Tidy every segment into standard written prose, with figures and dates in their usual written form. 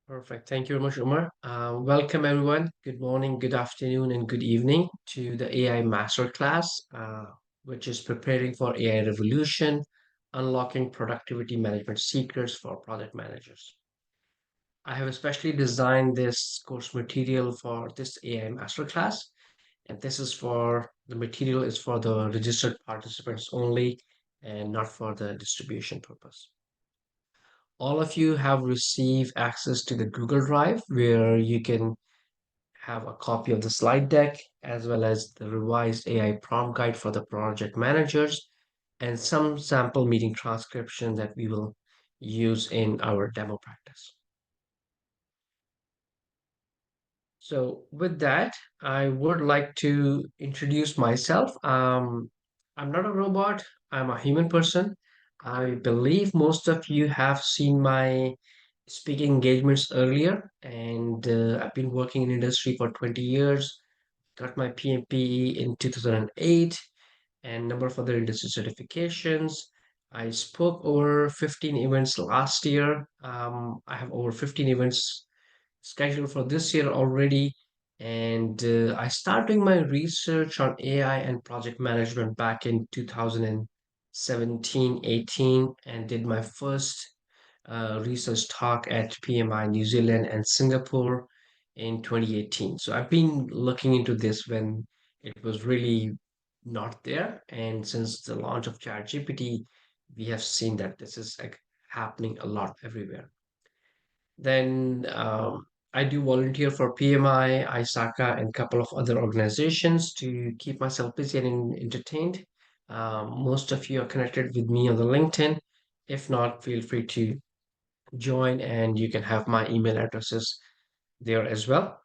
Perfect. Thank you very much, Umar. Welcome, everyone. Good morning, good afternoon, and good evening to the AI Masterclass, which is preparing for AI revolution, unlocking productivity management secrets for project managers. I have especially designed this course material for this AI Masterclass, and this is for the material is for the registered participants only and not for the distribution purpose. All of you have received access to the Google Drive where you can have a copy of the slide deck as well as the revised AI prompt guide for the project managers and some sample meeting transcription that we will use in our demo practice. So with that, I would like to introduce myself. I'm not a robot, I'm a human person. I believe most of you have seen my speaking engagements earlier, and I've been working in industry for 20 years, got my PMP in 2008, and number of other industry certifications. I spoke over 15 events last year. I have over 15 events scheduled for this year already. And I started doing my research on AI and project management back in 2017, 18, and did my first research talk at PMI New Zealand and Singapore in 2018. So I've been looking into this when it was really not there. And since the launch of ChatGPT, we have seen that this is like happening a lot everywhere. Then I do volunteer for PMI, ISACA, and a couple of other organizations to keep myself busy and entertained. Most of you are connected with me on the LinkedIn. If not, feel free to join and you can have my email addresses there as well.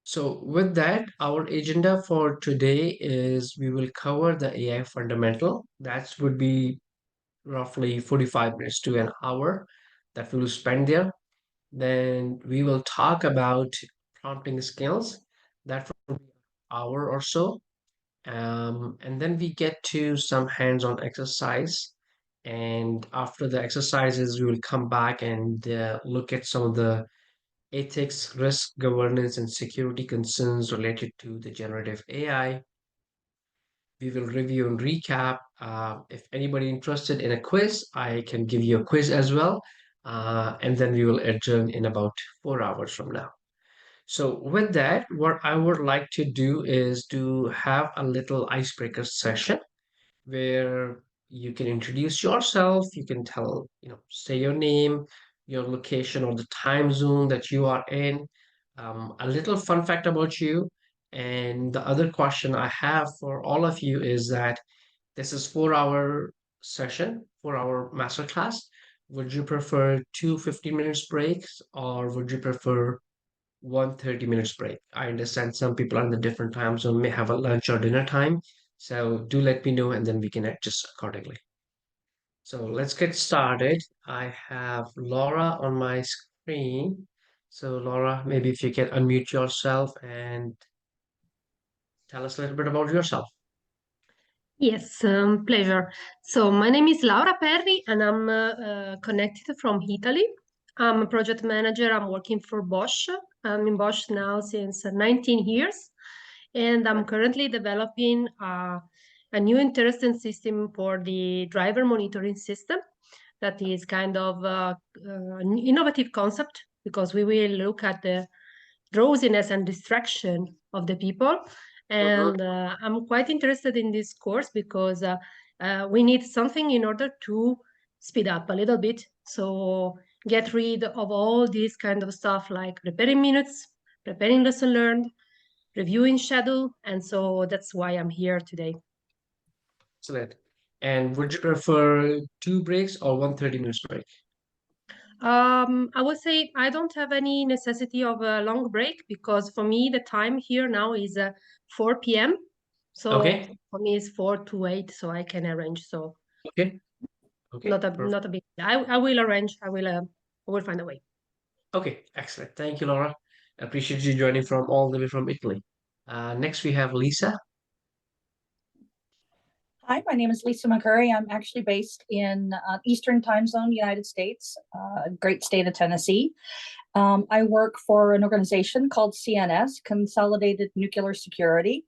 So with that, our agenda for today is we will cover the AI fundamental. That would be roughly 45 minutes to an hour that we will spend there. Then we will talk about prompting skills. That will be an hour or so. And then we get to some hands-on exercise. And after the exercises, we will come back and look at some of the ethics, risk, governance, and security concerns related to the generative AI. We will review and recap. If anybody interested in a quiz, I can give you a quiz as well. And then we will adjourn in about 4 hours from now. So with that, what I would like to do is to have a little icebreaker session where you can introduce yourself, you can tell, say your name, your location or the time zone that you are in, a little fun fact about you. And the other question I have for all of you is that this is 4 hour session, 4 hour masterclass. Would you prefer two 15 minutes breaks or would you prefer one 30 minutes break? I understand some people are in the different time zone may have a lunch or dinner time. So do let me know and then we can adjust accordingly. So let's get started. I have Laura on my screen. So Laura, maybe if you can unmute yourself and tell us a little bit about yourself. Yes, pleasure. So my name is Laura Perri and I'm connected from Italy. I'm a project manager. I'm working for Bosch. I'm in Bosch now since 19 years, and I'm currently developing a new interesting system for the driver monitoring system. That is kind of an innovative concept because we will look at the drowsiness and distraction of the people. Mhm. And I'm quite interested in this course because we need something in order to speed up a little bit. So get rid of all this kind of stuff like preparing minutes, preparing lesson learned, reviewing schedule. And so that's why I'm here today. Excellent. And would you prefer two breaks or one 30 minutes break? I would say I don't have any necessity of a long break because for me the time here now is 4 p.m. So Okay. for me it's 4 to 8, so I can arrange. So Okay. Okay. Perfect. not a big. I will arrange. I will find a way. Okay. Excellent. Thank you, Laura. Appreciate you joining from all the way from Italy. Next we have Lisa. Hi, my name is Lisa McCurry. I'm actually based in Eastern Time Zone, United States, great state of Tennessee. I work for an organization called CNS, Consolidated Nuclear Security,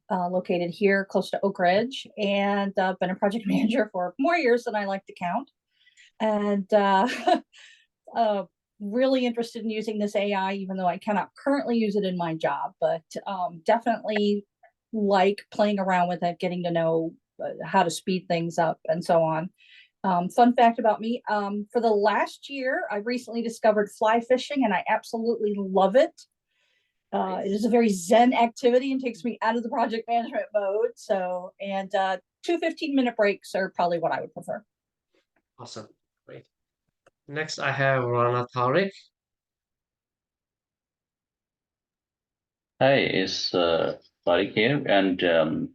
located here close to Oak Ridge, and been a project manager for more years than I like to count. And uh, really interested in using this AI, even though I cannot currently use it in my job, but definitely like playing around with it, getting to know how to speed things up and so on. Fun fact about me, for the last year, I recently discovered fly fishing and I absolutely love it. It is Nice. a very zen activity and takes me out of the project management mode. So, and two 15-minute breaks are probably what I would prefer. Awesome. Great. Next, I have Rana Tariq. Hi, it's Tariq here, and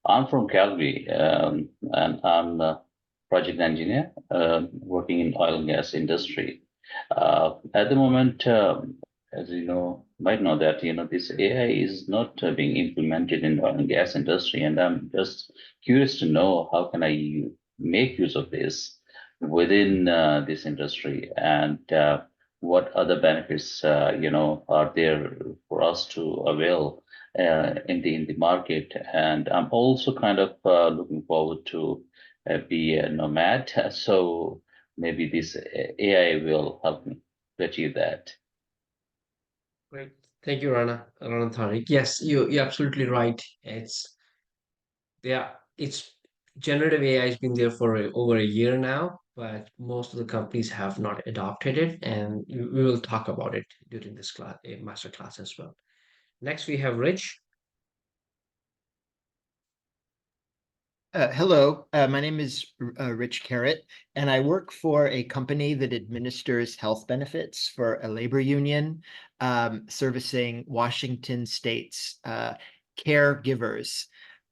I'm from Calgary, and I'm a project engineer working in oil and gas industry. At the moment, as you know, might know that this AI is not being implemented in oil and gas industry, and I'm just curious to know how can I make use of this within this industry, and what other benefits are there for us to avail in the market. And I'm also kind of looking forward to be a nomad. So maybe this AI will help me to achieve that. Great. Thank you, Rana Tariq. Yes, you're absolutely right. It's generative AI has been there for over a year now, but most of the companies have not adopted it, and we will talk about it during this class, master class as well. Next, we have Rich. Hello, my name is Rich Carrot, and I work for a company that administers health benefits for a labor union servicing Washington State's caregivers.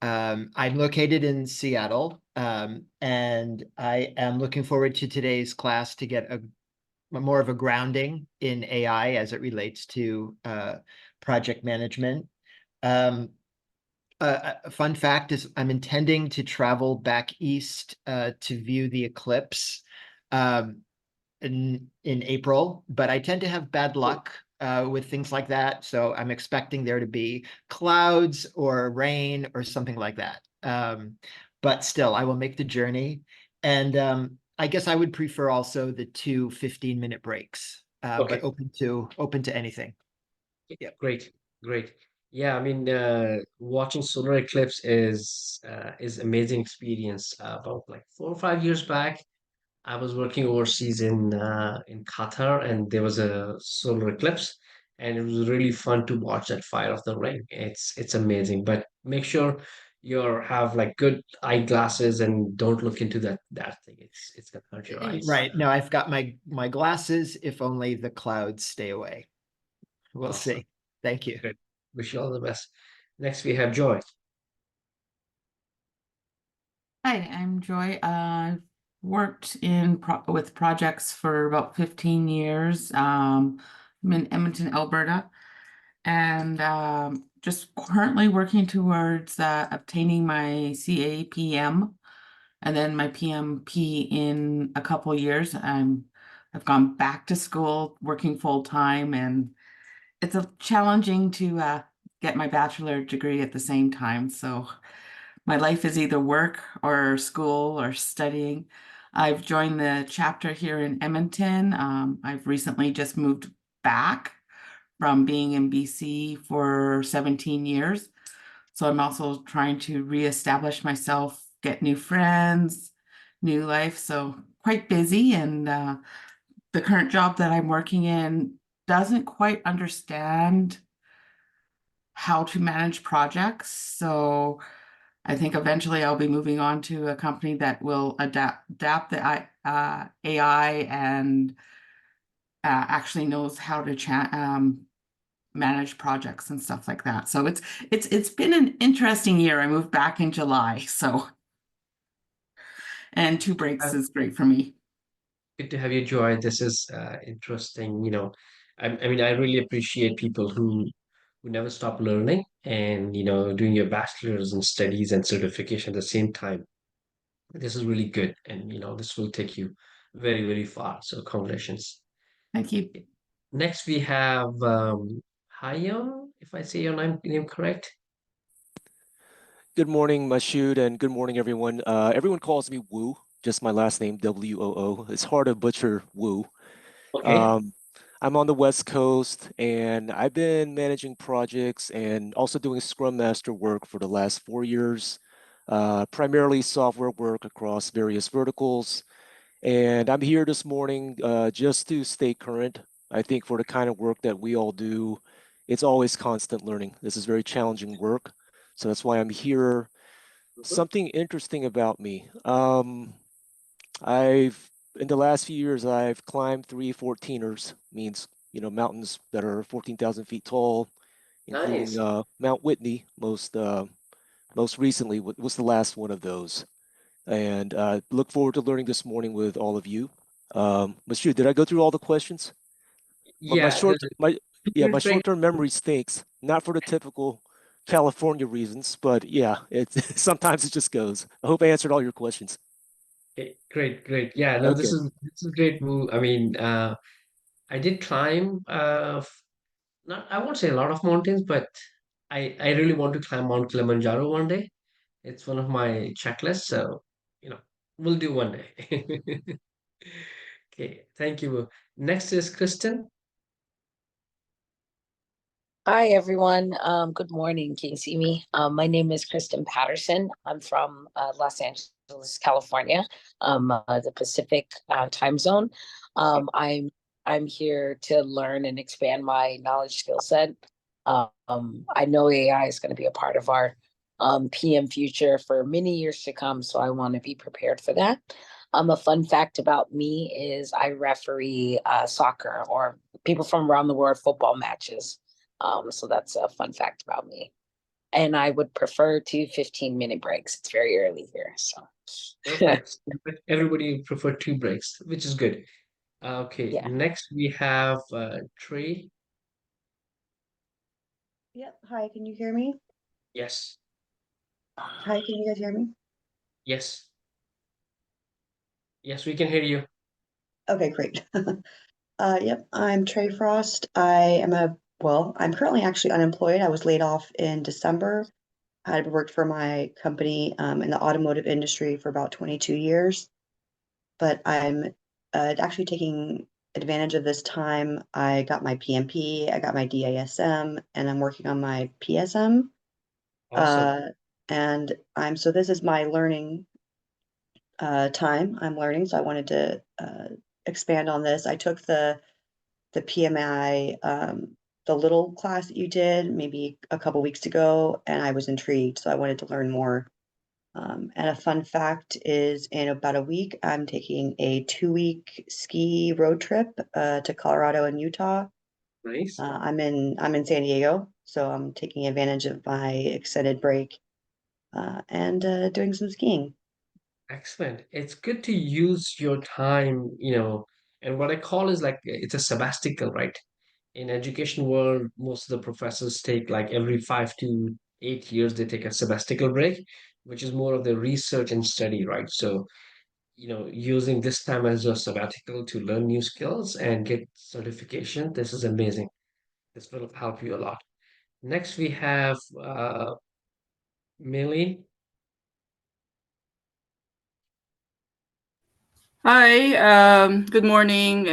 I'm located in Seattle, and I am looking forward to today's class to get a more of a grounding in AI as it relates to project management. Um, a fun fact is I'm intending to travel back east to view the eclipse um, in April, but I tend to have bad luck with things like that. So I'm expecting there to be clouds or rain or something like that. But still, I will make the journey. And I guess I would prefer also the two 15-minute breaks, but Okay, open to anything. Yeah. great, great. Yeah, I mean, watching solar eclipse is amazing experience. About like 4 or 5 years back, I was working overseas in Qatar, and there was a solar eclipse, and it was really fun to watch that fire of the ring. It's amazing, but make sure you have like good eyeglasses and don't look into that thing. It's gonna hurt your eyes. Right. No, I've got my glasses, if only the clouds stay away. We'll Awesome, see. Thank you. good. Wish you all the best. Next, we have Joy. Hi, I'm Joy. I've worked with projects for about 15 years. I'm in Edmonton, Alberta, and just currently working towards obtaining my CAPM and then my PMP in a couple years. I've gone back to school, working full time, and it's a challenging to get my bachelor degree at the same time. So my life is either work or school or studying. I've joined the chapter here in Edmonton. I've recently just moved back from being in BC for 17 years. So I'm also trying to reestablish myself, get new friends, new life. So quite busy. And the current job that I'm working in doesn't quite understand how to manage projects. So I think eventually I'll be moving on to a company that will adapt the AI and actually knows how to manage projects and stuff like that. So it's been an interesting year. I moved back in July, so and two breaks Uh, is great for me. Good to have you, Joy. This is interesting. I mean, I really appreciate people who who never stop learning and, doing your bachelor's in studies and certification at the same time. This is really good, and, this will take you very, very far. So congratulations. Thank you. Next, we have Hayam, if I say your name correct. Good morning, Mashoud, and good morning, everyone. Everyone calls me Wu, just my last name, WOO. It's hard to butcher Wu. Okay. I'm on the West Coast, and I've been managing projects and also doing Scrum Master work for the last 4 years, primarily software work across various verticals. And I'm here this morning just to stay current. I think for the kind of work that we all do, it's always constant learning. This is very challenging work. So that's why I'm here. Mhm. Something interesting about me. I've in the last few years I've climbed 3 14ers, means mountains that are 14,000 feet tall, including Nice. Mount Whitney. Most recently was the last one of those, and look forward to learning this morning with all of you. Monsieur, did I go through all the questions? My Yeah, short my yeah feel my free. short-term memory stinks. Not for the typical California reasons, but yeah, it's sometimes it just goes. I hope I answered all your questions. Okay, great, great. Yeah, no, this Okay. is this is great move. I mean, I did climb not I won't say a lot of mountains, but I really want to climb Mount Kilimanjaro one day. It's one of my checklists, so you know, we'll do one day. Okay, thank you. Next is Kristen. Hi, everyone. Good morning. Can you see me? My name is Kristen Patterson. I'm from Los Angeles, California, the Pacific time zone. I'm here to learn and expand my knowledge skill set. I know AI is going to be a part of our PM future for many years to come, so I want to be prepared for that. A fun fact about me is I referee soccer or people from around the world football matches. So that's a fun fact about me. And I would prefer 2 15-minute breaks. It's very early here. So Perfect. Everybody prefer two breaks, which is good. Okay, yeah. next we have Trey. Yep. Hi, can you hear me? Yes, Hi, can you guys hear me? yes, yes, we can hear you. Okay, great. Yep, I'm Trey Frost. I'm currently actually unemployed. I was laid off in December. I had worked for my company in the automotive industry for about 22 years, but I'm actually taking advantage of this time. I got my PMP, I got my DASM, and I'm working on my PSM. Awesome. Uh, and so this is my learning time. I'm learning, so I wanted to expand on this. I took the PMI, the little class that you did maybe a couple weeks ago, and I was intrigued, so I wanted to learn more. And a fun fact is, in about a week, I'm taking a 2-week ski road trip to Colorado and Utah. Nice. I'm in San Diego, so I'm taking advantage of my extended break and doing some skiing. Excellent. It's good to use your time, and what I call is like it's a sabbatical, right? In education world, most of the professors take like every 5 to 8 years, they take a sabbatical break, which is more of the research and study, right? So, using this time as your sabbatical to learn new skills and get certification, this is amazing. This will help you a lot. Next, we have Millie. Hi, good morning,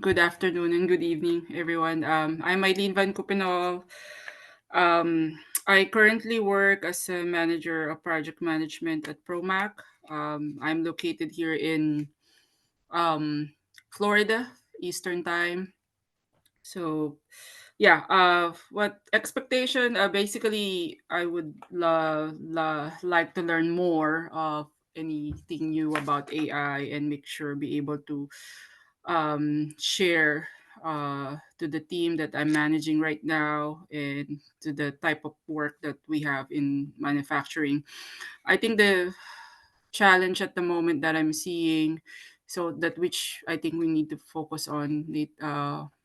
good afternoon, and good evening, everyone. I'm Eileen Van Kupinol. I currently work as a manager of project management at Promac. I'm located here in um, Florida, Eastern Time. So, yeah, what expectation? Basically, I would like to learn more of anything new about AI and make sure be able to share to the team that I'm managing right now and to the type of work that we have in manufacturing. I think the challenge at the moment that I'm seeing, so that which I think we need to focus on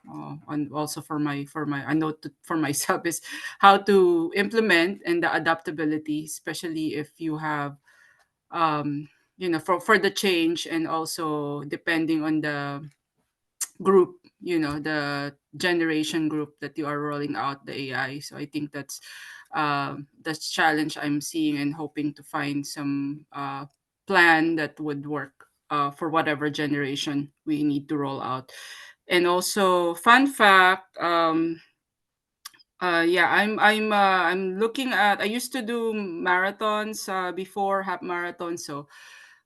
on also for my a note for myself is how to implement and the adaptability, especially if you have for the change, and also depending on the group, the generation group that you are rolling out the AI. So I think that's challenge I'm seeing, and hoping to find some plan that would work for whatever generation we need to roll out. And also, fun fact, yeah, I'm looking at. I used to do marathons before, half marathon, so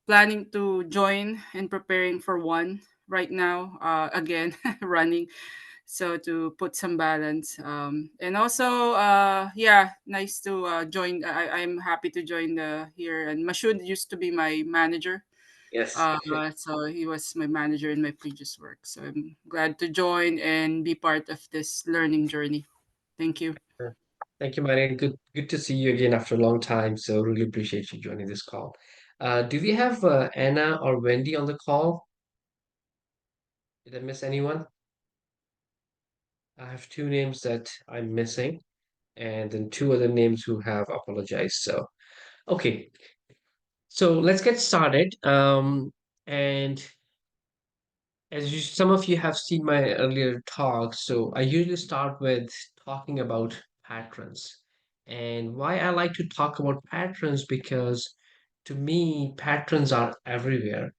planning to join and preparing for one right now. Again, running, so to put some balance. And also, yeah, nice to join. I'm happy to join the here. And Mashud used to be my manager. Yes. So he was my manager in my previous work. So I'm glad to join and be part of this learning journey. Thank you. Thank you, Marian. Good to see you again after a long time. So really appreciate you joining this call. Do we have Anna or Wendy on the call? Did I miss anyone? I have two names that I'm missing, and then two other names who have apologized. So, okay. So let's get started. And as some of you have seen my earlier talks, so I usually start with talking about patterns. And why I like to talk about patterns, because to me, patterns are everywhere.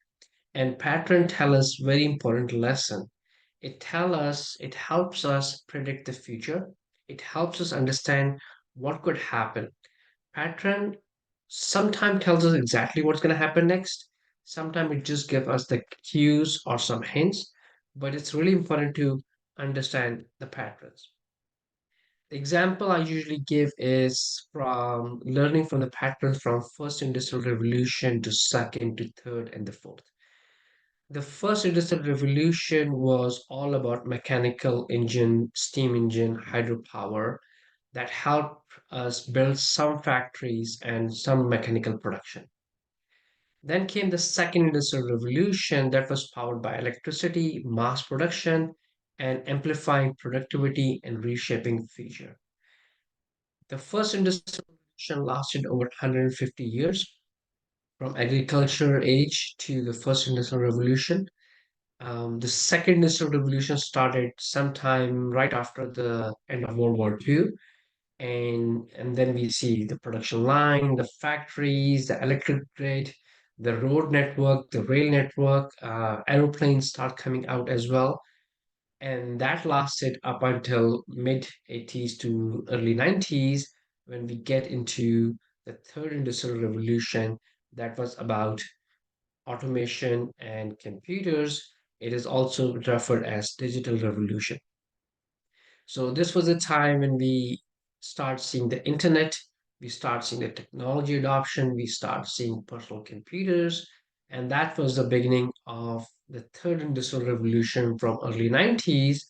And pattern tell us very important lesson. It helps us predict the future. It helps us understand what could happen. Pattern sometimes tells us exactly what's going to happen next. Sometimes it just gives us the cues or some hints, but it's really important to understand the patterns. The example I usually give is from learning from the patterns from first industrial revolution to second to third and the fourth. The first industrial revolution was all about mechanical engine, steam engine, hydropower that helped us build some factories and some mechanical production. Then came the second industrial revolution that was powered by electricity, mass production, and amplifying productivity and reshaping the future. The first industrial revolution lasted over 150 years, from agriculture age to the first industrial revolution. The second industrial revolution started sometime right after the end of World War II, and then we see the production line, the factories, the electric grid, the road network, the rail network, aeroplanes start coming out as well, and that lasted up until mid 80s to early 90s, when we get into the third industrial revolution that was about automation and computers. It is also referred as digital revolution. So this was a time when we start seeing the internet, we start seeing the technology adoption, we start seeing personal computers, and that was the beginning of the third industrial revolution from early 90s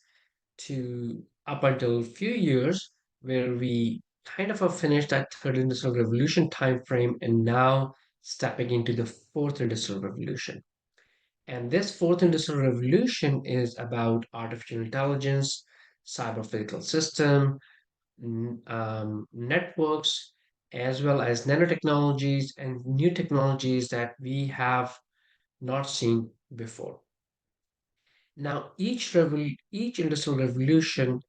to up until a few years, where we kind of have finished that third industrial revolution time frame and now stepping into the fourth industrial revolution. And this fourth industrial revolution is about artificial intelligence, cyber physical system, networks, as well as nanotechnologies and new technologies that we have not seen before. Now, each industrial revolution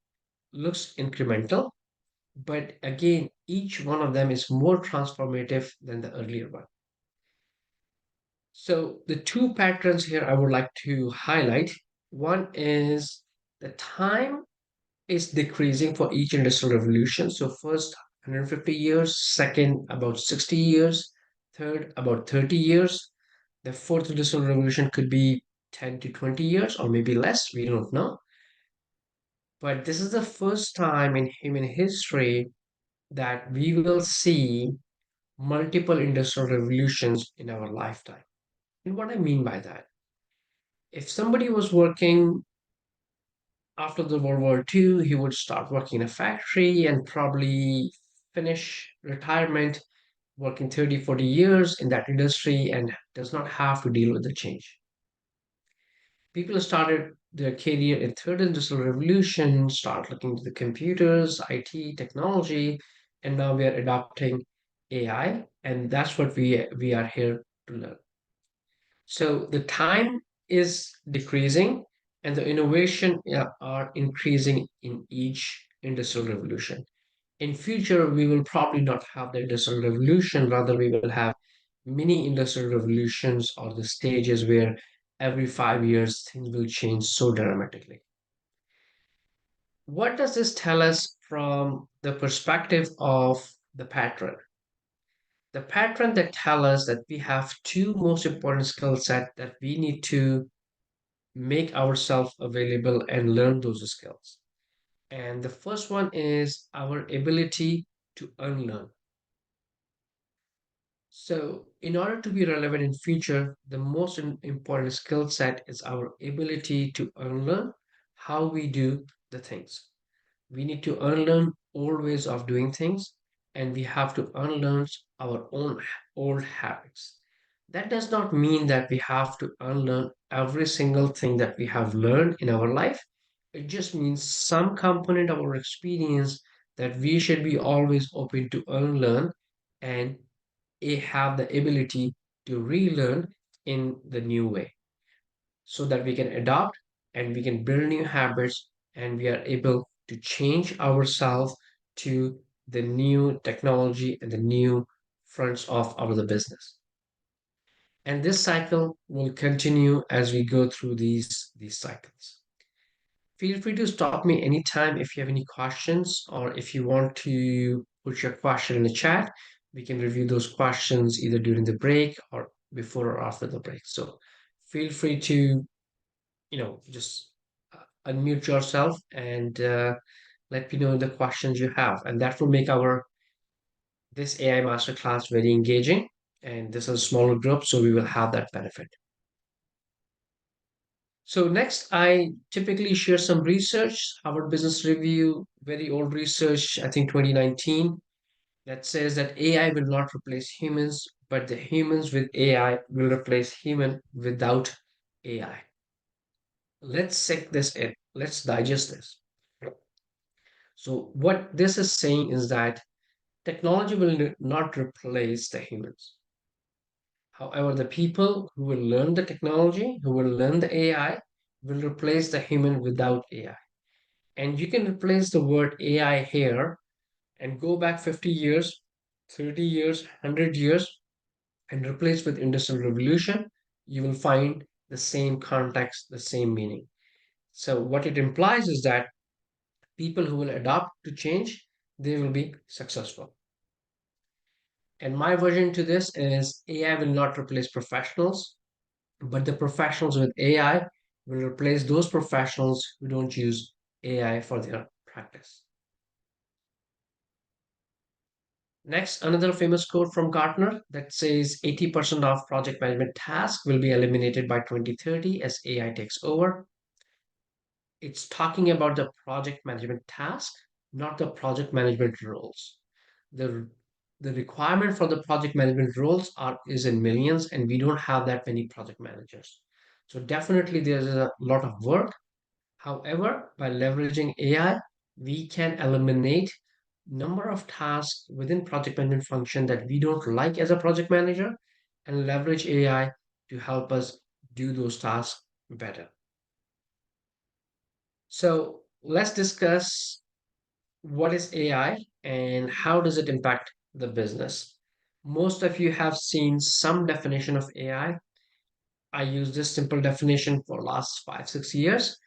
looks incremental, but again, each one of them is more transformative than the earlier one. So the two patterns here I would like to highlight. One is the time is decreasing for each industrial revolution. So first 150 years, second about 60 years, third about 30 years. The fourth industrial revolution could be 10 to 20 years or maybe less, we don't know. But this is the first time in human history that we will see multiple industrial revolutions in our lifetime. And what I mean by that, if somebody was working after the World War II, he would start working in a factory and probably finish retirement working 30, 40 years in that industry and does not have to deal with the change. People started their career in third industrial revolution, start looking to the computers, IT, technology, and now we are adopting AI, and that's what we are here to learn. So the time is decreasing and the innovation are increasing in each industrial revolution. In future, we will probably not have the industrial revolution, rather we will have mini industrial revolutions or the stages where every 5 years things will change so dramatically. What does this tell us from the perspective of the pattern? The pattern that tell us that we have two most important skill set that we need to make ourselves available and learn those skills. And the first one is our ability to unlearn. So, in order to be relevant in future, the most important skill set is our ability to unlearn how we do the things. We need to unlearn old ways of doing things, and we have to unlearn our own old habits. That does not mean that we have to unlearn every single thing that we have learned in our life. It just means some component of our experience that we should be always open to unlearn and have the ability to relearn in the new way so that we can adopt and we can build new habits and we are able to change ourselves to the new technology and the new fronts of our the business. And this cycle will continue as we go through these cycles. Feel free to stop me anytime if you have any questions or if you want to put your question in the chat. We can review those questions either during the break or before or after the break. So feel free to, just unmute yourself and let me know the questions you have. And that will make our this AI masterclass very engaging. And this is a smaller group, so we will have that benefit. So next, I typically share some research, Harvard Business Review, very old research, I think 2019, that says that AI will not replace humans, but the humans with AI will replace human without AI. Let's sink this in. Let's digest this. So what this is saying is that technology will not replace the humans. However, the people who will learn the technology, who will learn the AI, will replace the human without AI. And you can replace the word AI here and go back 50 years, 30 years, 100 years, and replace with Industrial Revolution. You will find the same context, the same meaning. So what it implies is that people who will adopt to change, they will be successful. And my version to this is AI will not replace professionals, but the professionals with AI will replace those professionals who don't use AI for their practice. Next, another famous quote from Gartner that says 80% of project management tasks will be eliminated by 2030 as AI takes over. It's talking about the project management task, not the project management roles. The, the requirement for the project management roles is in millions, and we don't have that many project managers. So definitely there's a lot of work. However, by leveraging AI, we can eliminate number of tasks within project management function that we don't like as a project manager and leverage AI to help us do those tasks better. So let's discuss what is AI and how does it impact the business. Most of you have seen some definition of AI. I use this simple definition for last 5, 6 years.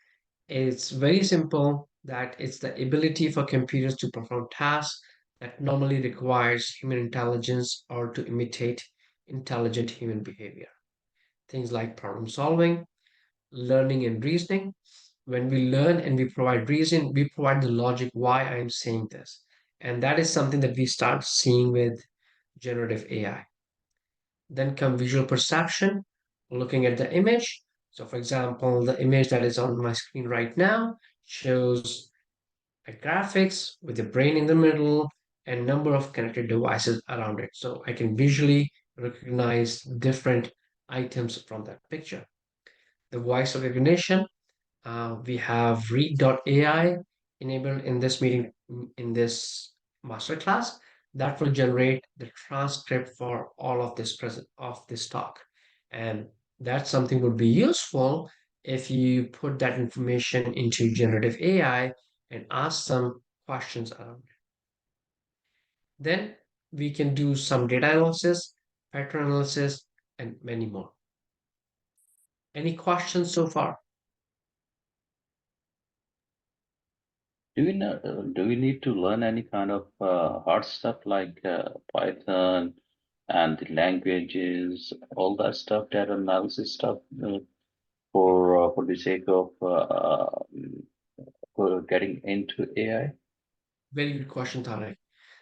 It's very simple that it's the ability for computers to perform tasks that normally requires human intelligence or to imitate intelligent human behavior. Things like problem solving, learning and reasoning. When we learn and we provide reason, we provide the logic why I am saying this. And that is something that we start seeing with generative AI. Then come visual perception, looking at the image. So for example, the image that is on my screen right now shows a graphics with the brain in the middle and number of connected devices around it. So I can visually recognize different items from that picture. the voice recognition. We have read.ai enabled in this meeting, in this masterclass, that will generate the transcript for all of this present of this talk. And that something would be useful if you put that information into generative AI and ask some questions around it. Then we can do some data analysis, pattern analysis, and many more. Any questions so far? Do we need to learn any kind of hard stuff like Python and the languages, all that stuff, data analysis stuff, for the sake of for getting into AI? Very good question, Tarek.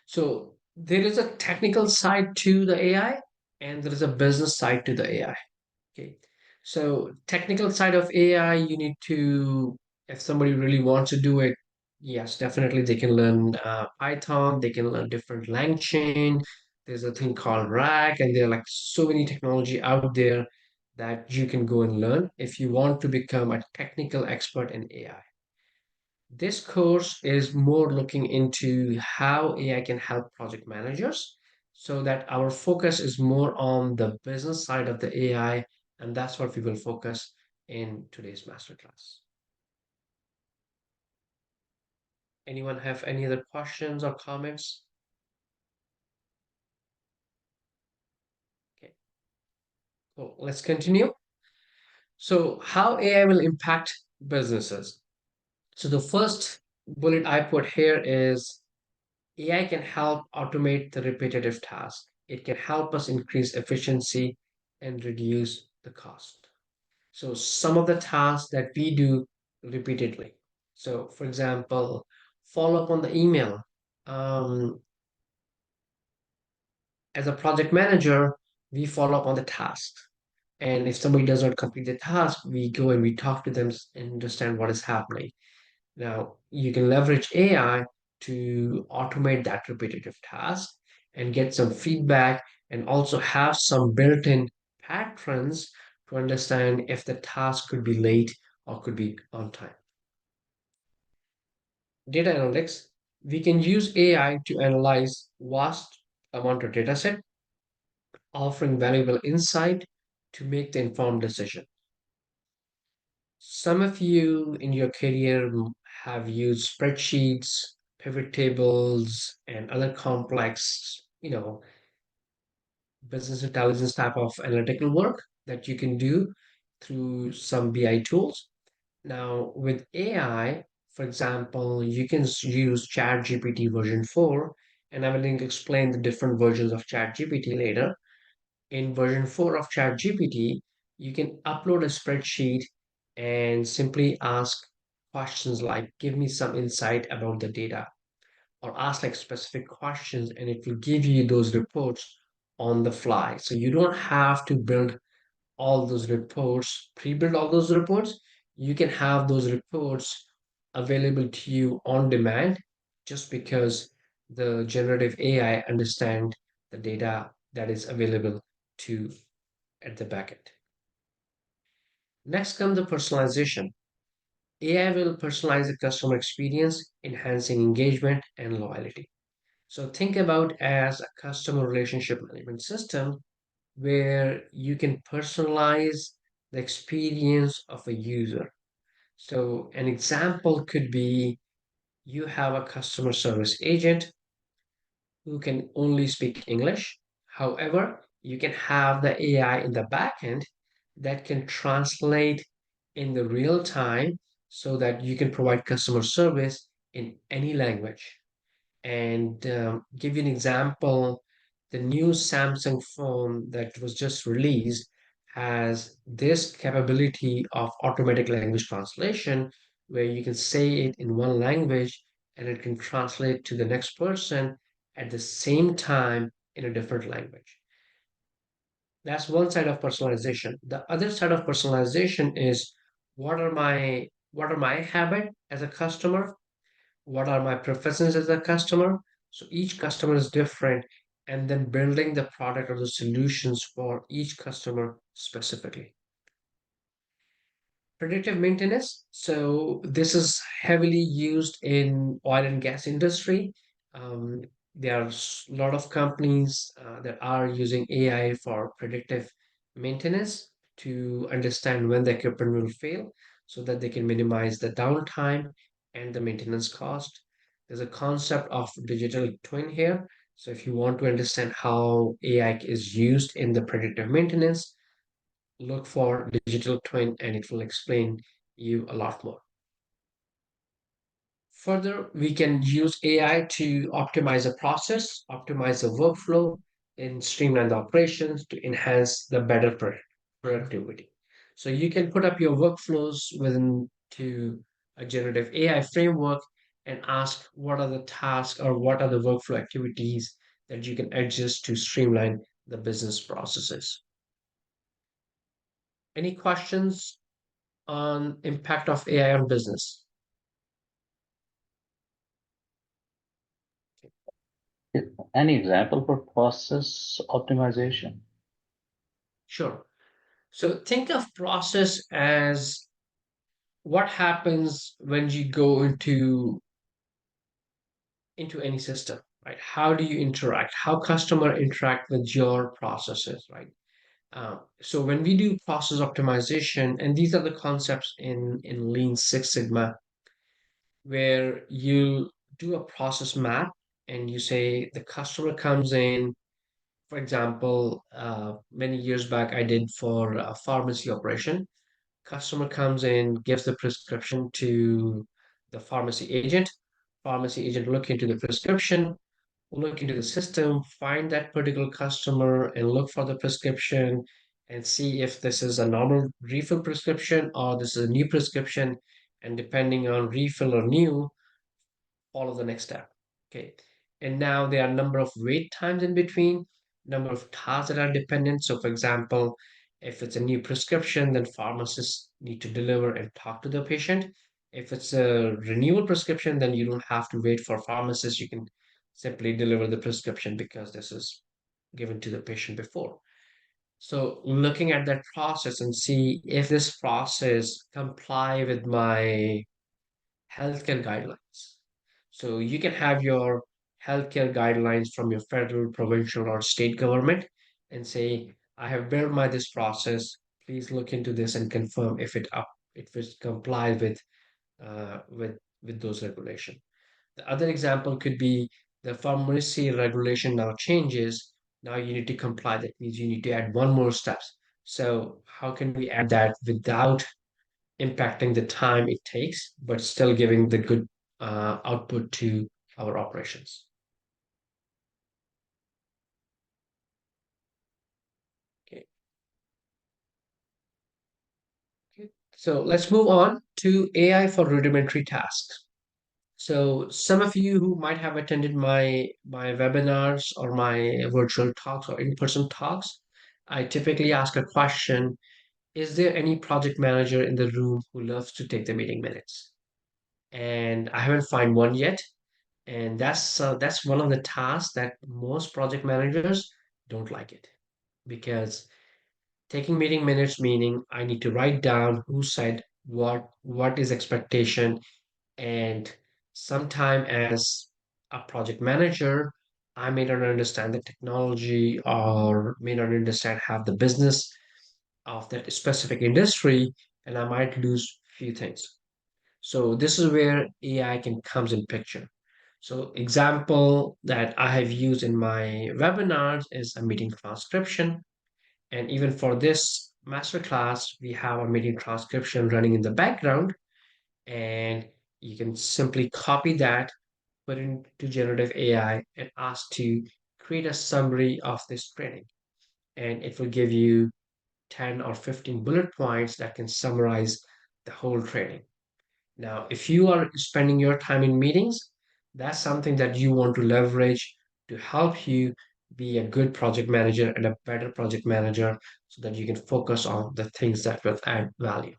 So there is a technical side to the AI and there is a business side to the AI. Okay. So technical side of AI, you need to, if somebody really wants to do it, yes, definitely they can learn Python, they can learn different LangChain. There's a thing called RAG, and there are like so many technology out there that you can go and learn if you want to become a technical expert in AI. This course is more looking into how AI can help project managers so that our focus is more on the business side of the AI, and that's what we will focus in today's masterclass. Anyone have any other questions or comments? Okay, cool. Let's continue. So, how AI will impact businesses? So, the first bullet I put here is AI can help automate the repetitive task. It can help us increase efficiency and reduce the cost. So some of the tasks that we do repeatedly. So for example, follow up on the email. Um, as a project manager, we follow up on the task. And if somebody does not complete the task, we go and we talk to them and understand what is happening. Now, you can leverage AI to automate that repetitive task and get some feedback and also have some built-in patterns to understand if the task could be late or could be on time. Data analytics, we can use AI to analyze vast amount of data set, offering valuable insight to make the informed decision. Some of you in your career have used spreadsheets, pivot tables, and other complex, business intelligence type of analytical work that you can do through some BI tools. Now, with AI, for example, you can use ChatGPT version 4, and I will explain the different versions of ChatGPT later. In version 4 of ChatGPT, you can upload a spreadsheet and simply ask questions like, give me some insight about the data, or ask like specific questions, and it will give you those reports on the fly. So you don't have to build all those reports, pre-build all those reports. You can have those reports available to you on demand just because the generative AI understand the data that is available to at the backend. Next comes the personalization. AI will personalize the customer experience, enhancing engagement and loyalty. So think about as a customer relationship management system where you can personalize the experience of a user. So an example could be you have a customer service agent who can only speak English. However, you can have the AI in the backend that can translate in the real time so that you can provide customer service in any language. And give you an example, the new Samsung phone that was just released has this capability of automatic language translation where you can say it in one language and it can translate to the next person at the same time in a different language. That's one side of personalization. The other side of personalization is what are my habit as a customer? What are my preferences as a customer? So each customer is different, and then building the product or the solutions for each customer specifically. Predictive maintenance. So this is heavily used in oil and gas industry. Um, there are a lot of companies that are using AI for predictive maintenance to understand when the equipment will fail so that they can minimize the downtime and the maintenance cost. There's a concept of digital twin here. So if you want to understand how AI is used in the predictive maintenance, look for digital twin and it will explain you a lot more. Further, we can use AI to optimize a process, optimize the workflow, and streamline the operations to enhance the better productivity. So you can put up your workflows within to a generative AI framework and ask what are the tasks or what are the workflow activities that you can adjust to streamline the business processes. Any questions on impact of AI on business? Any example for process optimization? Sure. So think of process as what happens when you go into any system, right? How do you interact? How customer interact with your processes, right? So when we do process optimization, and these are the concepts in Lean Six Sigma, where you do a process map and you say the customer comes in. For example, many years back, I did for a pharmacy operation. Customer comes in, gives the prescription to the pharmacy agent. Pharmacy agent look into the prescription, look into the system, find that particular customer and look for the prescription and see if this is a normal refill prescription or this is a new prescription. And depending on refill or new, follow the next step. Okay. And now there are a number of wait times in between, number of tasks that are dependent. So for example, if it's a new prescription, then pharmacists need to deliver and talk to the patient. If it's a renewal prescription, then you don't have to wait for pharmacists. You can simply deliver the prescription because this is given to the patient before. So looking at that process and see if this process comply with my healthcare guidelines. So you can have your healthcare guidelines from your federal, provincial, or state government and say, I have verified this process. Please look into this and confirm if it complies with those regulations. The other example could be the pharmacy regulation now changes. Now you need to comply. That means you need to add one more steps. So how can we add that without impacting the time it takes, but still giving the good output to our operations? Okay. Okay. So let's move on to AI for rudimentary tasks. So some of you who might have attended my webinars or my virtual talks or in-person talks, I typically ask a question, is there any project manager in the room who loves to take the meeting minutes? And I haven't found one yet. And that's one of the tasks that most project managers don't like it because taking meeting minutes meaning I need to write down who said what is expectation, and sometime as a project manager, I may not understand the technology or may not understand half the business of that specific industry, and I might lose few things. So this is where AI can comes in picture. So example that I have used in my webinars is a meeting transcription. And even for this masterclass, we have a meeting transcription running in the background. And you can simply copy that, put it into generative AI and ask to create a summary of this training. And it will give you 10 or 15 bullet points that can summarize the whole training. Now, if you are spending your time in meetings, that's something that you want to leverage to help you be a good project manager and a better project manager so that you can focus on the things that will add value.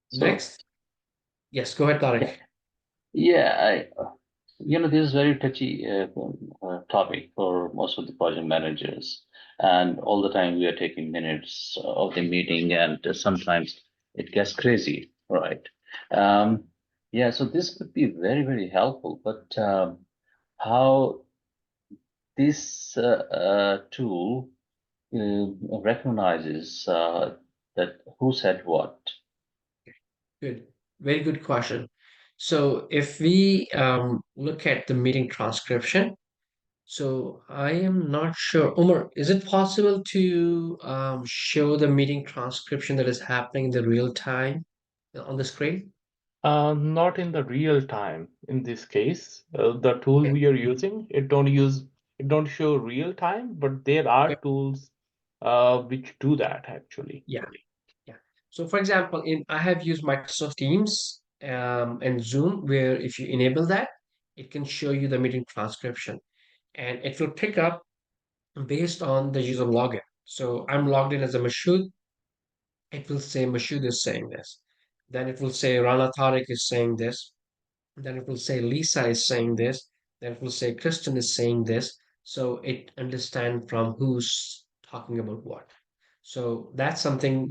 So, Next, yes, go ahead, Tariq. yeah, this is very touchy topic for most of the project managers. and all the time we are taking minutes of the meeting, and sometimes it gets crazy, right? Um, yeah, so this could be very, very helpful, but how this tool recognizes that who said what? Good. Very good question. So if we look at the meeting transcription, so I am not sure. Umar, is it possible to show the meeting transcription that is happening in the real time on the screen? Not in the real time in this case. The tool Okay. we are using, it don't show real time, but there are Okay. tools which do that actually. Yeah. Yeah. So for example, I have used Microsoft Teams and Zoom, where if you enable that, it can show you the meeting transcription and it will pick up based on the user login. So I'm logged in as a Mashood. It will say Mashood is saying this. Then it will say Rana Tariq is saying this. Then it will say Lisa is saying this. Then it will say Kristen is saying this. So it understand from who's talking about what. So that's something,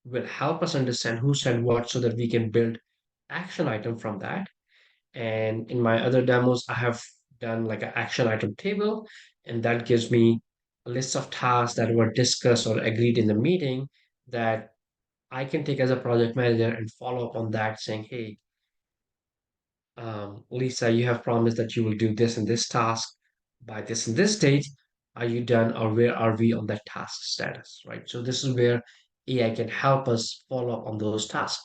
will help us understand who said what so that we can build action item from that. And in my other demos, I have done like an action item table, and that gives me a list of tasks that were discussed or agreed in the meeting that I can take as a project manager and follow up on that, saying, hey, Lisa, you have promised that you will do this and this task by this and this date. Are you done, or where are we on that task status? Right. So this is where AI can help us follow up on those tasks.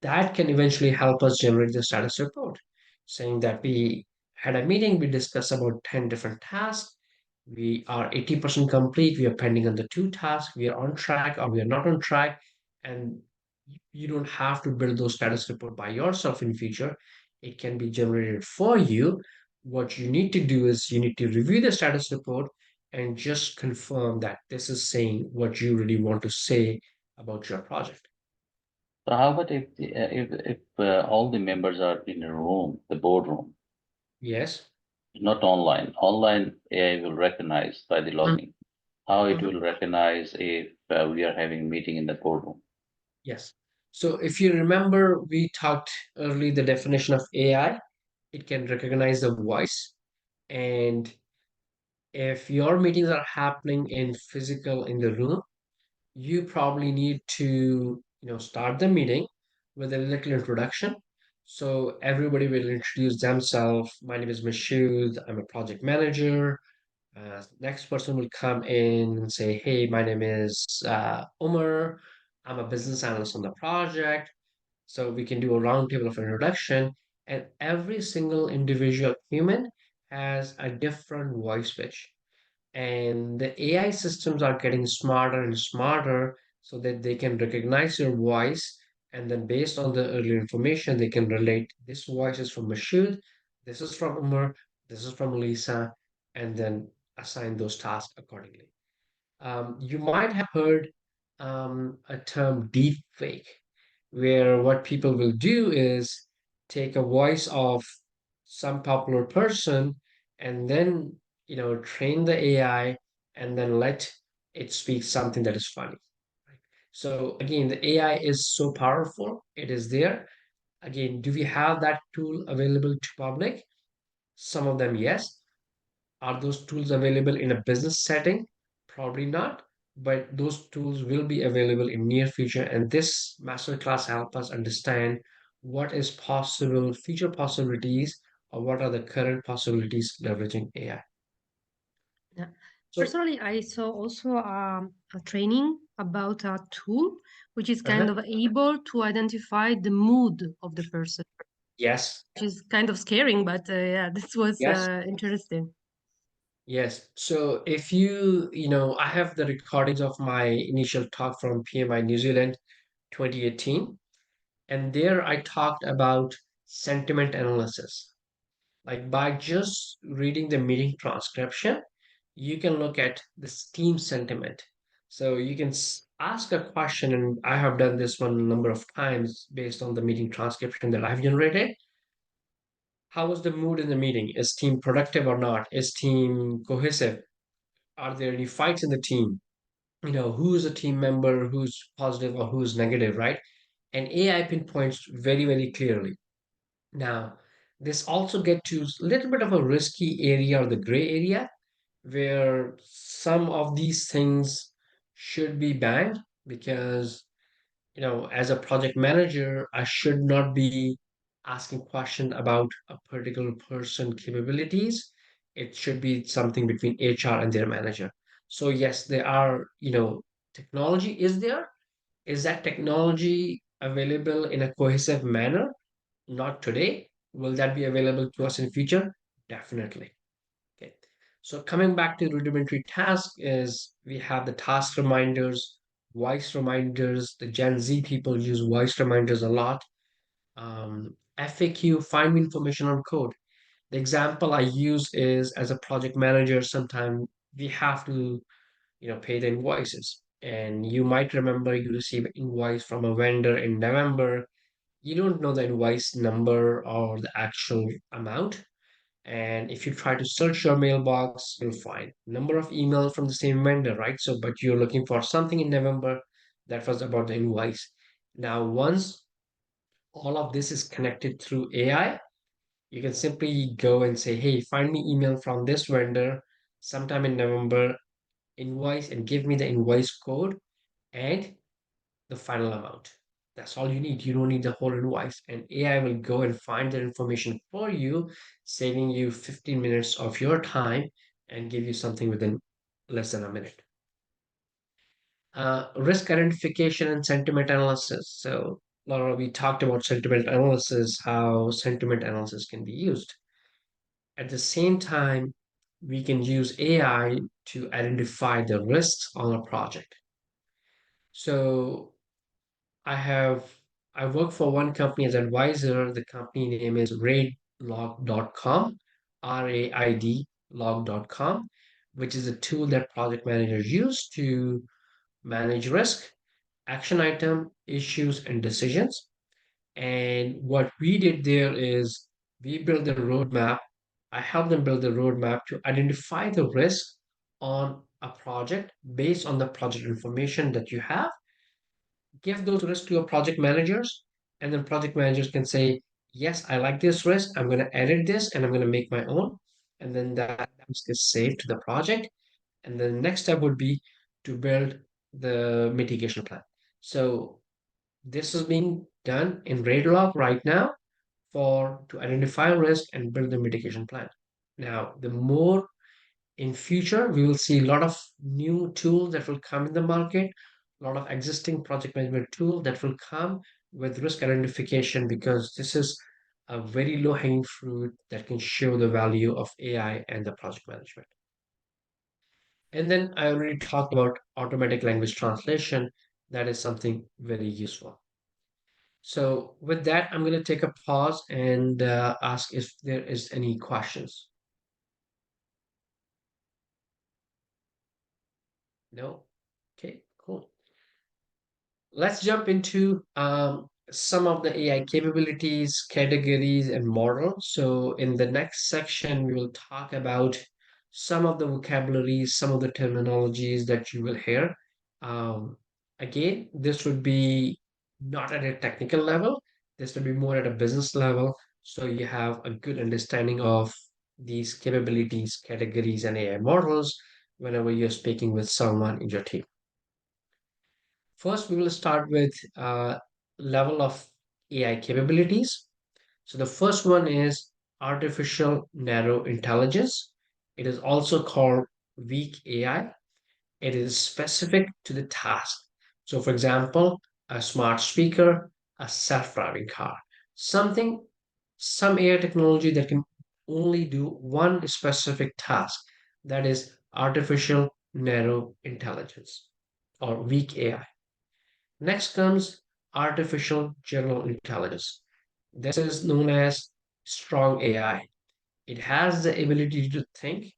That can eventually help us generate the status report saying that we had a meeting, we discussed about 10 different tasks. We are 80% complete. We are pending on the two tasks. We are on track or we are not on track. And you don't have to build those status report by yourself in future. It can be generated for you. What you need to do is you need to review the status report and just confirm that this is saying what you really want to say about your project. So how about if all the members are in a room, the boardroom, Yes. not online? Online AI will recognize by the logging. How it Mhm. will recognize if we are having a meeting in the boardroom? Yes. So if you remember, we talked early the definition of AI. It can recognize the voice. And if your meetings are happening in physical in the room, you probably need to, start the meeting with a little introduction. So everybody will introduce themselves. My name is Mashud. I'm a project manager. Next person will come in and say, hey, my name is Umar. I'm a business analyst on the project. So we can do a roundtable of introduction, and every single individual human has a different voice pitch. And the AI systems are getting smarter and smarter so that they can recognize your voice. And then based on the earlier information, they can relate this voice is from Mashud, this is from Umar, this is from Lisa, and then assign those tasks accordingly. You might have heard a term deep fake, where what people will do is take a voice of some popular person and then, train the AI and then let it speak something that is funny. Right? So again, the AI is so powerful. It is there. Again, do we have that tool available to public? Some of them, yes. Are those tools available in a business setting? Probably not, but those tools will be available in near future. And this masterclass help us understand what is possible, future possibilities, or what are the current possibilities leveraging AI. Yeah. So, Personally, I saw also a training about a tool which is kind uh-huh, of able to identify the mood of the person, yes, which is kind of scaring, but yeah, this was yes, interesting. yes. So if I have the recordings of my initial talk from PMI New Zealand 2018, and there I talked about sentiment analysis. Like by just reading the meeting transcription, you can look at the team sentiment. So you can ask a question, and I have done this one a number of times based on the meeting transcription that I've generated. How was the mood in the meeting? Is team productive or not? Is team cohesive? Are there any fights in the team? Who's a team member, who's positive or who's negative, right? And AI pinpoints very, very clearly. Now, this also get to a little bit of a risky area or the gray area where some of these things should be banned because as a project manager, I should not be asking question about a particular person capabilities. It should be something between HR and their manager. So yes, there are, technology is there. Is that technology available in a cohesive manner? Not today. Will that be available to us in future? Definitely. Okay. So coming back to rudimentary task is we have the task reminders, voice reminders. The Gen Z people use voice reminders a lot. FAQ, find me information on code. The example I use is as a project manager, sometimes we have to, pay the invoices. And you might remember you receive an invoice from a vendor in November. You don't know the invoice number or the actual amount. And if you try to search your mailbox, you'll find number of emails from the same vendor, right? So, but you're looking for something in November that was about the invoice. Now, once all of this is connected through AI, you can simply go and say, hey, find me email from this vendor sometime in November, invoice, and give me the invoice code and the final amount. That's all you need. You don't need the whole invoice. And AI will go and find that information for you, saving you 15 minutes of your time and give you something within less than a minute. Risk identification and sentiment analysis. So, Laura, we talked about sentiment analysis, how sentiment analysis can be used. At the same time, we can use AI to identify the risks on a project. So, I have I work for one company as advisor. The company name is raidlog.com, RAID log.com, which is a tool that project managers use to manage risk, action item, issues, and decisions. And what we did there is we built a roadmap. I helped them build a roadmap to identify the risk on a project based on the project information that you have, give those risks to your project managers, and then project managers can say, yes, I like this risk. I'm going to edit this and I'm going to make my own. And then that risk is saved to the project. And the next step would be to build the mitigation plan. So this is being done in Raidlog right now for to identify risk and build the mitigation plan. Now, the more in future, we will see a lot of new tools that will come in the market, a lot of existing project management tool that will come with risk identification because this is a very low hanging fruit that can show the value of AI and the project management. And then I already talked about automatic language translation. That is something very useful. So with that, I'm going to take a pause and ask if there is any questions. No? Okay, cool. Let's jump into some of the AI capabilities, categories, and models. So in the next section, we will talk about some of the vocabularies, some of the terminologies that you will hear. Um, Again, this would be not at a technical level. This would be more at a business level. So you have a good understanding of these capabilities, categories, and AI models whenever you're speaking with someone in your team. First, we will start with level of AI capabilities. So the first one is artificial narrow intelligence. It is also called weak AI. It is specific to the task. So for example, a smart speaker, a self-driving car, something, some AI technology that can only do one specific task. That is artificial narrow intelligence or weak AI. Next comes artificial general intelligence. This is known as strong AI. It has the ability to think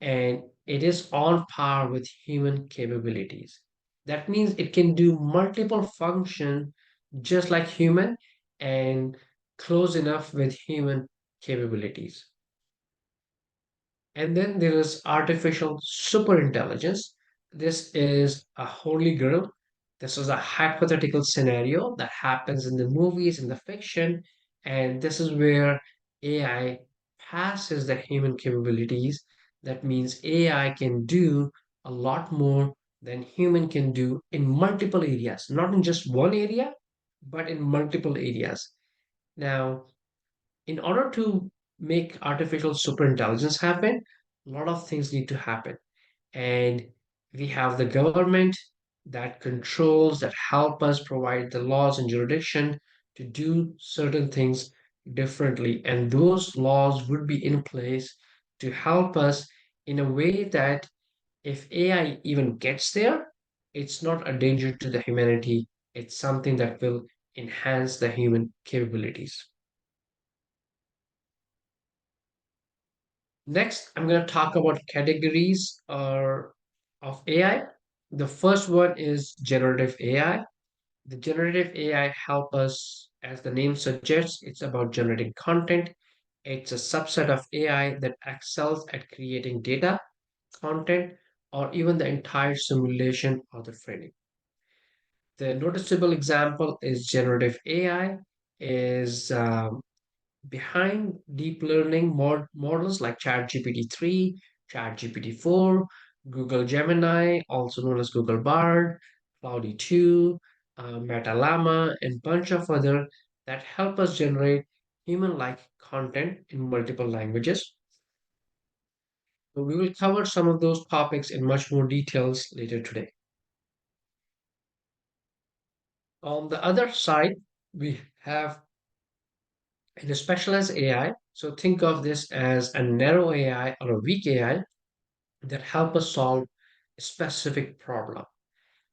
and it is on par with human capabilities. That means it can do multiple function just like human and close enough with human capabilities. And then there is artificial superintelligence. This is a holy grail. This is a hypothetical scenario that happens in the movies, in the fiction, and this is where AI passes the human capabilities. That means AI can do a lot more than human can do in multiple areas, not in just one area, but in multiple areas. Now, in order to make artificial superintelligence happen, a lot of things need to happen. And we have the government that controls, that help us provide the laws and jurisdiction to do certain things differently. And those laws would be in place to help us in a way that if AI even gets there, it's not a danger to the humanity. It's something that will enhance the human capabilities. Next, I'm going to talk about categories of AI. The first one is generative AI. The generative AI help us, as the name suggests, it's about generating content. It's a subset of AI that excels at creating data, content, or even the entire simulation or the training. The noticeable example is generative AI is behind deep learning models like ChatGPT 3, ChatGPT 4, Google Gemini, also known as Google Bard, Cloudy 2, Meta Llama, and bunch of other that help us generate human-like content in multiple languages. So we will cover some of those topics in much more details later today. On the other side, we have in a specialized AI. So think of this as a narrow AI or a weak AI that help us solve a specific problem.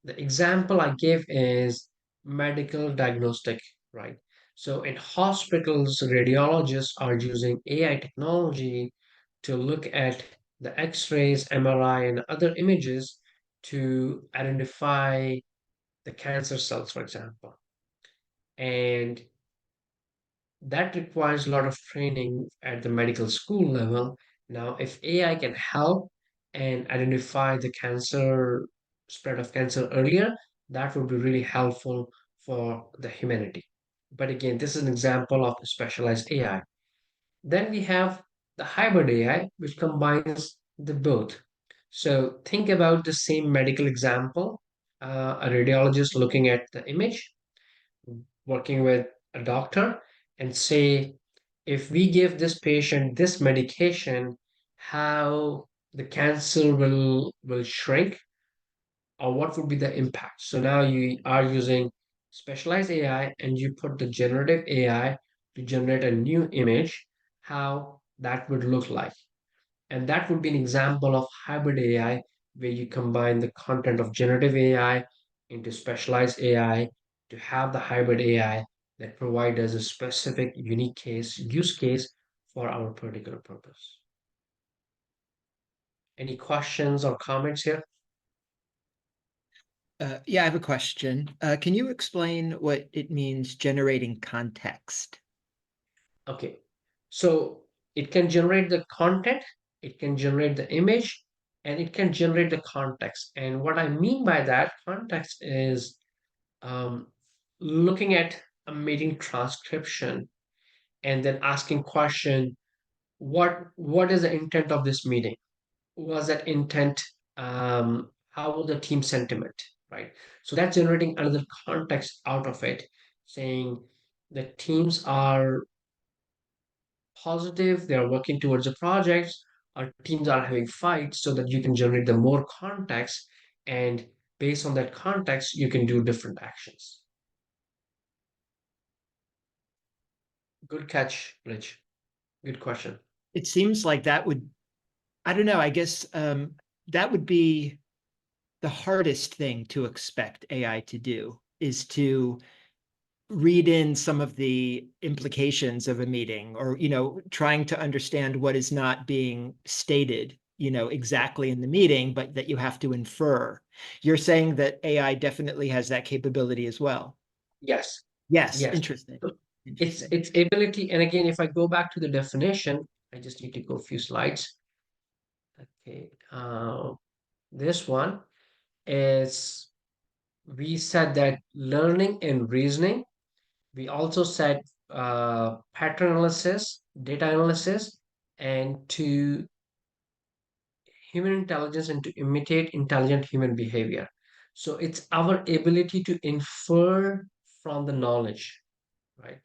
The example I give is medical diagnostic, right? So in hospitals, radiologists are using AI technology to look at the X-rays, MRI, and other images to identify the cancer cells, for example. And that requires a lot of training at the medical school level. Now, if AI can help and identify the cancer, spread of cancer earlier, that would be really helpful for the humanity. But again, this is an example of specialized AI. Then we have the hybrid AI, which combines the both. So think about the same medical example, a radiologist looking at the image, working with a doctor, and say, if we give this patient this medication, how the cancer will shrink, or what would be the impact. So now you are using specialized AI and you put the generative AI to generate a new image, how that would look like. And that would be an example of hybrid AI, where you combine the content of generative AI into specialized AI to have the hybrid AI that provide us a specific unique use case for our particular purpose. Any questions or comments here? Yeah, I have a question. Can you explain what it means generating context? Okay, so it can generate the content, it can generate the image, and it can generate the context. And what I mean by that context is um, looking at a meeting transcription and then asking question, what is the intent of this meeting? Was that intent, how was the team sentiment, right? So that's generating another context out of it, saying the teams are positive, they are working towards the projects, our teams are having fights, so that you can generate the more context, and based on that context you can do different actions. Good catch, Rich. Good question. It seems like that would, I don't know, I guess that would be the hardest thing to expect AI to do, is to read in some of the implications of a meeting, or trying to understand what is not being stated exactly in the meeting, but that you have to infer. You're saying that AI definitely has that capability as well? Yes. Yes. Yes. Interesting. It's ability, and again, if I go back to the definition, I just need to go a few slides. Okay. This one is we said that learning and reasoning. We also said pattern analysis, data analysis, and to human intelligence and to imitate intelligent human behavior. So it's our ability to infer from the knowledge, right?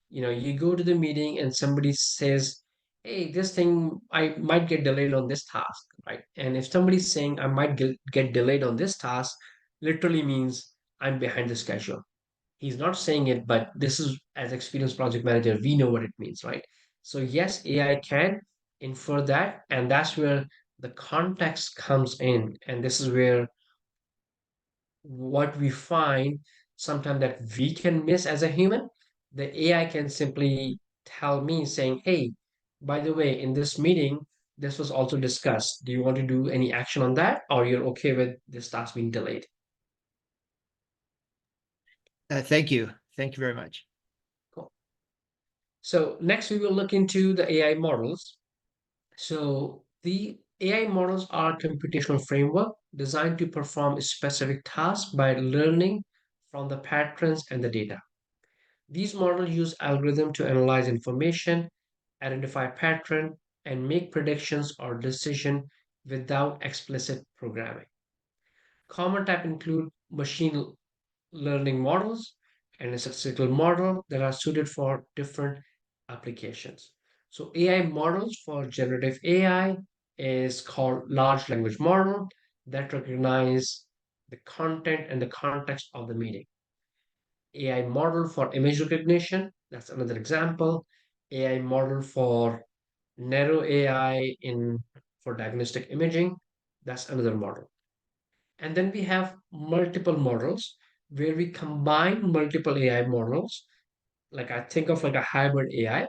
You go to the meeting and somebody says, hey, this thing, I might get delayed on this task, right? And if somebody's saying I might get delayed on this task, literally means I'm behind the schedule. He's not saying it, but this is, as experienced project manager, we know what it means, right? So yes, AI can infer that, and that's where the context comes in. And this is where what we find sometimes that we can miss as a human, the AI can simply tell me saying, hey, by the way, in this meeting, this was also discussed. Do you want to do any action on that? Or you're okay with this task being delayed? Thank you. Thank you very much. Cool. So next we will look into the AI models. So the AI models are computational framework designed to perform a specific task by learning from the patterns and the data. These models use algorithm to analyze information, identify pattern, and make predictions or decision without explicit programming. Common type include machine learning models and a statistical model that are suited for different applications. So AI models for generative AI is called large language model that recognize the content and the context of the meeting. AI model for image recognition, that's another example. AI model for narrow AI in for diagnostic imaging, that's another model. And then we have multiple models where we combine multiple AI models, like I think of like a hybrid AI,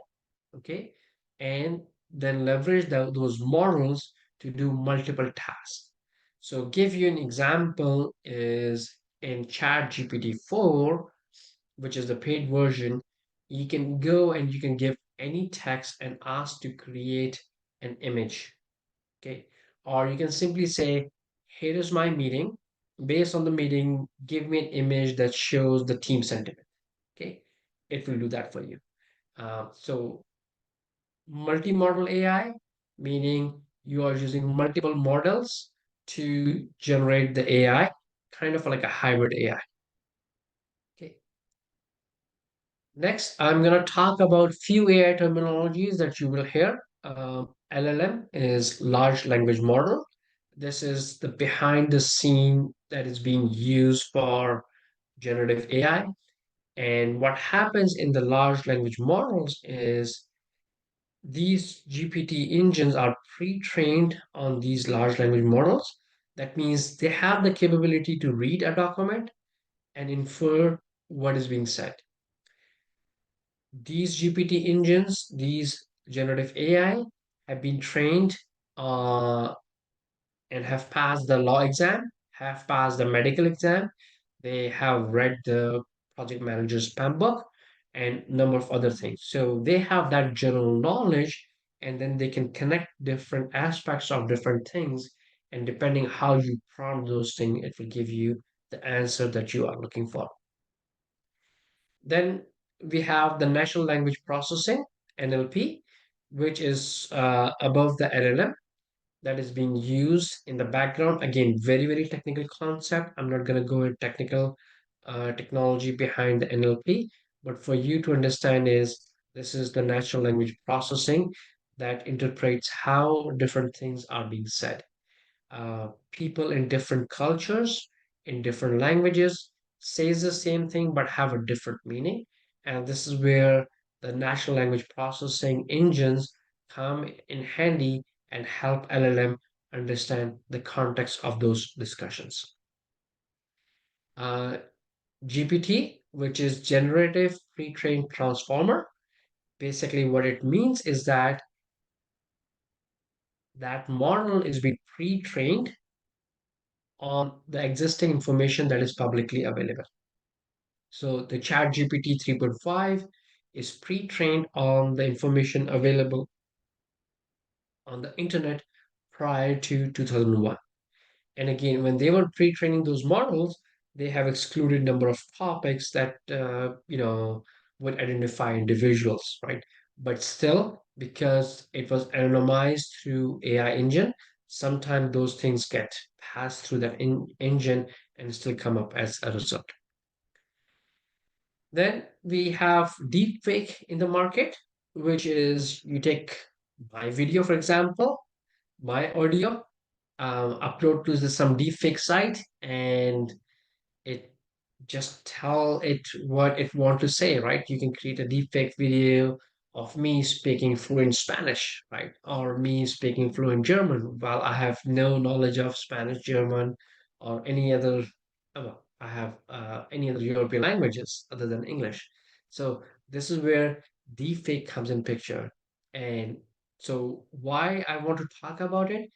okay, and then leverage those models to do multiple tasks. So give you an example is in Chat GPT-4, which is the paid version, you can go and you can give any text and ask to create an image. Okay. Or you can simply say, here is my meeting. Based on the meeting, give me an image that shows the team sentiment. Okay. It will do that for you. So multi-model AI, meaning you are using multiple models to generate the AI, kind of like a hybrid AI. Okay. Next, I'm going to talk about few AI terminologies that you will hear. LLM is large language model. This is the behind the scene that is being used for generative AI. And what happens in the large language models is these GPT engines are pre-trained on these large language models. That means they have the capability to read a document and infer what is being said. These GPT engines, these generative AI, have been trained and have passed the law exam, have passed the medical exam. They have read the project manager's PAM book and number of other things. So they have that general knowledge, and then they can connect different aspects of different things. And depending how you prompt those things, it will give you the answer that you are looking for. Then we have the natural language processing, NLP, which is above the LLM that is being used in the background. Again, very, very technical concept. I'm not going to go into technical technology behind the NLP, but for you to understand is this is the natural language processing that interprets how different things are being said. People in different cultures, in different languages, says the same thing but have a different meaning. And this is where the natural language processing engines come in handy and help LLM understand the context of those discussions. Uh, GPT, which is Generative Pre-trained Transformer, basically what it means is that that model is being pre-trained on the existing information that is publicly available. So the Chat GPT 3.5 is pre-trained on the information available on the internet prior to 2001. And again, when they were pre-training those models, they have excluded number of topics that would identify individuals, right? But still, because it was anonymized through AI engine, sometimes those things get passed through that engine and still come up as a result. Then we have deepfake in the market, which is you take my video, for example, my audio, upload to some deepfake site, and it just tell it what it want to say, right? You can create a deepfake video of me speaking fluent Spanish, right? Or me speaking fluent German while I have no knowledge of Spanish, German, or any other, I have any other European languages other than English. So this is where deepfake comes in picture. And so why I want to talk about it?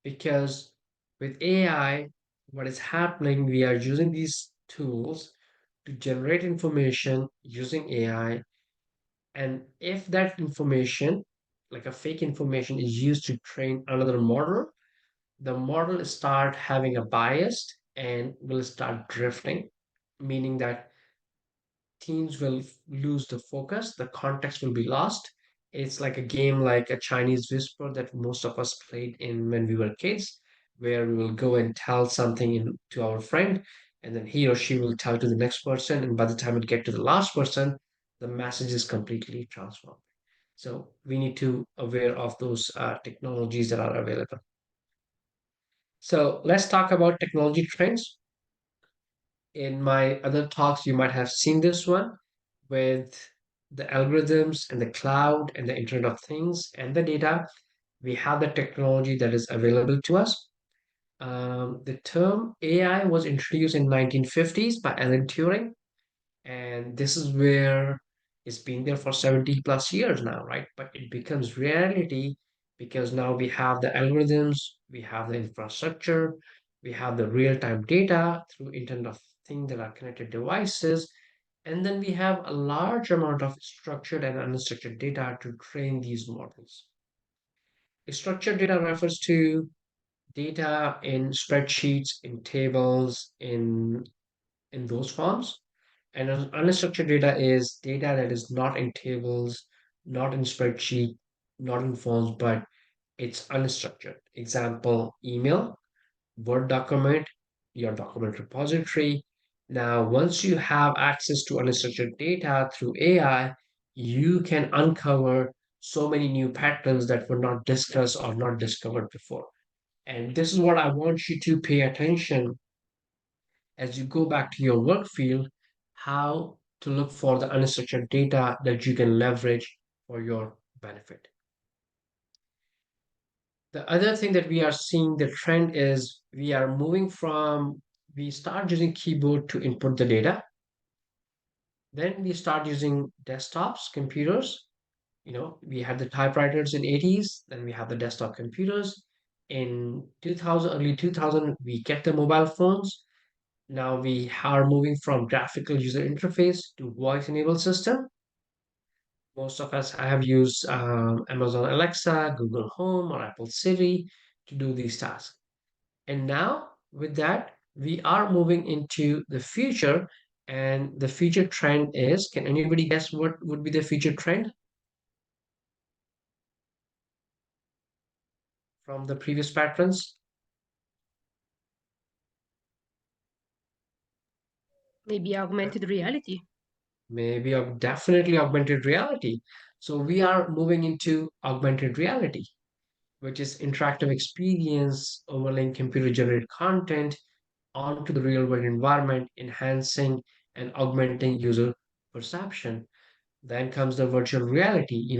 Because with AI, what is happening, we are using these tools to generate information using AI. And if that information, like a fake information, is used to train another model, the model start having a bias and will start drifting, meaning that teams will lose the focus, the context will be lost. It's like a game like a Chinese whisper that most of us played in when we were kids, where we will go and tell something to our friend, and then he or she will tell to the next person, and by the time it get to the last person, the message is completely transformed. So we need to aware of those technologies that are available. So let's talk about technology trends. In my other talks, you might have seen this one with the algorithms and the cloud and the Internet of Things and the data. We have the technology that is available to us. The term AI was introduced in 1950s by Alan Turing, and this is where it's been there for 70 plus years now, right? But it becomes reality because now we have the algorithms, we have the infrastructure, we have the real-time data through Internet of Things that are connected devices, and then we have a large amount of structured and unstructured data to train these models. Structured data refers to data in spreadsheets, in tables, in those forms. And unstructured data is data that is not in tables, not in spreadsheet, not in forms, but it's unstructured. Example, email, Word document, your document repository. Now, once you have access to unstructured data through AI, you can uncover so many new patterns that were not discussed or not discovered before. And this is what I want you to pay attention as you go back to your work field, how to look for the unstructured data that you can leverage for your benefit. The other thing that we are seeing the trend is we start using keyboard to input the data. Then we start using desktops, computers. We had the typewriters in 80s, then we have the desktop computers. In 2000, early 2000, we get the mobile phones. Now we are moving from graphical user interface to voice-enabled system. Most of us have used Amazon Alexa, Google Home, or Apple Siri to do these tasks. And now with that, we are moving into the future. And the future trend is, can anybody guess what would be the future trend from the previous patterns? Maybe augmented reality. Maybe definitely augmented reality. So we are moving into augmented reality, which is interactive experience overlaying computer generated content onto the real world environment, enhancing and augmenting user perception. Then comes the virtual reality,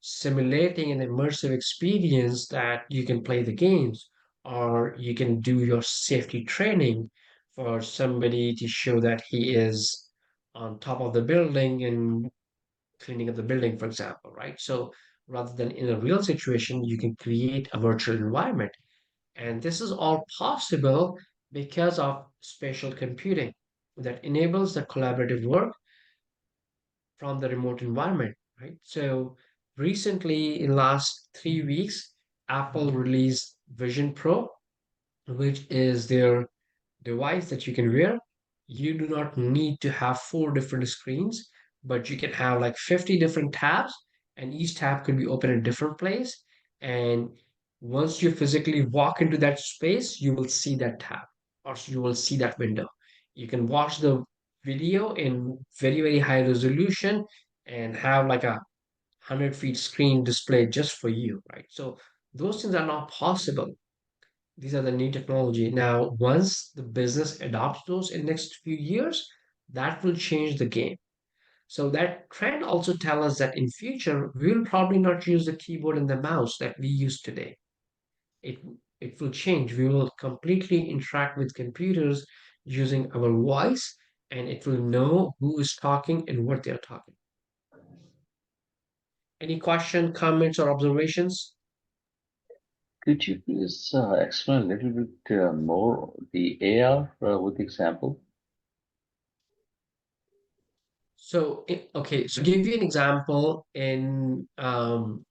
simulating an immersive experience that you can play the games or you can do your safety training for somebody to show that he is on top of the building and cleaning up the building, for example, right? So rather than in a real situation, you can create a virtual environment. And this is all possible because of spatial computing that enables the collaborative work from the remote environment, right? So recently, in last 3 weeks, Apple released Vision Pro, which is their device that you can wear. You do not need to have four different screens, but you can have like 50 different tabs, and each tab could be open in a different place. And once you physically walk into that space, you will see that tab or you will see that window. You can watch the video in very, very high resolution and have like a 100 feet screen display just for you, right? So those things are not possible. These are the new technology. Now, once the business adopts those in next few years, that will change the game. So that trend also tell us that in future, we'll probably not use the keyboard and the mouse that we use today. It it will change. We will completely interact with computers using our voice, and it will know who is talking and what they're talking. Any question, comments, or observations? Could you please explain a little bit more the AR with example? So, okay, so give you an example in Dubai,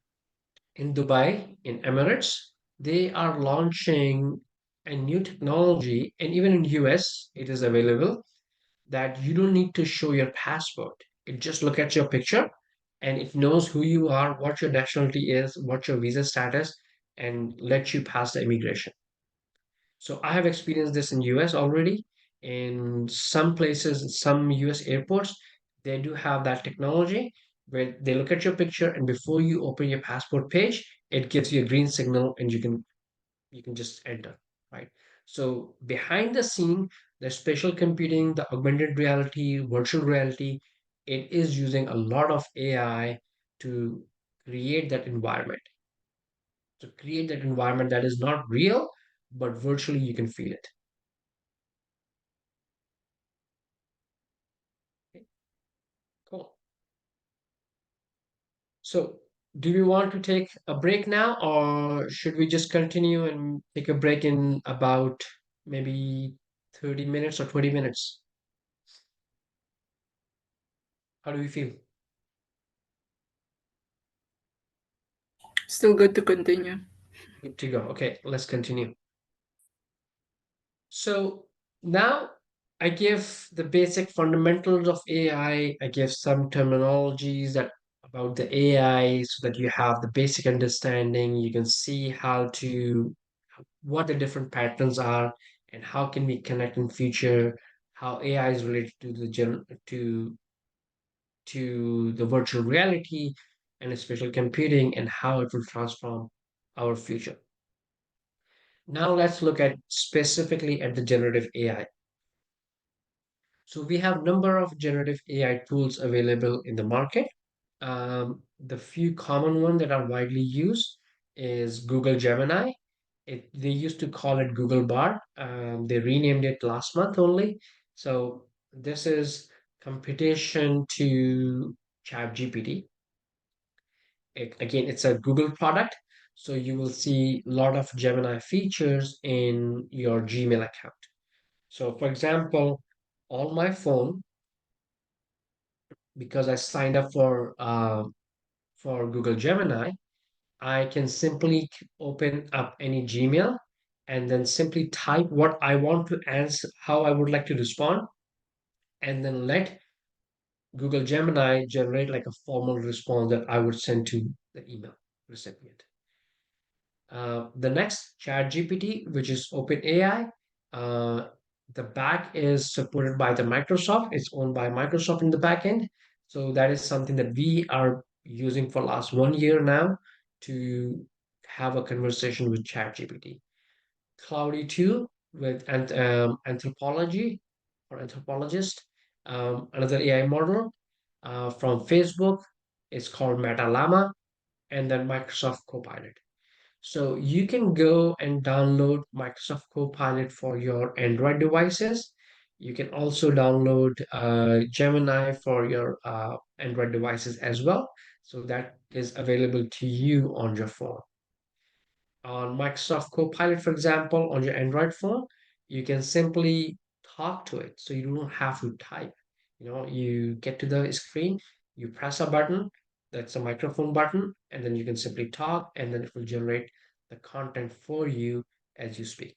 in Emirates, they are launching a new technology, and even in US, it is available that you don't need to show your passport. It just look at your picture, and it knows who you are, what your nationality is, what your visa status, and let you pass the immigration. So I have experienced this in US already. In some places, some US airports, they do have that technology where they look at your picture and before you open your passport page, it gives you a green signal and you can just enter, right? So behind the scene, the spatial computing, the augmented reality, virtual reality, it is using a lot of AI to create that environment that is not real, but virtually you can feel it. Okay, cool. So, do we want to take a break now, or should we just continue and take a break in about maybe 30 minutes or 20 minutes? How do we feel? Still good to continue. Good to go. Okay, let's continue. So now I give the basic fundamentals of AI. I give some terminologies that about the AI so that you have the basic understanding. You can see how to what the different patterns are and how can we connect in future, how AI is related to the virtual reality and spatial computing and how it will transform our future. Now let's look at specifically at the generative AI. So we have number of generative AI tools available in the market. The few common ones that are widely used is Google Gemini. They used to call it Google Bard. They renamed it last month only. So this is competition to ChatGPT. Again, it's a Google product. So you will see a lot of Gemini features in your Gmail account. So for example, on my phone, because I signed up for Google Gemini, I can simply open up any Gmail and then simply type what I want to answer, how I would like to respond, and then let Google Gemini generate like a formal response that I would send to the email recipient. The next, ChatGPT, which is OpenAI, uh, the back is supported by the Microsoft. It's owned by Microsoft in the back end. So that is something that we are using for last 1 year now to have a conversation with ChatGPT. Cloudy 2 with anthropology or anthropologist, another AI model from Facebook. It's called Meta Llama, and then Microsoft Copilot. So you can go and download Microsoft Copilot for your Android devices. You can also download Gemini for your Android devices as well. So that is available to you on your phone. On Microsoft Copilot, for example, on your Android phone, you can simply talk to it. So you don't have to type. You get to the screen, you press a button, that's a microphone button, and then you can simply talk, and then it will generate the content for you as you speak.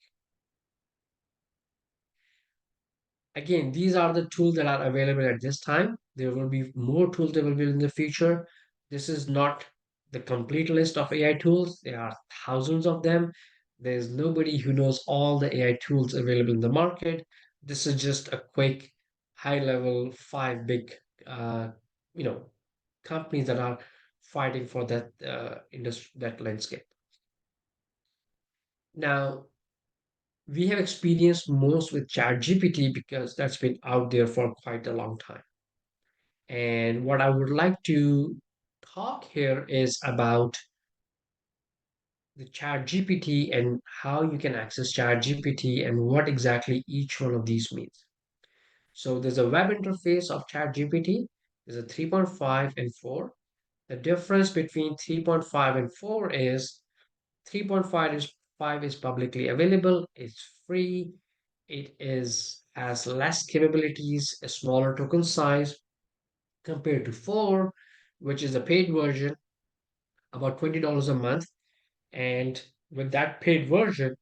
Again, these are the tools that are available at this time. There will be more tools available in the future. This is not the complete list of AI tools. There are thousands of them. There's nobody who knows all the AI tools available in the market. This is just a quick, high level, five big, uh, you know, companies that are fighting for that industry, that landscape. Now, we have experienced most with ChatGPT because that's been out there for quite a long time. And what I would like to talk here is about the ChatGPT and how you can access ChatGPT and what exactly each one of these means. So there's a web interface of ChatGPT. There's a 3.5 and 4. The difference between 3.5 and 4 is 3.5 is 5 is publicly available, it's free, it is has less capabilities, a smaller token size compared to 4, which is a paid version, about $20 a month. And with that paid version,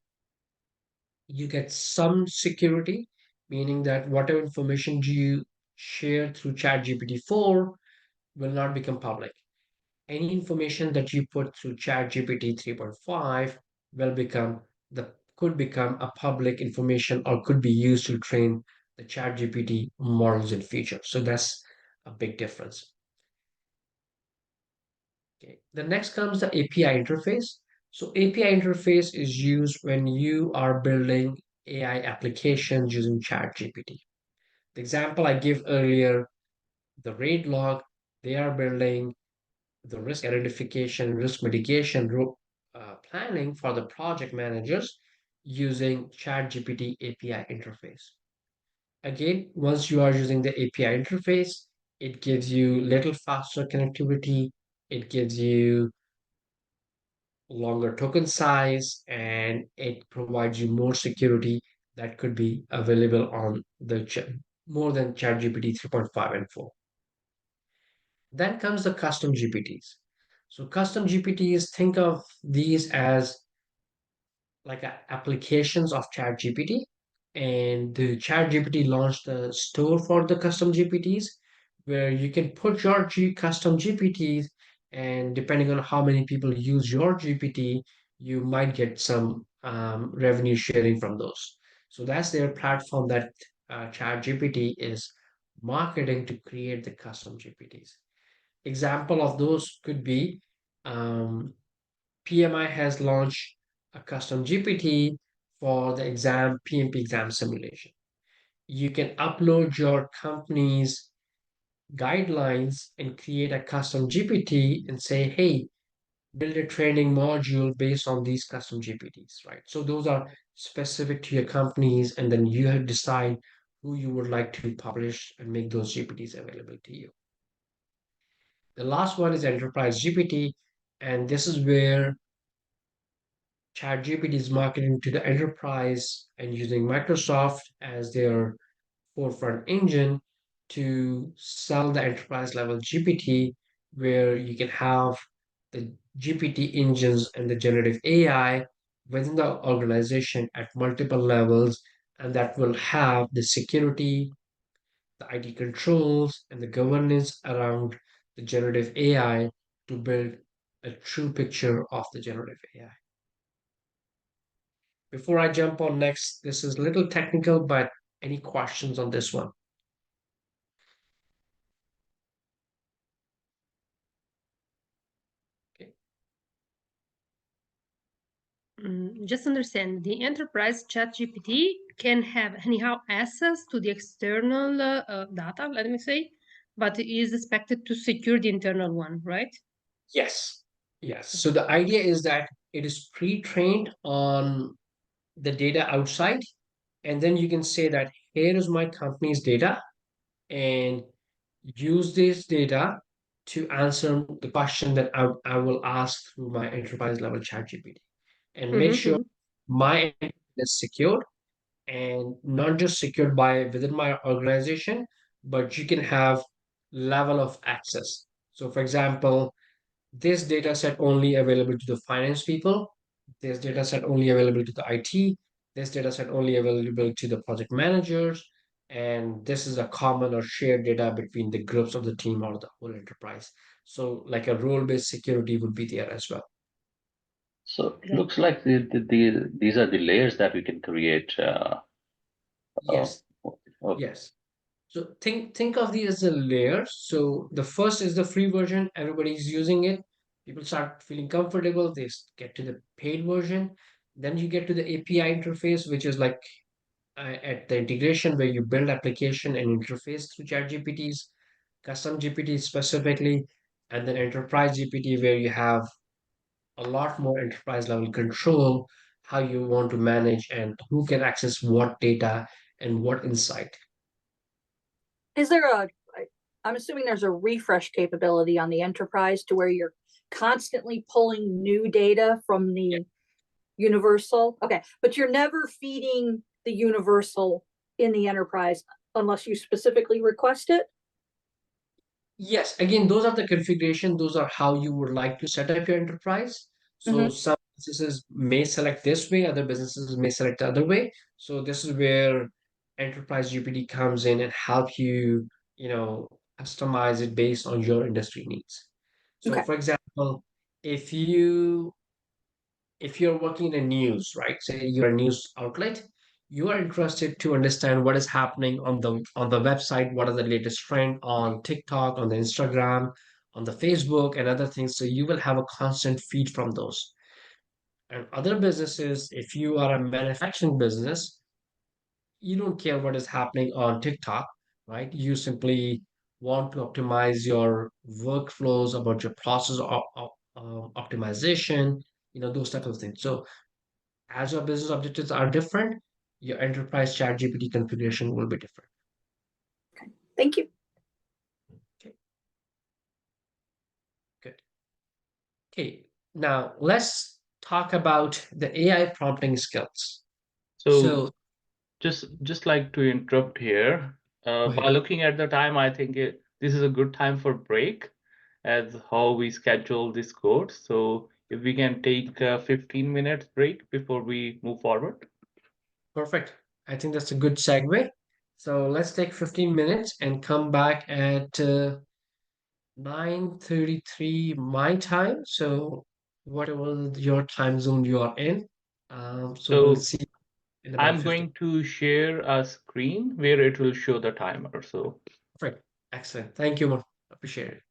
you get some security, meaning that whatever information you share through ChatGPT 4 will not become public. Any information that you put through ChatGPT 3.5 will become the could become a public information or could be used to train the ChatGPT models in future. So that's a big difference. Okay. The next comes the API interface. So API interface is used when you are building AI applications using ChatGPT. The example I gave earlier, the rate log, they are building the risk identification, risk mitigation planning for the project managers using ChatGPT API interface. Again, once you are using the API interface, it gives you little faster connectivity. It gives you longer token size and it provides you more security that could be available on the more than ChatGPT 3.5 and 4. Then comes the custom GPTs. So custom GPTs, think of these as like applications of ChatGPT. And the ChatGPT launched a store for the custom GPTs where you can put your custom GPTs, and depending on how many people use your GPT, you might get some revenue sharing from those. So that's their platform that ChatGPT is marketing to create the custom GPTs. Example of those could be PMI has launched a custom GPT for the PMP exam simulation. You can upload your company's guidelines and create a custom GPT and say, hey, build a training module based on these custom GPTs, right? So those are specific to your companies, and then you have decide who you would like to publish and make those GPTs available to you. The last one is Enterprise GPT, and this is where ChatGPT is marketing to the enterprise and using Microsoft as their forefront engine to sell the enterprise level GPT, where you can have the GPT engines and the generative AI within the organization at multiple levels, and that will have the security, the IT controls, and the governance around the generative AI to build a true picture of the generative AI. Before I jump on next, this is a little technical, but any questions on this one? Okay. Just understand, the enterprise chat GPT can have anyhow access to the external data, let me say, but it is expected to secure the internal one, right? Yes. Yes. So the idea is that it is pre-trained on the data outside, and then you can say that here is my company's data, and use this data to answer the question that I will ask through my enterprise level chat GPT and make sure my end is secured, and not just secured by within my organization, but you can have level of access. So for example, this data set only available to the finance people, This data set only available to the IT. This data set only available to the project managers. And this is a common or shared data between the groups of the team or the whole enterprise. So like a role-based security would be there as well. So it looks like these are the layers that we can create. Uh, Yes, okay. yes. So think of these as the layers. So the first is the free version. Everybody's using it. People start feeling comfortable. Get to the paid version. Then you get to the API interface, which is like at the integration where you build application and interface through ChatGPTs, custom GPT specifically, and then enterprise GPT where you have a lot more enterprise level control, how you want to manage and who can access what data and what insight. Is there a, I'm assuming there's a refresh capability on the enterprise to where you're constantly pulling new data from the universal? Okay, but you're never feeding the universal in the enterprise unless you specifically request it? Yes, again, those are the configuration. Those are how you would like to set up your enterprise. So Mhm. some businesses may select this way, other businesses may select the other way. So this is where enterprise GPT comes in and help you, customize it based on your industry needs. So Okay. for example, if you if you're working in a news, right? Say you're a news outlet, you are interested to understand what is happening on the website, what are the latest trend on TikTok, on the Instagram, on the Facebook, and other things. So you will have a constant feed from those. And other businesses, if you are a manufacturing business, you don't care what is happening on TikTok, right? You simply want to optimize your workflows about your process optimization, those types of things. So as your business objectives are different, your enterprise chat GPT configuration will be different. Thank you. Okay, good. Okay, now let's talk about the AI prompting skills. So So, just like to interrupt here. go By ahead. looking at the time, I think this is a good time for break, as how we schedule this code. So if we can take a 15 minutes break before we move forward. Perfect. I think that's a good segue. So let's take 15 minutes and come back at 9:33 my time. So whatever your time zone you are in. So we'll So see in about I'm 15. going to share a screen where it will show the timer. So Perfect. Excellent. Thank you, man. Appreciate it.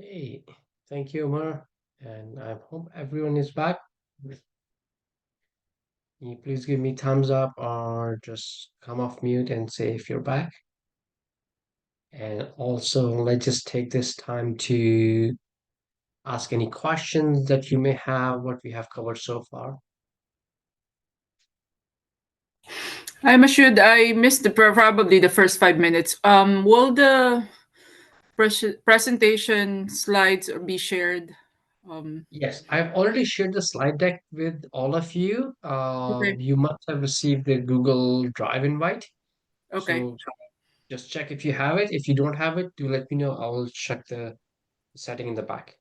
Hey, thank you, Omar. And I hope everyone is back. Can you please give me thumbs up or just come off mute and say if you're back? And also, let's just take this time to ask any questions that you may have, what we have covered so far. I'm assured I missed probably the first 5 minutes. Will the presentation slides be shared? Yes, I've already shared the slide deck with all of you. Okay. You must have received the Google Drive invite. Okay. So just check if you have it. If you don't have it, do let me know. I will check the setting in the back.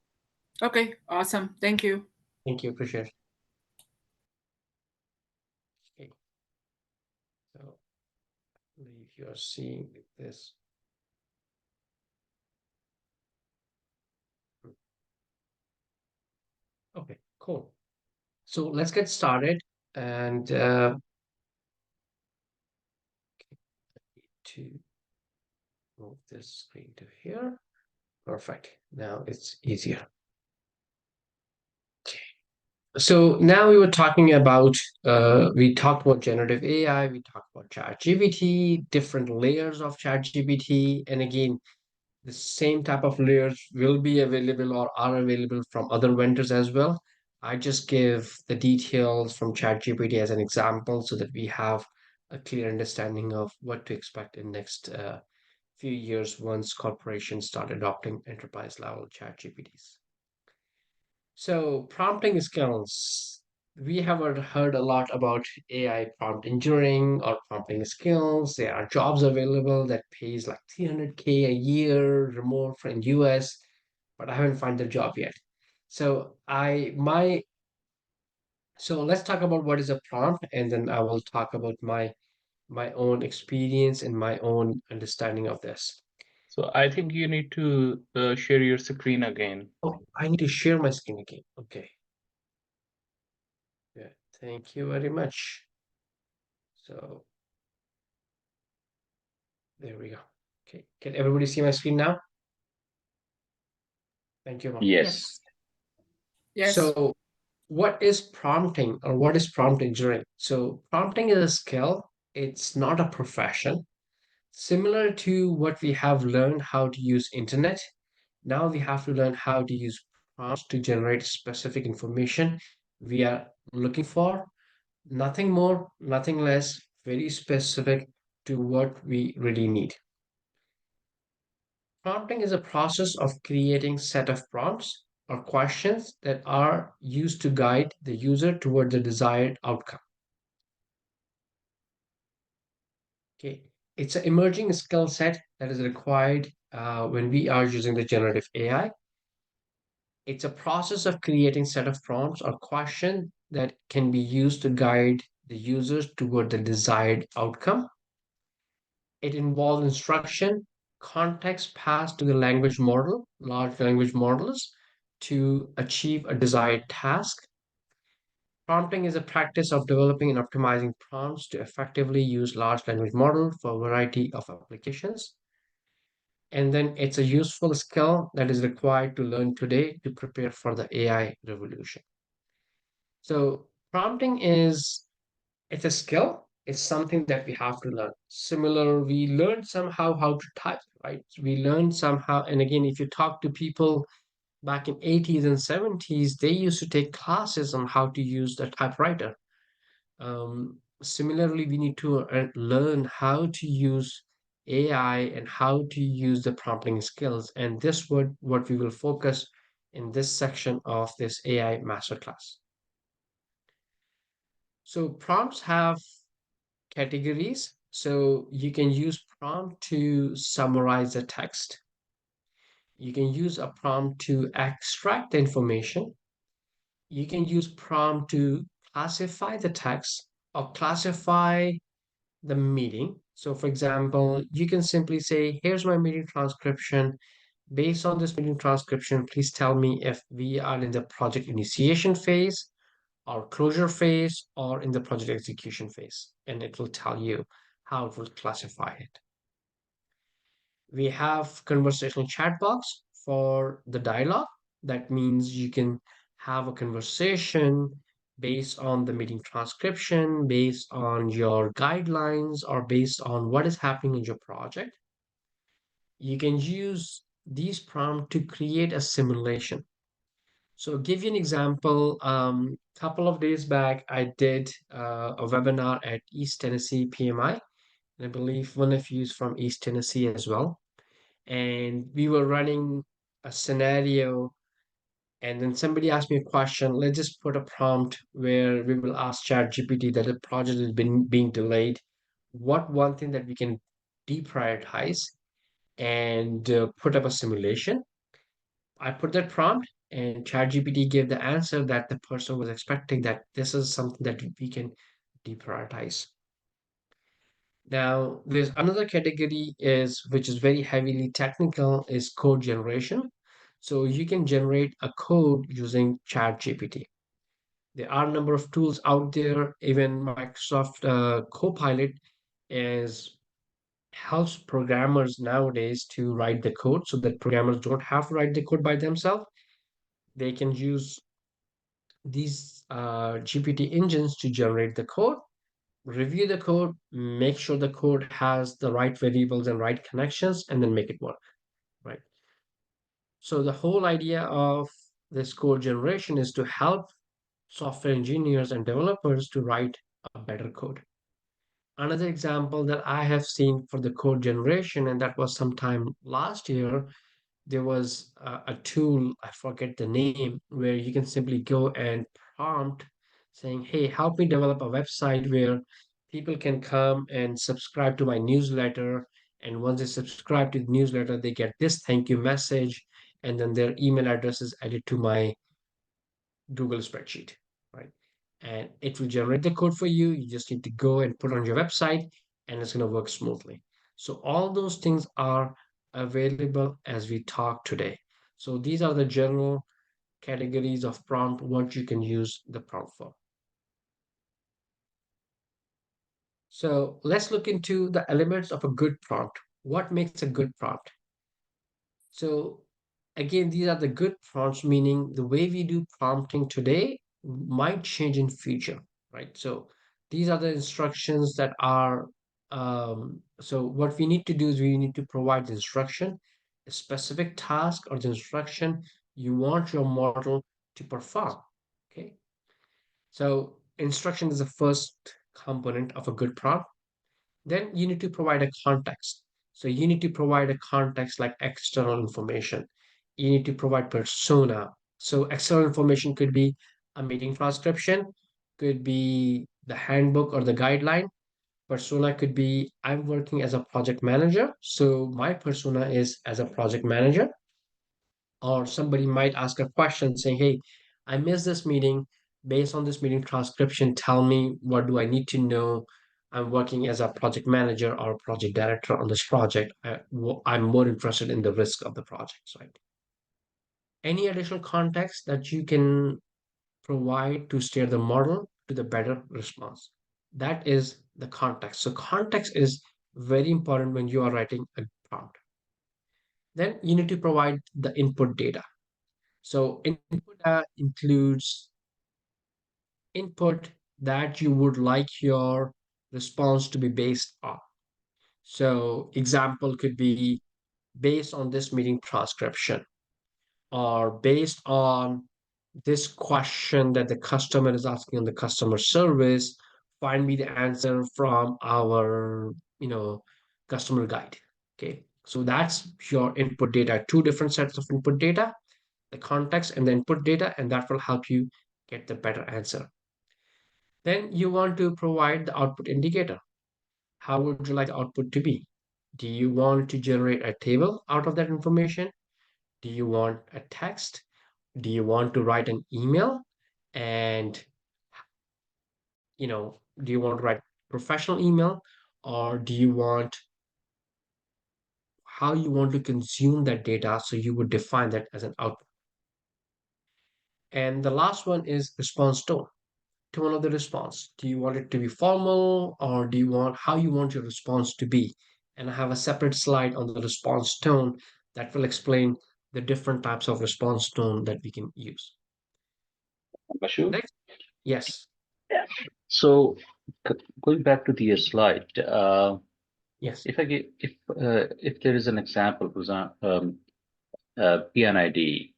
Okay. Awesome. Thank you. Thank you. Appreciate it. Okay. So I believe you're seeing this. Okay, cool. So let's get started. And to move this screen to here. Perfect. Now it's easier. Okay. So now we were talking about, we talked about generative AI, we talked about ChatGPT, different layers of ChatGPT. And again, the same type of layers will be available or are available from other vendors as well. I just give the details from ChatGPT as an example so that we have a clear understanding of what to expect in next few years once corporations start adopting enterprise level ChatGPTs. So prompting skills. We have heard a lot about AI prompt engineering or prompting skills. There are jobs available that pays like 300K a year remote from US, but I haven't found the job yet. So so let's talk about what is a prompt, and then I will talk about my own experience and my own understanding of this. So I think you need to share your screen again. Oh, I need to share my screen again. Okay. Yeah, thank you very much. So there we go. Okay, can everybody see my screen now? Thank you, Mark. Yes. Yes. So what is prompting or what is prompt engineering? So prompting is a skill. It's not a profession. Similar to what we have learned how to use internet, now we have to learn how to use prompts to generate specific information we are looking for. Nothing more, nothing less, very specific to what we really need. Prompting is a process of creating set of prompts or questions that are used to guide the user toward the desired outcome. Okay, it's an emerging skill set that is required when we are using the generative AI. It's a process of creating set of prompts or questions that can be used to guide the users toward the desired outcome. It involves instruction, context passed to the language model, large language models, to achieve a desired task. Prompting is a practice of developing and optimizing prompts to effectively use large language model for a variety of applications. And then it's a useful skill that is required to learn today to prepare for the AI revolution. So prompting it's a skill. It's something that we have to learn. Similar, we learned somehow how to type, right? We learned somehow, and again, if you talk to people back in 80s and 70s, they used to take classes on how to use the typewriter. Similarly, we need to learn how to use AI and how to use the prompting skills. And this what we will focus in this section of this AI masterclass. So prompts have categories. So you can use prompt to summarize the text. You can use a prompt to extract the information. You can use prompt to classify the text or classify the meeting. So for example, you can simply say, here's my meeting transcription. Based on this meeting transcription, please tell me if we are in the project initiation phase or closure phase or in the project execution phase. And it will tell you how it will classify it. We have conversational chat box for the dialogue. That means you can have a conversation based on the meeting transcription, based on your guidelines, or based on what is happening in your project. You can use these prompts to create a simulation. So give you an example. Couple of days back, I did a webinar at East Tennessee PMI, and I believe one of you is from East Tennessee as well. And we were running a scenario, and then somebody asked me a question. Let's just put a prompt where we will ask ChatGPT that the project has been being delayed. What one thing that we can deprioritize and put up a simulation. I put that prompt, and ChatGPT gave the answer that the person was expecting, that this is something that we can deprioritize. Now, there's another category is which is very heavily technical is code generation. So you can generate a code using ChatGPT. There are a number of tools out there. Even Microsoft Copilot is helps programmers nowadays to write the code so that programmers don't have to write the code by themselves. They can use these GPT engines to generate the code, review the code, make sure the code has the right variables and right connections, and then make it work, right? So the whole idea of this code generation is to help software engineers and developers to write a better code. Another example that I have seen for the code generation, and that was sometime last year, there was a tool, I forget the name, where you can simply go and prompt saying, hey, help me develop a website where people can come and subscribe to my newsletter. And once they subscribe to the newsletter, they get this thank you message, and then their email address is added to my Google spreadsheet, right? And it will generate the code for you. You just need to go and put it on your website, and it's going to work smoothly. So all those things are available as we talk today. So these are the general categories of prompt, what you can use the prompt for. So let's look into the elements of a good prompt. What makes a good prompt? So again, these are the good prompts, meaning the way we do prompting today might change in future, right? So these are the instructions that are, so what we need to do is we need to provide the instruction, a specific task or the instruction you want your model to perform, okay? So instruction is the first component of a good prompt. Then you need to provide a context. So you need to provide a context like external information. You need to provide persona. So external information could be a meeting transcription, could be the handbook or the guideline. Persona could be I'm working as a project manager. So my persona is as a project manager. Or somebody might ask a question saying, hey, I missed this meeting. Based on this meeting transcription, tell me what do I need to know. I'm working as a project manager or a project director on this project. I'm more interested in the risk of the project, right? Any additional context that you can provide to steer the model to the better response? That is the context. So context is very important when you are writing a prompt. Then you need to provide the input data. So input includes input that you would like your response to be based on. So example could be based on this meeting transcription or based on this question that the customer is asking on the customer service, find me the answer from our, customer guide. Okay. So that's your input data, two different sets of input data, the context and the input data, and that will help you get the better answer. Then you want to provide the output indicator. How would you like the output to be? Do you want to generate a table out of that information? Do you want a text? Do you want to write an email? And, do you want to write professional email, or do you want how you want to consume that data? So you would define that as an output. And the last one is response tone. Tone of the response. Do you want it to be formal, or do you want how you want your response to be? And I have a separate slide on the response tone that will explain the different types of response tone that we can use. Mashu? Next, yes, So going back to the slide, yes, if there is an example, for example, PNID,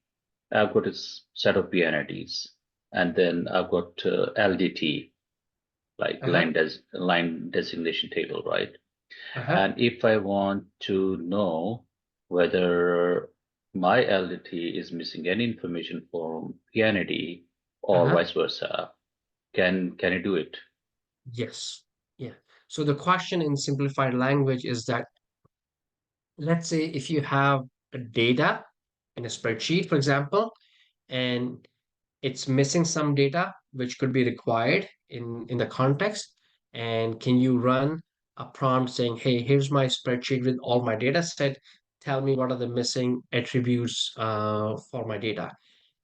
I've got a set of PNIDs, and then I've got LDT, like uh-huh, line designation table, right? uh-huh, And if I want to know whether my LDT is missing any information from PNID or uh-huh, vice versa, can I do it? yes, yeah. So the question in simplified language is that, let's say if you have a data in a spreadsheet, for example, and it's missing some data which could be required in the context, and can you run a prompt saying, hey, here's my spreadsheet with all my data set, tell me what are the missing attributes for my data.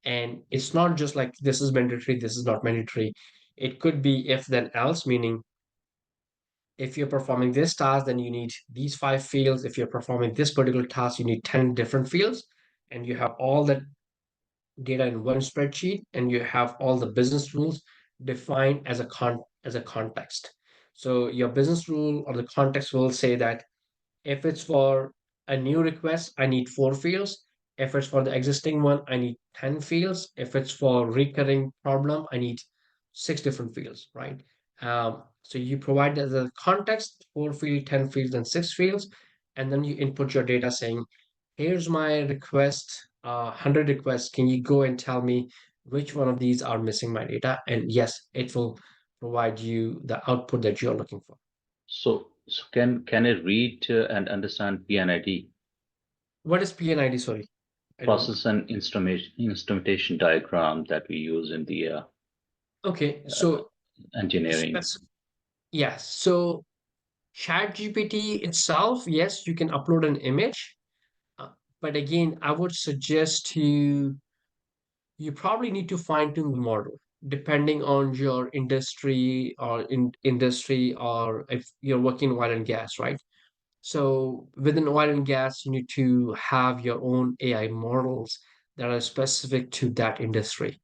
And it's not just like this is mandatory, this is not mandatory. It could be if then else, meaning if you're performing this task, then you need these 5 fields. If you're performing this particular task, you need 10 different fields, and you have all that data in one spreadsheet, and you have all the business rules defined as a context. So your business rule or the context will say that if it's for a new request, I need 4 fields. If it's for the existing one, I need 10 fields. If it's for recurring problem, I need 6 different fields, right? So you provide as a context, 4 field, 10 fields, and 6 fields, and then you input your data saying, here's my request, 100 requests. Can you go and tell me which one of these are missing my data? And yes, it will provide you the output that you're looking for. So can I read and understand PNID? What is PNID? Sorry, I don't. Process and instrumentation diagram that we use in the Okay, so engineering. yes, so ChatGPT itself, yes, you can upload an image, but again, I would suggest you probably need to fine tune the model depending on your industry or in industry, or if you're working in oil and gas, right? So within oil and gas, you need to have your own AI models that are specific to that industry.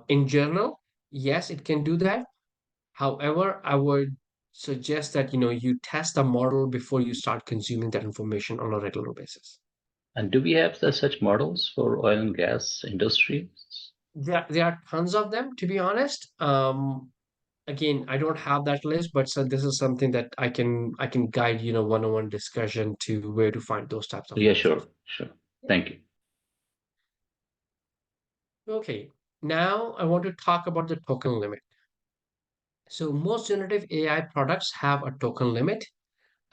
In general, yes, it can do that. However, I would suggest that you test the model before you start consuming that information on a regular basis. And do we have such models for oil and gas industry? There are tons of them, to be honest. Again, I don't have that list, but so this is something that I can guide one-on-one discussion to where to find those types of Yeah, models. sure. Thank you. Okay, now I want to talk about the token limit. So most generative AI products have a token limit.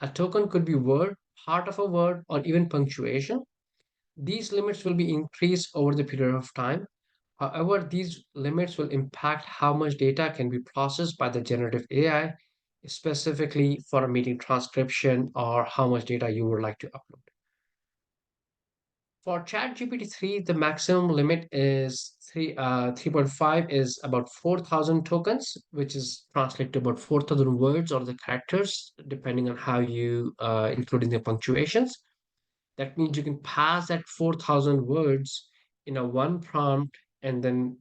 A token could be word, part of a word, or even punctuation. These limits will be increased over the period of time. However, these limits will impact how much data can be processed by the generative AI, specifically for a meeting transcription or how much data you would like to upload. For ChatGPT 3, the maximum limit is 3.5 is about 4,000 tokens, which is translated to about 4,000 words or the characters, depending on how you including the punctuations. That means you can pass that 4,000 words in a one prompt and then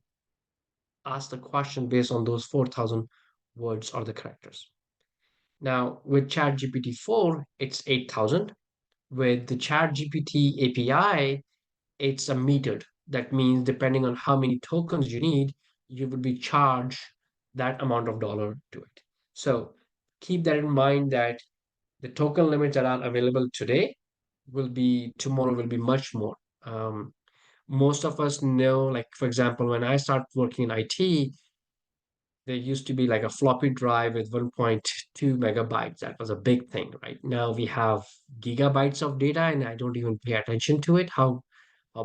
ask the question based on those 4,000 words or the characters. Now, with ChatGPT 4, it's 8,000. With the ChatGPT API, it's a metered. That means depending on how many tokens you need, you will be charged that amount of dollar to it. So keep that in mind that the token limits that are available today tomorrow will be much more. Most of us know, like for example, when I started working in IT, there used to be like a floppy drive with 1.2 megabytes. That was a big thing, right? Now we have gigabytes of data, and I don't even pay attention to it, how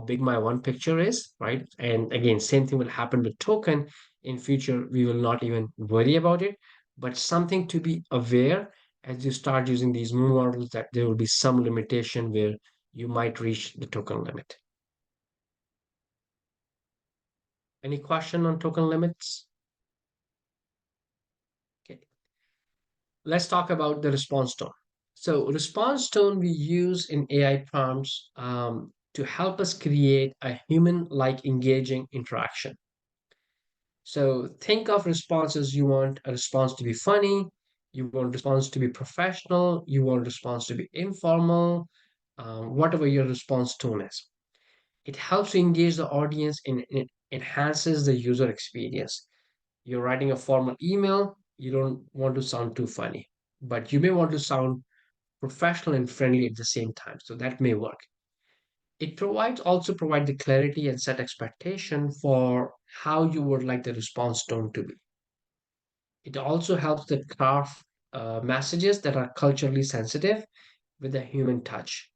big my one picture is, right? And again, same thing will happen with token. In future, we will not even worry about it, but something to be aware as you start using these new models that there will be some limitation where you might reach the token limit. Any question on token limits? Okay. Let's talk about the response tone. So response tone we use in AI prompts to help us create a human-like engaging interaction. So think of responses. You want a response to be funny, you want response to be professional, you want response to be informal, whatever your response tone is. It helps to engage the audience and it enhances the user experience. You're writing a formal email, you don't want to sound too funny, but you may want to sound professional and friendly at the same time. So that may work. It provides also provide the clarity and set expectation for how you would like the response tone to be. It also helps to craft messages that are culturally sensitive with a human touch.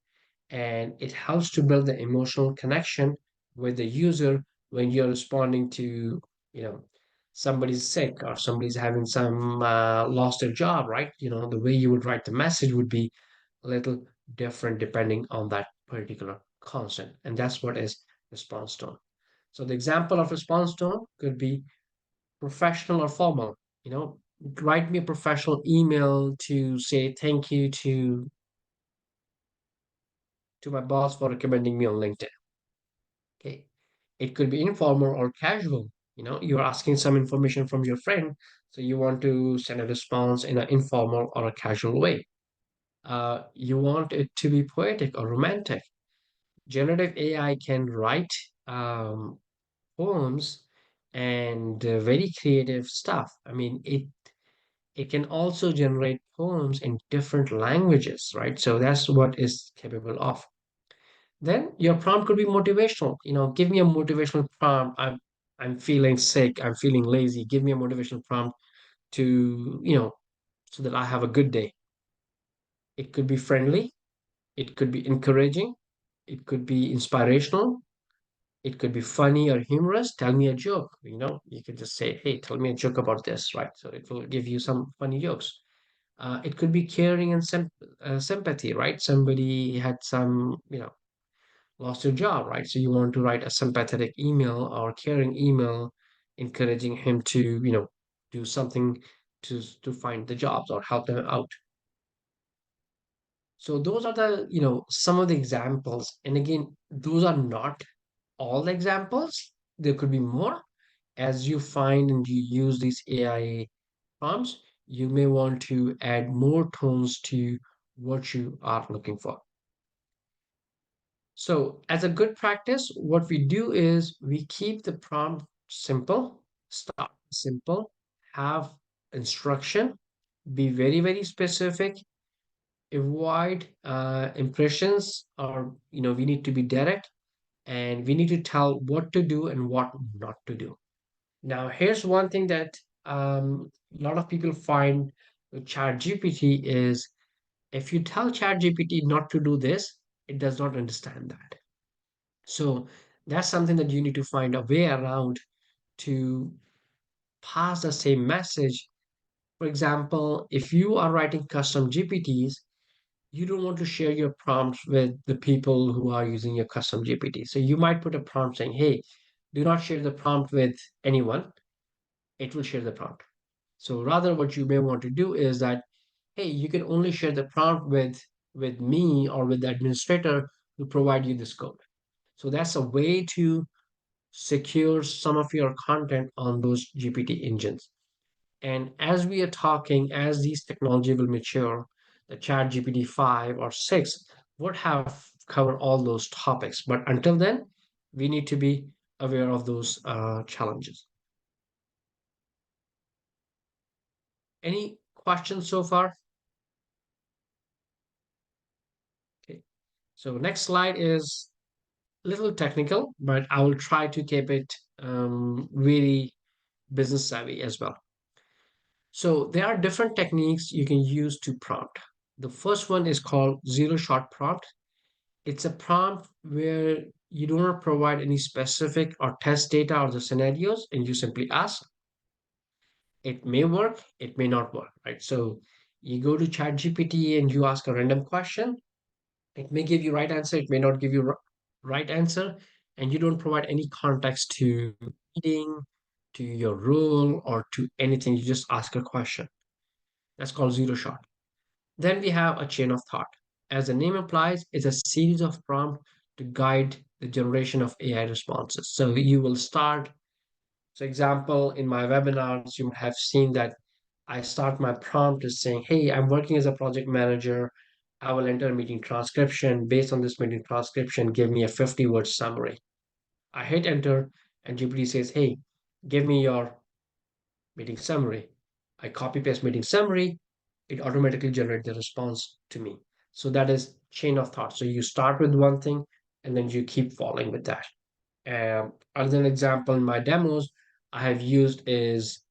And it helps to build the emotional connection with the user when you're responding to, you know, somebody's sick or somebody's having some lost their job, right? The way you would write the message would be a little different depending on that particular constant. And that's what is response tone. So the example of response tone could be professional or formal. You know, write me a professional email to say thank you to my boss for recommending me on LinkedIn. Okay. It could be informal or casual. You're asking some information from your friend, so you want to send a response in an informal or a casual way. You want it to be poetic or romantic. Generative AI can write poems and very creative stuff. I mean, it can also generate poems in different languages, right? So that's what is capable of. Then your prompt could be motivational. Give me a motivational prompt. I'm feeling sick. I'm feeling lazy. Give me a motivational prompt to, so that I have a good day. It could be friendly. It could be encouraging. It could be inspirational. It could be funny or humorous. Tell me a joke. You could just say, hey, tell me a joke about this, right? So it will give you some funny jokes. It could be caring and sympathy, right? Somebody had lost your job, right? So you want to write a sympathetic email or caring email, encouraging him to, do something to find the jobs or help them out. So those are some of the examples. And again, those are not all the examples. There could be more. As you find and you use these AI prompts, you may want to add more tones to what you are looking for. So as a good practice, what we do is we keep the prompt simple, start simple, have instruction, be very, very specific, avoid impressions, or we need to be direct, and we need to tell what to do and what not to do. Now, here's one thing that a lot of people find with ChatGPT is if you tell ChatGPT not to do this, it does not understand that. So that's something that you need to find a way around to pass the same message. For example, if you are writing custom GPTs, you don't want to share your prompts with the people who are using your custom GPT. So you might put a prompt saying, hey, do not share the prompt with anyone. It will share the prompt. So rather what you may want to do is that, hey, you can only share the prompt with me or with the administrator who provide you this code. So that's a way to secure some of your content on those GPT engines. And as we are talking, as these technology will mature, the Chat GPT 5 or 6 would have covered all those topics. But until then, we need to be aware of those challenges. Any questions so far? Okay. So next slide is a little technical, but I will try to keep it really business savvy as well. So there are different techniques you can use to prompt. The first one is called zero shot prompt. It's a prompt where you do not provide any specific or test data or the scenarios, and you simply ask. It may work, it may not work, right? So you go to ChatGPT and you ask a random question. It may give you right answer, it may not give you right answer, and you don't provide any context to reading, to your role, or to anything. You just ask a question. That's called zero shot. Then we have a chain of thought. As the name implies, it's a series of prompts to guide the generation of AI responses. So you will start, so example, in my webinars, you might have seen that I start my prompt as saying, hey, I'm working as a project manager. I will enter a meeting transcription. Based on this meeting transcription, give me a 50-word summary. I hit enter, and GPT says, hey, give me your meeting summary. I copy paste meeting summary, it automatically generates the response to me. So that is chain of thought. So you start with one thing and then you keep following with that. Another example in my demos I have used is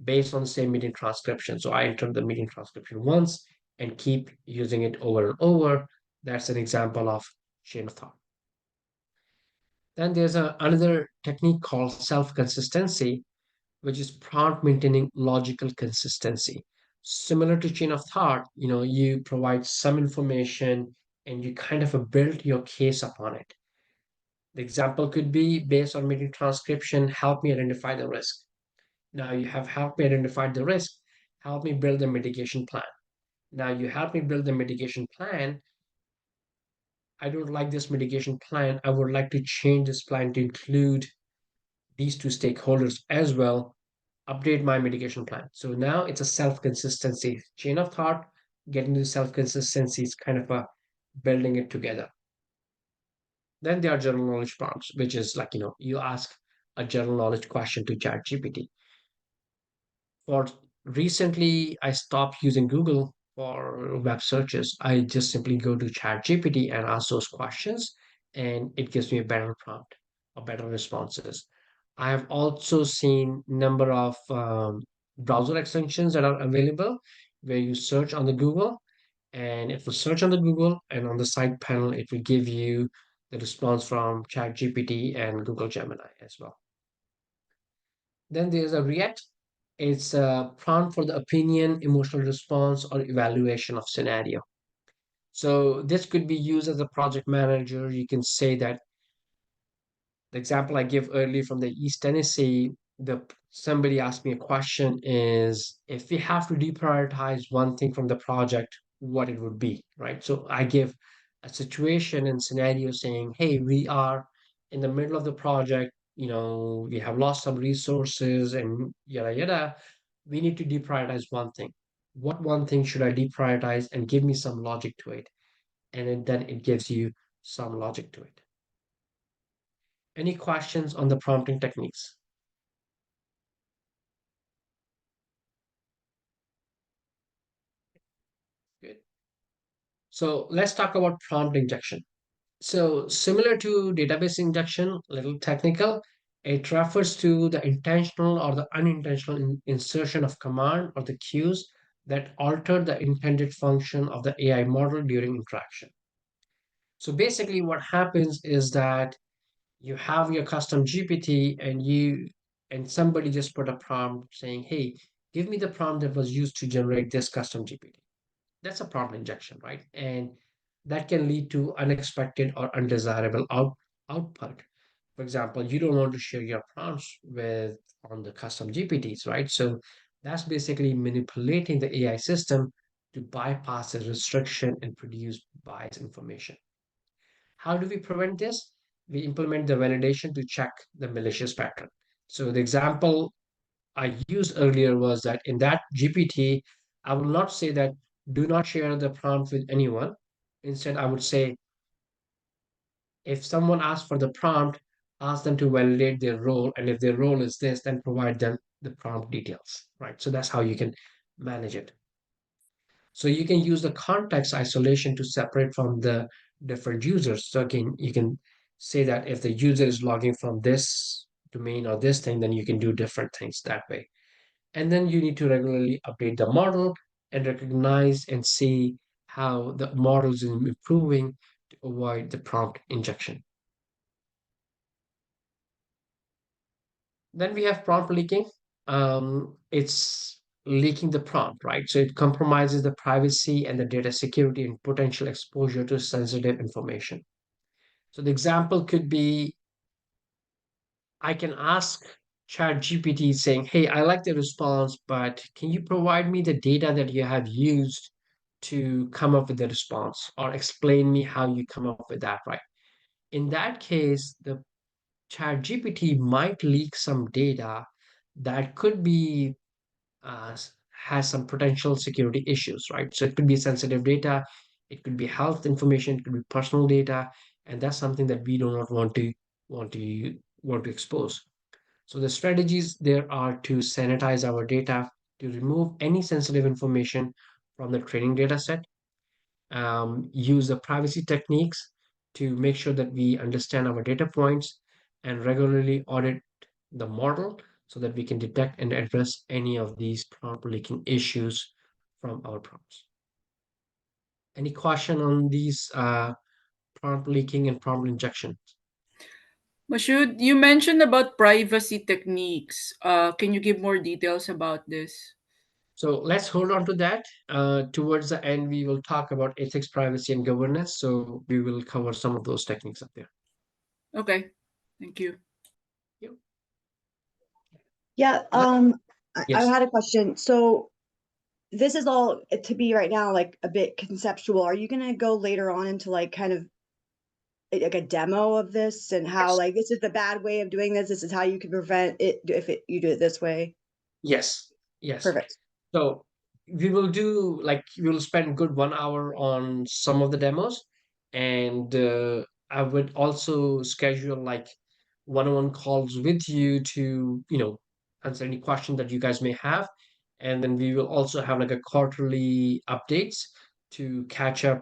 based on the same meeting transcription. So I enter the meeting transcription once and keep using it over and over. That's an example of chain of thought. Then there's another technique called self-consistency, which is prompt maintaining logical consistency. Similar to chain of thought, you provide some information and you kind of build your case upon it. The example could be based on meeting transcription, help me identify the risk. Now you have helped me identify the risk, help me build a mitigation plan. Now you help me build the mitigation plan. I don't like this mitigation plan. I would like to change this plan to include these two stakeholders as well, update my mitigation plan. So now it's a self-consistency chain of thought, getting to self-consistency is kind of a building it together. Then there are general knowledge prompts, which is like, you ask a general knowledge question to ChatGPT. For recently, I stopped using Google for web searches. I just simply go to ChatGPT and ask those questions, and it gives me a better prompt or better responses. I have also seen number of browser extensions that are available where you search on the Google, and it will search on the Google, and on the side panel, it will give you the response from ChatGPT and Google Gemini as well. Then there's a React. It's a prompt for the opinion, emotional response, or evaluation of scenario. So this could be used as a project manager. You can say that the example I give earlier from the East Tennessee, somebody asked me a question is if we have to deprioritize one thing from the project, what it would be, right? So I give a situation and scenario saying, hey, we are in the middle of the project, we have lost some resources and yada yada. We need to deprioritize one thing. What one thing should I deprioritize, and give me some logic to it? And then it gives you some logic to it. Any questions on the prompting techniques? Good. So let's talk about prompt injection. So similar to database injection, a little technical, it refers to the intentional or the unintentional insertion of command or the cues that alter the intended function of the AI model during interaction. So basically what happens is that you have your custom GPT and somebody just put a prompt saying, hey, give me the prompt that was used to generate this custom GPT. That's a prompt injection, right? And that can lead to unexpected or undesirable output. For example, you don't want to share your prompts with on the custom GPTs, right? So that's basically manipulating the AI system to bypass the restriction and produce biased information. How do we prevent this? We implement the validation to check the malicious pattern. So the example I used earlier was that in that GPT, I will not say that do not share the prompt with anyone. Instead, I would say if someone asks for the prompt, ask them to validate their role. And if their role is this, then provide them the prompt details, right? So that's how you can manage it. So you can use the context isolation to separate from the different users. So again, you can say that if the user is logging from this domain or this thing, then you can do different things that way. And then you need to regularly update the model and recognize and see how the model is improving to avoid the prompt injection. Then we have prompt leaking. It's leaking the prompt, right? So it compromises the privacy and the data security and potential exposure to sensitive information. So the example could be I can ask ChatGPT saying, hey, I like the response, but can you provide me the data that you have used to come up with the response or explain me how you come up with that, right? In that case, the ChatGPT might leak some data that could be has some potential security issues, right? So it could be sensitive data, it could be health information, it could be personal data, and that's something that we do not want to expose. So the strategies there are to sanitize our data, to remove any sensitive information from the training data set, use the privacy techniques to make sure that we understand our data points and regularly audit the model so that we can detect and address any of these prompt leaking issues from our prompts. Any question on these prompt leaking and prompt injection? Mashud, you mentioned about privacy techniques. Can you give more details about this? So let's hold on to that. Towards the end, we will talk about ethics, privacy, and governance. So we will cover some of those techniques up there. Okay, thank you. Yep. Yeah, I Yes. had a question. So this is all to be right now like a bit conceptual. Are you gonna go later on into like kind of like a demo of this and how like this is the bad way of doing this? This is how you can prevent it if you do it this way. Yes. Yes. Perfect. So we will do like we'll spend good 1 hour on some of the demos, and I would also schedule like one-on-one calls with you to answer any question that you guys may have, and then we will also have like a quarterly updates to catch up,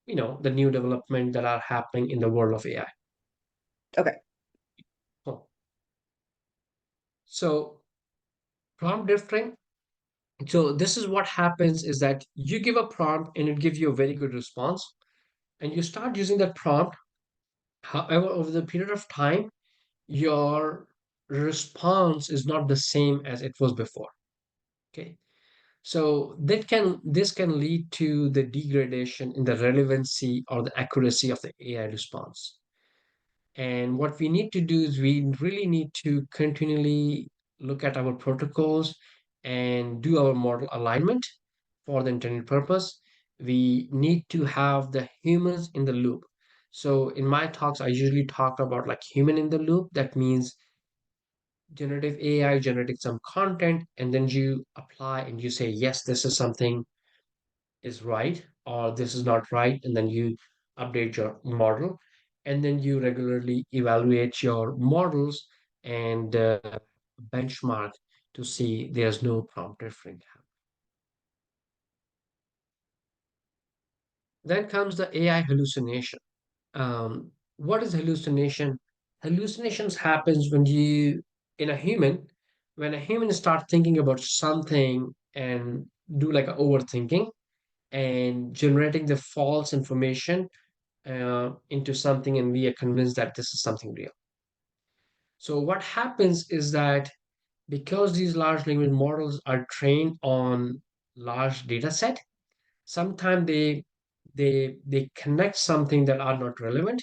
the new development that are happening in the world of AI. Okay. Cool. So prompt drifting. So this is what happens is that you give a prompt and it gives you a very good response, and you start using that prompt. However, over the period of time, your response is not the same as it was before. Okay. So this can lead to the degradation in the relevancy or the accuracy of the AI response. And what we need to do is we really need to continually look at our protocols and do our model alignment for the intended purpose. We need to have the humans in the loop. So in my talks, I usually talk about like human in the loop. That means generative AI generating some content, and then you apply and you say, yes, this is something is right or this is not right, and then you update your model, and then you regularly evaluate your models and benchmark to see there's no prompt drift. Then comes the AI hallucination. What is hallucination? Hallucinations happens when in a human, when a human start thinking about something and do like a overthinking and generating the false information into something, and we are convinced that this is something real. So what happens is that because these large language models are trained on large data set, sometimes they connect something that are not relevant,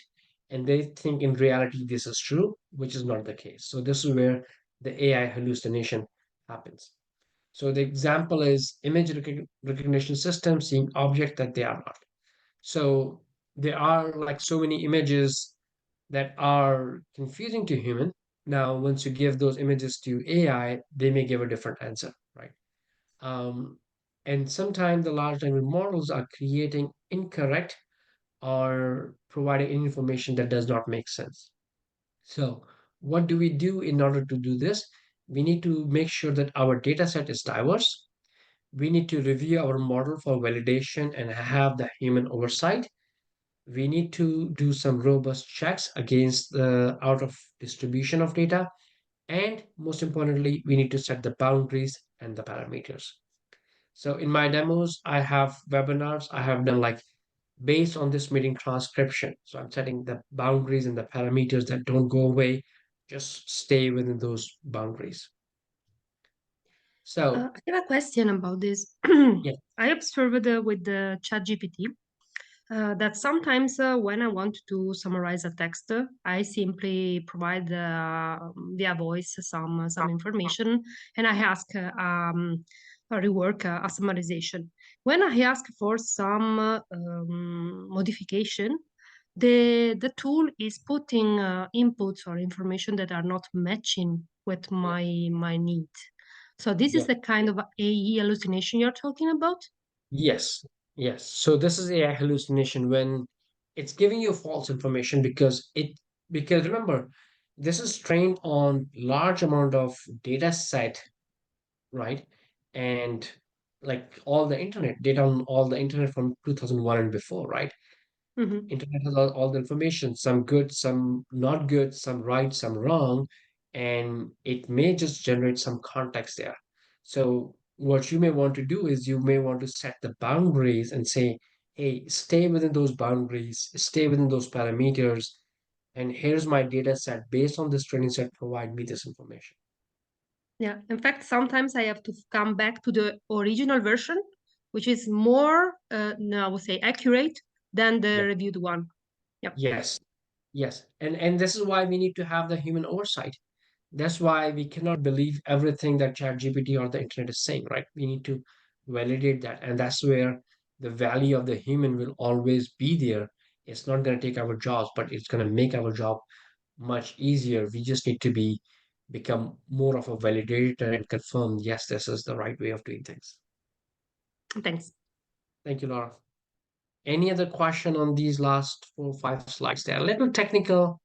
and they think in reality this is true, which is not the case. So this is where the AI hallucination happens. So the example is image recognition system seeing objects that they are not. So there are like so many images that are confusing to human. Now, once you give those images to AI, they may give a different answer, right? Um, and sometimes the large language models are creating incorrect or providing information that does not make sense. So, what do we do in order to do this? We need to make sure that our data set is diverse. We need to review our model for validation and have the human oversight. We need to do some robust checks against the out of distribution of data. And most importantly, we need to set the boundaries and the parameters. So in my demos, I have webinars, I have done like based on this meeting transcription. So I'm setting the boundaries and the parameters that don't go away, just stay within those boundaries. So I have a question about this. yeah. I observed with the ChatGPT that sometimes when I want to summarize a text, I simply provide via voice some information, and I ask a rework, a summarization. When I ask for some modification, the tool is putting inputs or information that are not matching with my needs. So this is Yeah. the kind of AE hallucination you're talking about? Yes, yes. So this is AI hallucination when it's giving you false information because remember, this is trained on large amount of data set, right? And like all the internet data on all the internet from 2001 and before, right? Mhm. Internet has all the information, some good, some not good, some right, some wrong, and it may just generate some context there. So what you may want to do is you may want to set the boundaries and say, hey, stay within those boundaries, stay within those parameters, and here's my data set. Based on this training set, provide me this information. Yeah, in fact, sometimes I have to come back to the original version, which is more, no, I would say, accurate than the Yeah. reviewed one. Yep. Yes. Yes. And this is why we need to have the human oversight. That's why we cannot believe everything that ChatGPT or the internet is saying, right? We need to validate that. And that's where the value of the human will always be there. It's not going to take our jobs, but it's going to make our job much easier. We just need to become more of a validator and confirm, yes, this is the right way of doing things. Thanks. Thank you, Laura. Any other question on these last 4 or 5 slides? They're a little technical,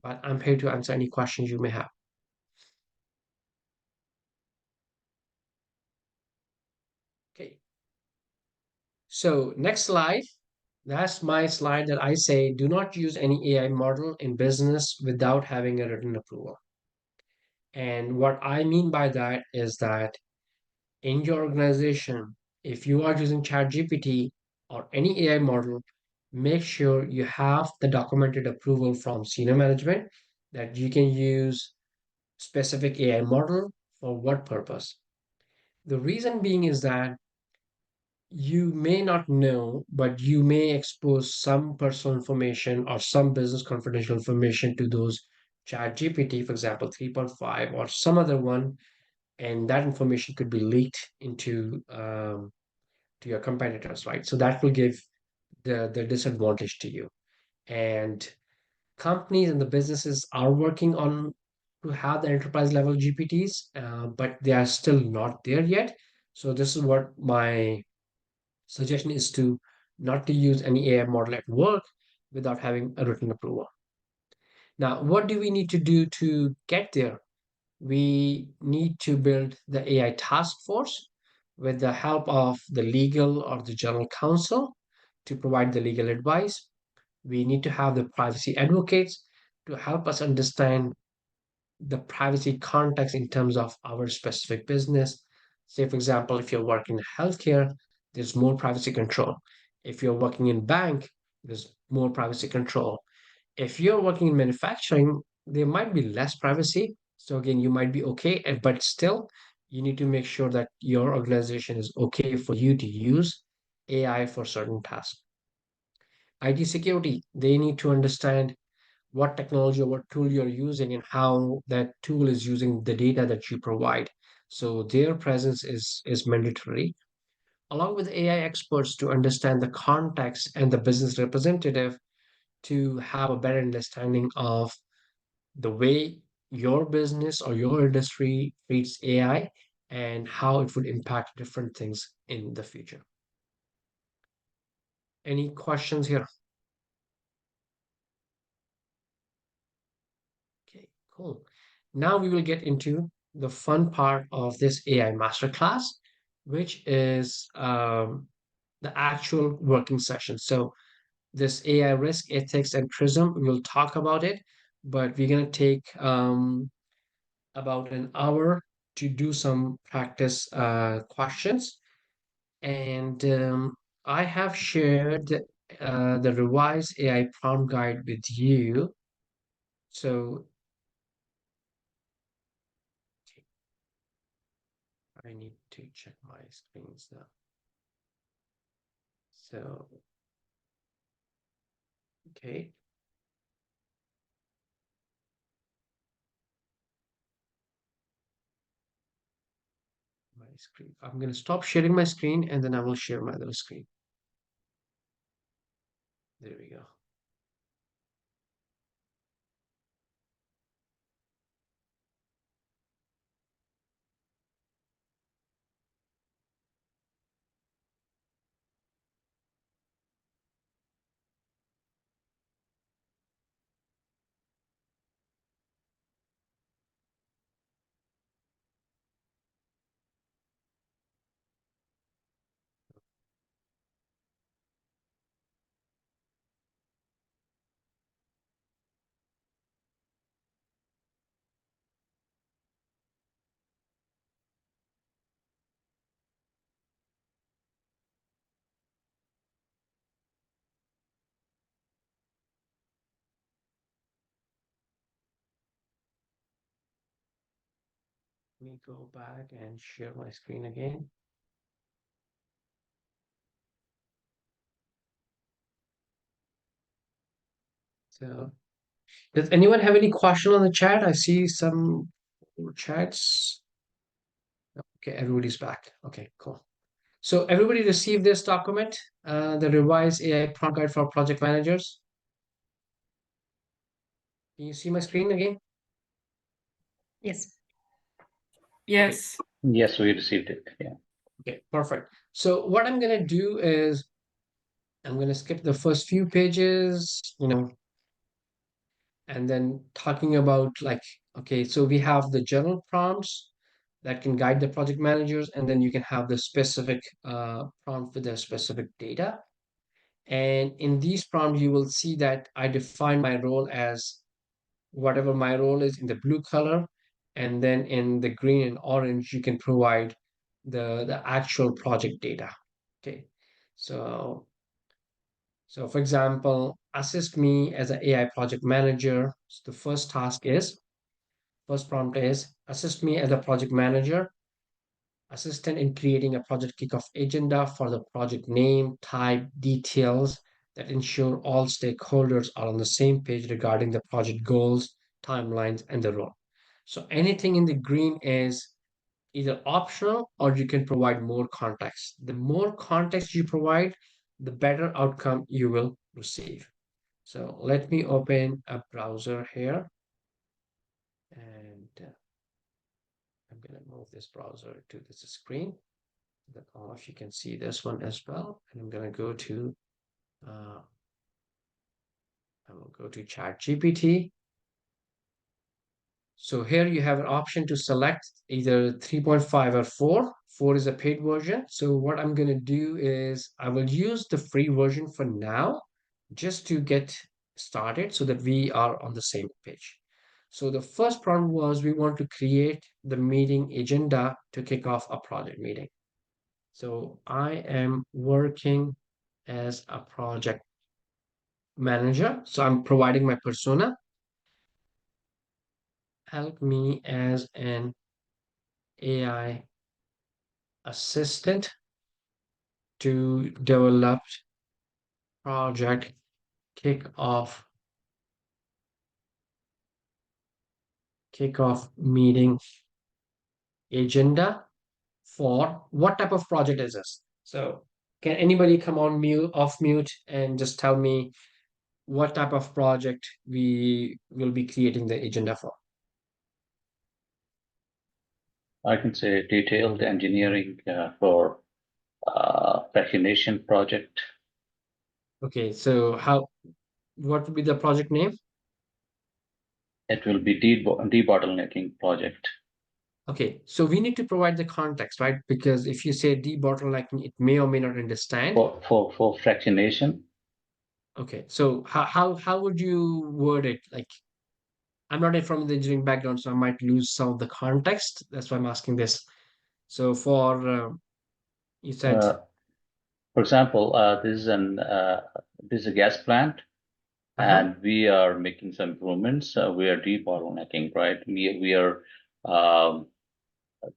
but I'm here to answer any questions you may have. Okay. So next slide, that's my slide that I say, do not use any AI model in business without having a written approval. And what I mean by that is that in your organization, if you are using ChatGPT or any AI model, make sure you have the documented approval from senior management that you can use specific AI model for what purpose. The reason being is that you may not know, but you may expose some personal information or some business confidential information to those chat GPT, for example, 3.5 or some other one, and that information could be leaked into to your competitors, right? So that will give the disadvantage to you. And companies and the businesses are working on to have the enterprise level GPTs, but they are still not there yet. So this is what my suggestion is to not to use any AI model at work without having a written approval. Now, what do we need to do to get there? We need to build the AI task force with the help of the legal or the general counsel to provide the legal advice. We need to have the privacy advocates to help us understand the privacy context in terms of our specific business. Say, for example, if you're working in healthcare, there's more privacy control. If you're working in bank, there's more privacy control. If you're working in manufacturing, there might be less privacy. So again, you might be okay, but still, you need to make sure that your organization is okay for you to use AI for certain tasks. IT security, they need to understand what technology or what tool you're using and how that tool is using the data that you provide. So their presence is mandatory, along with AI experts to understand the context and the business representative to have a better understanding of the way your business or your industry treats AI and how it would impact different things in the future. Any questions here? Okay, cool. Now we will get into the fun part of this AI masterclass, which is the actual working session. So this AI risk, ethics, and prism, we'll talk about it, but we're going to take about an hour to do some practice questions. And I have shared the revised AI prompt guide with you. So I need to check my screens now. So, okay. My screen. I'm going to stop sharing my screen and then I will share my other screen. There we go. me go back and share my screen again. So, does anyone have any question on the chat? I see some chats. Okay, everybody's back. Okay, cool. So everybody received this document, the revised AI prompt guide for project managers. Can you see my screen again? Yes. Yes. Yes, we received it. Yeah. Okay, perfect. So what I'm gonna do is I'm gonna skip the first few pages, and then talking about like, okay, so we have the general prompts that can guide the project managers, and then you can have the specific prompt with the specific data. And in these prompts, you will see that I define my role as whatever my role is in the blue color, and then in the green and orange, you can provide the actual project data. Okay, so for example, assist me as an AI project manager. So the first prompt is assist me as a project manager, assistant in creating a project kickoff agenda for the project name, type, details that ensure all stakeholders are on the same page regarding the project goals, timelines, and the role. So anything in the green is either optional or you can provide more context. The more context you provide, the better outcome you will receive. So let me open a browser here, and I'm going to move this browser to this screen so that all of you can see this one as well. And I'm going to go to I will go to ChatGPT. So here you have an option to select either 3.5 or 4. 4 is a paid version. So what I'm going to do is I will use the free version for now just to get started so that we are on the same page. So the first prompt was we want to create the meeting agenda to kick off a project meeting. So I am working as a project manager. So I'm providing my persona. Help me as an AI assistant to develop project kickoff meeting agenda for what type of project is this? So can anybody come on mute, off mute, and just tell me what type of project we will be creating the agenda for? I can say detailed engineering for fractionation project. Okay, so what would be the project name? It will be debottlenecking project. Okay, so we need to provide the context, right? Because if you say debottlenecking, it may or may not understand. For fractionation. Okay, so how would you word it? Like, I'm not from the engineering background, so I might lose some of the context. That's why I'm asking this. So you said, For example, this is a gas plant, and we are making some improvements. We are debottlenecking, right? We are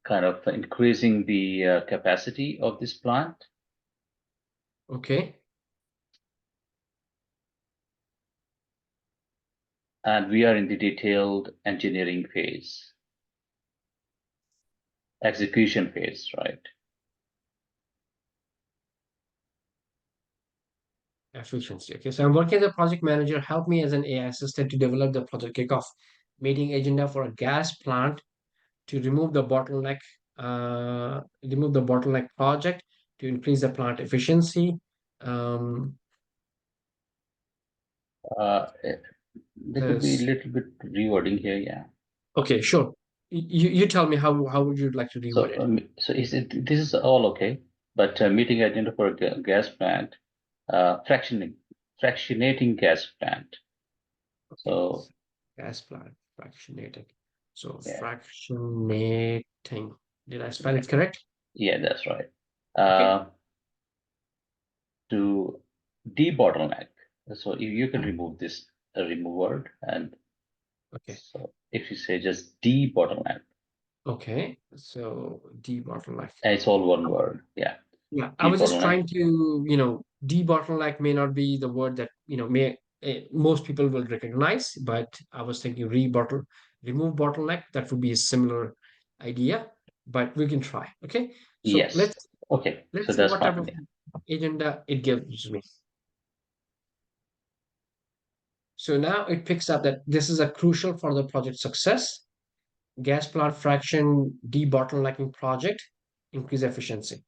kind of increasing the capacity of this plant. okay, And we are in the detailed engineering phase, execution phase, right? efficiency. Okay, so I'm working as a project manager. Help me as an AI assistant to develop the project kickoff meeting agenda for a gas plant to remove the bottleneck project to increase the plant efficiency. There could be a little bit rewording here, yeah. Okay, sure. You tell me how would you like to reword it? So this is all okay, but meeting agenda for a gas plant, fractionating gas plant. Okay. So Gas plant fractionating. So yeah. fractionating. Did I spell it correct? Yeah, that's right. Okay. To debottleneck. So you can remove this remove word, and Okay. so if you say just debottleneck. Okay, so debottleneck. It's all one word. Yeah. Yeah, I was just Debottleneck. trying to, debottleneck may not be the word that, may most people will recognize, but I was thinking remove bottleneck, that would be a similar idea, but we can try. Okay. So Yes. Okay. So let's see that's what type fine. of Yeah. agenda it gives me. So now it picks up that this is a crucial for the project success. Gas plant fraction debottlenecking project, increase efficiency.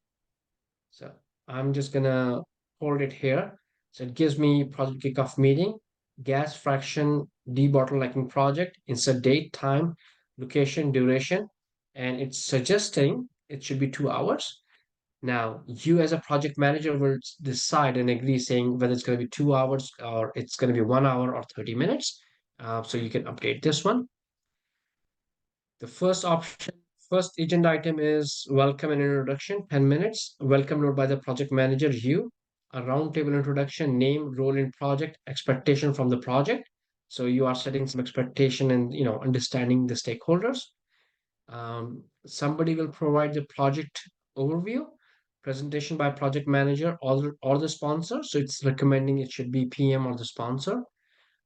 So I'm just gonna hold it here. So it gives me project kickoff meeting, gas fraction debottlenecking project, insert date, time, location, duration, and it's suggesting it should be 2 hours. Now, you as a project manager will decide and agree saying whether it's going to be 2 hours or it's going to be 1 hour or 30 minutes. So you can update this one. The first agenda item is welcome and introduction, 10 minutes. Welcome note by the project manager, you. A roundtable introduction, name, role in project, expectation from the project. So you are setting some expectation and understanding the stakeholders. Somebody will provide the project overview, presentation by project manager or the sponsor. So it's recommending it should be PM or the sponsor.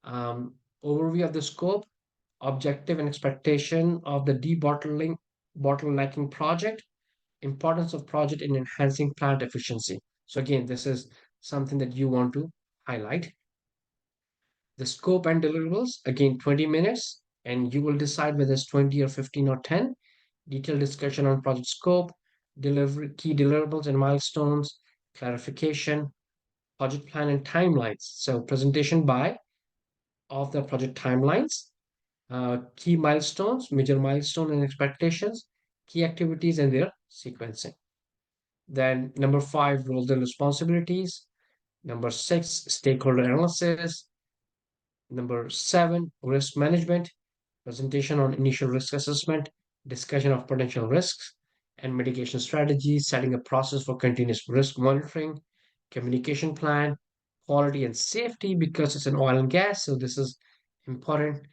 Overview of the scope, objective and expectation of the bottlenecking project, importance of project in enhancing plant efficiency. So again, this is something that you want to highlight. The scope and deliverables, again, 20 minutes, and you will decide whether it's 20 or 15 or 10. Detailed discussion on project scope, delivery, key deliverables and milestones, clarification, project plan and timelines. So presentation by of the project timelines, key milestones, major milestone and expectations, key activities and their sequencing. Then number 5, roles and responsibilities. Number 6, stakeholder analysis. Number 7, risk management, presentation on initial risk assessment, discussion of potential risks and mitigation strategies, setting a process for continuous risk monitoring, communication plan, quality and safety because it's an oil and gas, so this is important.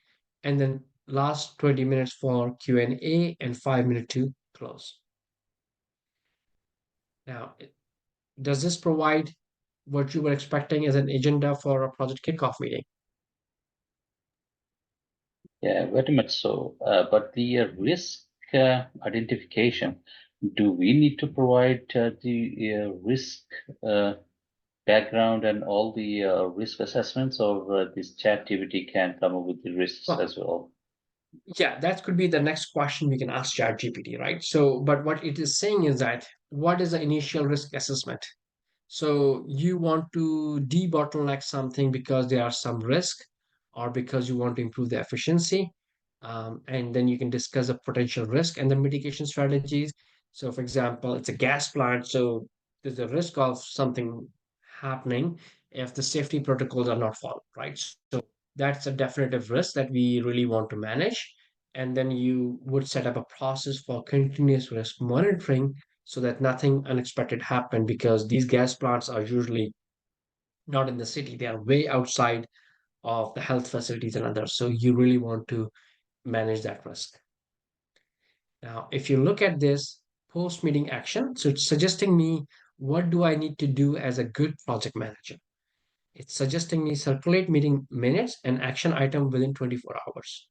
And then last 20 minutes for Q&A and 5 minutes to close. Now, does this provide what you were expecting as an agenda for a project kickoff meeting? Yeah, very much so. But the risk identification, do we need to provide the risk background and all the risk assessments, or this ChatGPT can come up with the risks Well, as well? yeah, that could be the next question we can ask ChatGPT, right? So, but what it is saying is that what is the initial risk assessment? So you want to debottleneck something because there are some risk or because you want to improve the efficiency. And then you can discuss the potential risk and the mitigation strategies. So for example, it's a gas plant, so there's a risk of something happening if the safety protocols are not followed, right? So that's a definitive risk that we really want to manage. And then you would set up a process for continuous risk monitoring so that nothing unexpected happened because these gas plants are usually not in the city, they are way outside of the health facilities and others, so you really want to manage that risk. Now if you look at this post meeting action, so it's suggesting me what do I need to do as a good project manager. It's suggesting me circulate meeting minutes and action item within 24 hours.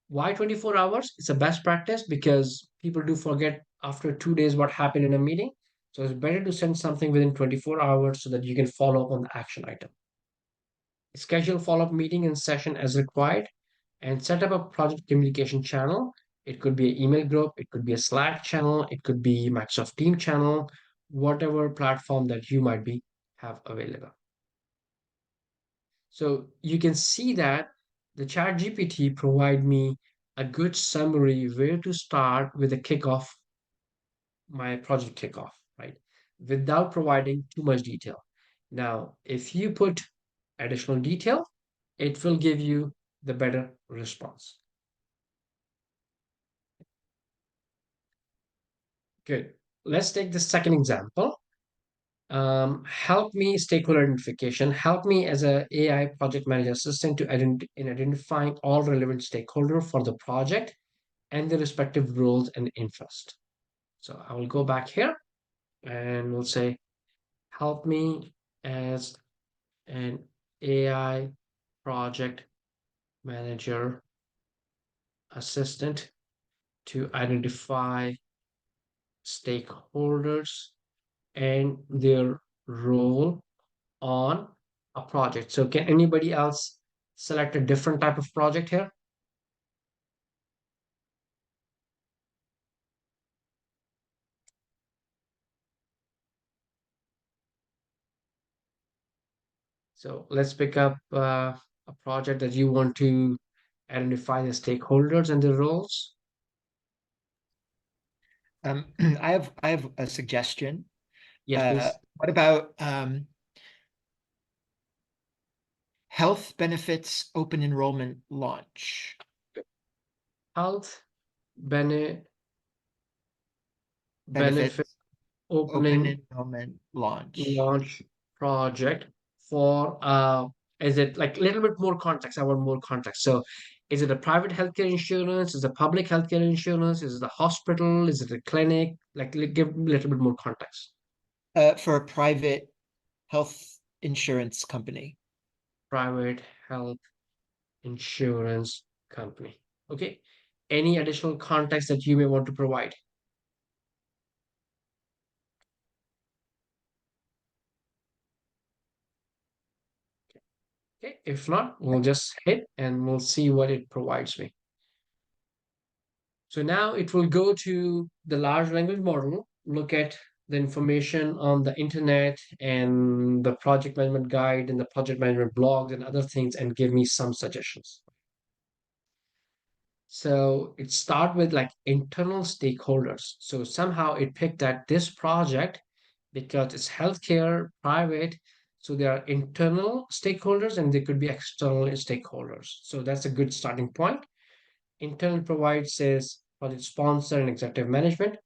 Why 24 hours? It's a best practice because people do forget after 2 days what happened in a meeting. So it's better to send something within 24 hours so that you can follow up on the action item. Schedule follow-up meeting and session as required and set up a project communication channel. It could be an email group, it could be a Slack channel, it could be Microsoft Team channel, whatever platform that you might be have available. So you can see that the chat GPT provide me a good summary where to start with the kickoff, my project kickoff, right? Without providing too much detail. Now, if you put additional detail, it will give you the better response. Good. Let's take the second example. Help me stakeholder identification. Help me as a AI project manager assistant to in identifying all relevant stakeholder for the project and their respective roles and interest. So I will go back here and we'll say, help me as an AI project manager assistant to identify stakeholders and their role on a project. So can anybody else select a different type of project here? So let's pick up a project that you want to identify the stakeholders and their roles. I have a suggestion. Yes, please. What about health benefits open enrollment launch? Health benefit Benefits open opening enrollment launch. launch project for is it like a little bit more context? I want more context. So is it a private healthcare insurance? Is it a public healthcare insurance? Is it a hospital? Is it a clinic? Like give a little bit more context. For a private health insurance company. Private health insurance company. Okay. Any additional context that you may want to provide? Okay, if not, we'll just hit and we'll see what it provides me. So now it will go to the large language model, look at the information on the internet and the project management guide and the project management blogs and other things and give me some suggestions. So it start with like internal stakeholders. So somehow it picked that this project, because it's healthcare, private, so there are internal stakeholders and there could be external stakeholders. So that's a good starting point. Internal provides says project sponsor and executive management.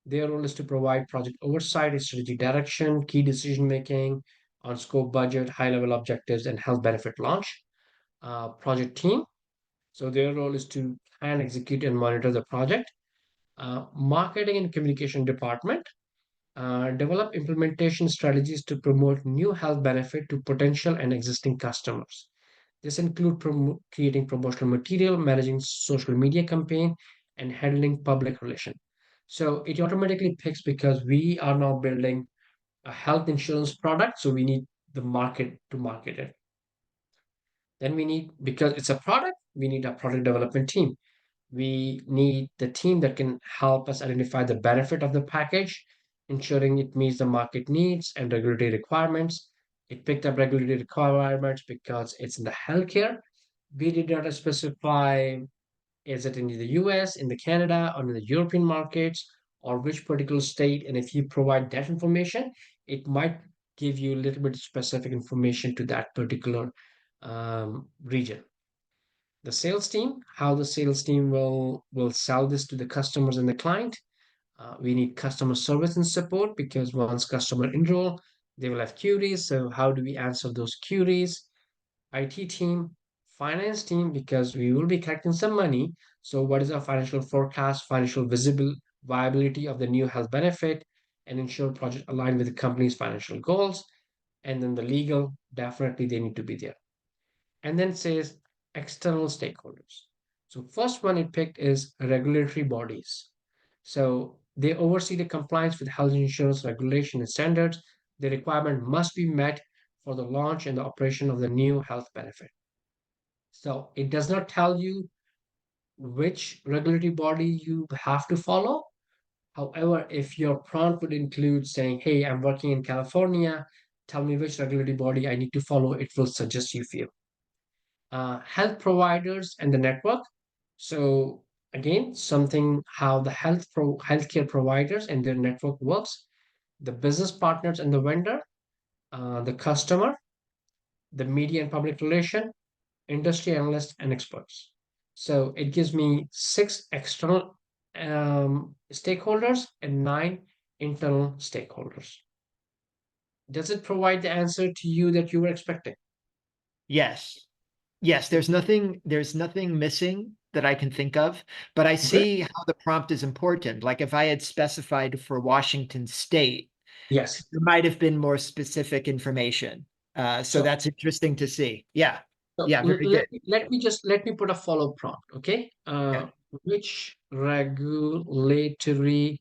Their role is to provide project oversight and strategic direction, key decision making on scope, budget, high level objectives, and health benefit launch. Project team. So their role is to plan, execute, and monitor the project. Marketing and communication department. Develop implementation strategies to promote new health benefit to potential and existing customers. This include creating promotional material, managing social media campaign, and handling public relation. So it automatically picks because we are now building a health insurance product, so we need the market to market it. Then we need, because it's a product, we need a product development team. We need the team that can help us identify the benefit of the package, ensuring it meets the market needs and regulatory requirements. It picked up regulatory requirements because it's in the healthcare. We did not specify is it in the US, in the Canada, or in the European markets, or which particular state. And if you provide that information, it might give you a little bit specific information to that particular region. The sales team, how the sales team will sell this to the customers and the client. We need customer service and support because once customer enroll, they will have queries. So how do we answer those queries? IT team, finance team, because we will be collecting some money. So what is our financial forecast, financial visible viability of the new health benefit, and ensure project aligned with the company's financial goals. And then the legal, definitely they need to be there. And then it says external stakeholders. So first one it picked is regulatory bodies. So they oversee the compliance with health insurance regulation and standards. The requirement must be met for the launch and the operation of the new health benefit. So it does not tell you which regulatory body you have to follow. However, if your prompt would include saying, hey, I'm working in California, tell me which regulatory body I need to follow, it will suggest you few. Health providers and the network. So again, something how the healthcare providers and their network works, the business partners and the vendor, the customer, the media and public relation, industry analysts and experts. So it gives me 6 external stakeholders and 9 internal stakeholders. Does it provide the answer to you that you were expecting? Yes. Yes, there's nothing missing that I can think of, but I Great. see how the prompt is important. Like if I had specified for Washington State, Yes. there might have been more specific information. So So- that's interesting to see. Yeah. So Yeah, very good. let me put a follow prompt, okay? Which regulatory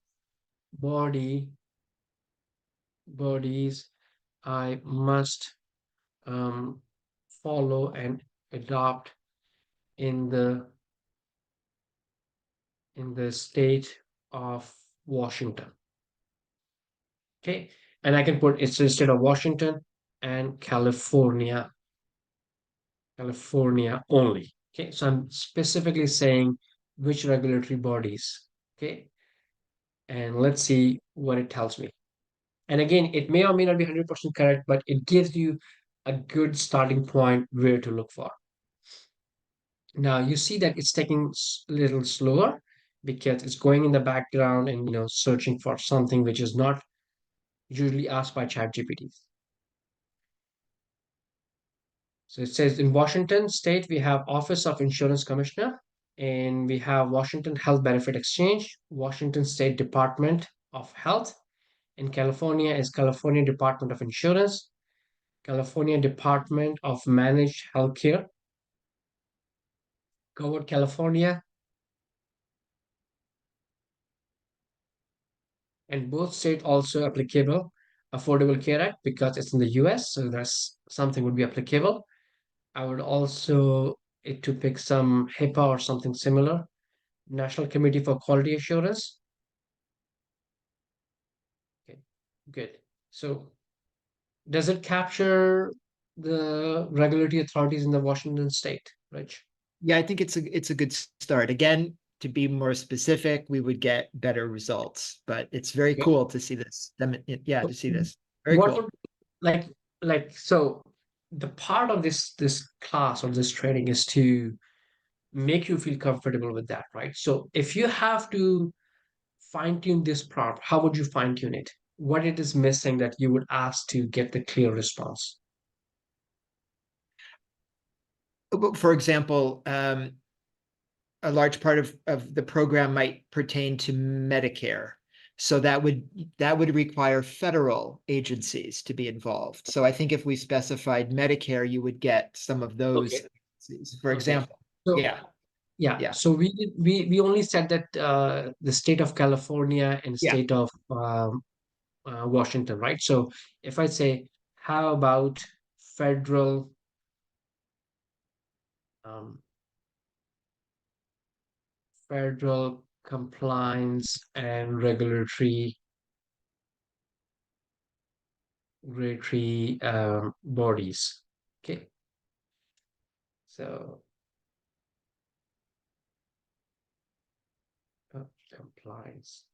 bodies I must follow and adopt in the state of Washington. Okay, and I can put it's instead of Washington and California only. Okay, so I'm specifically saying which regulatory bodies. Okay, and let's see what it tells me. And again, it may or may not be 100% correct, but it gives you a good starting point where to look for. Now you see that it's taking a little slower because it's going in the background and searching for something which is not usually asked by ChatGPT. So it says in Washington State we have Office of Insurance Commissioner, and we have Washington Health Benefit Exchange, Washington State Department of Health. In California is California Department of Insurance, California Department of Managed Healthcare, Covered California, and both states also applicable Affordable Care Act because it's in the US, so that's something would be applicable. I would also it to pick some HIPAA or something similar. National Committee for Quality Assurance. Okay, good. So does it capture the regulatory authorities in the Washington state, Rich? Yeah, I think it's a good start. Again, to be more specific, we would get better results, but it's very Okay. cool to see this. Yeah, to see this. Very What cool. would so the part of this class or this training is to make you feel comfortable with that, right? So if you have to fine tune this prompt, how would you fine tune it? What it is missing that you would ask to get the clear response? For example, a large part of the program might pertain to Medicare. So that would require federal agencies to be involved. So I think if we specified Medicare, you would get some of those Okay. agencies, for Okay. example. So, Yeah. yeah. So we only said that the state of California and Yeah. state of Washington, right? So if I say, how about federal um, federal compliance and regulatory bodies? Okay. So compliance.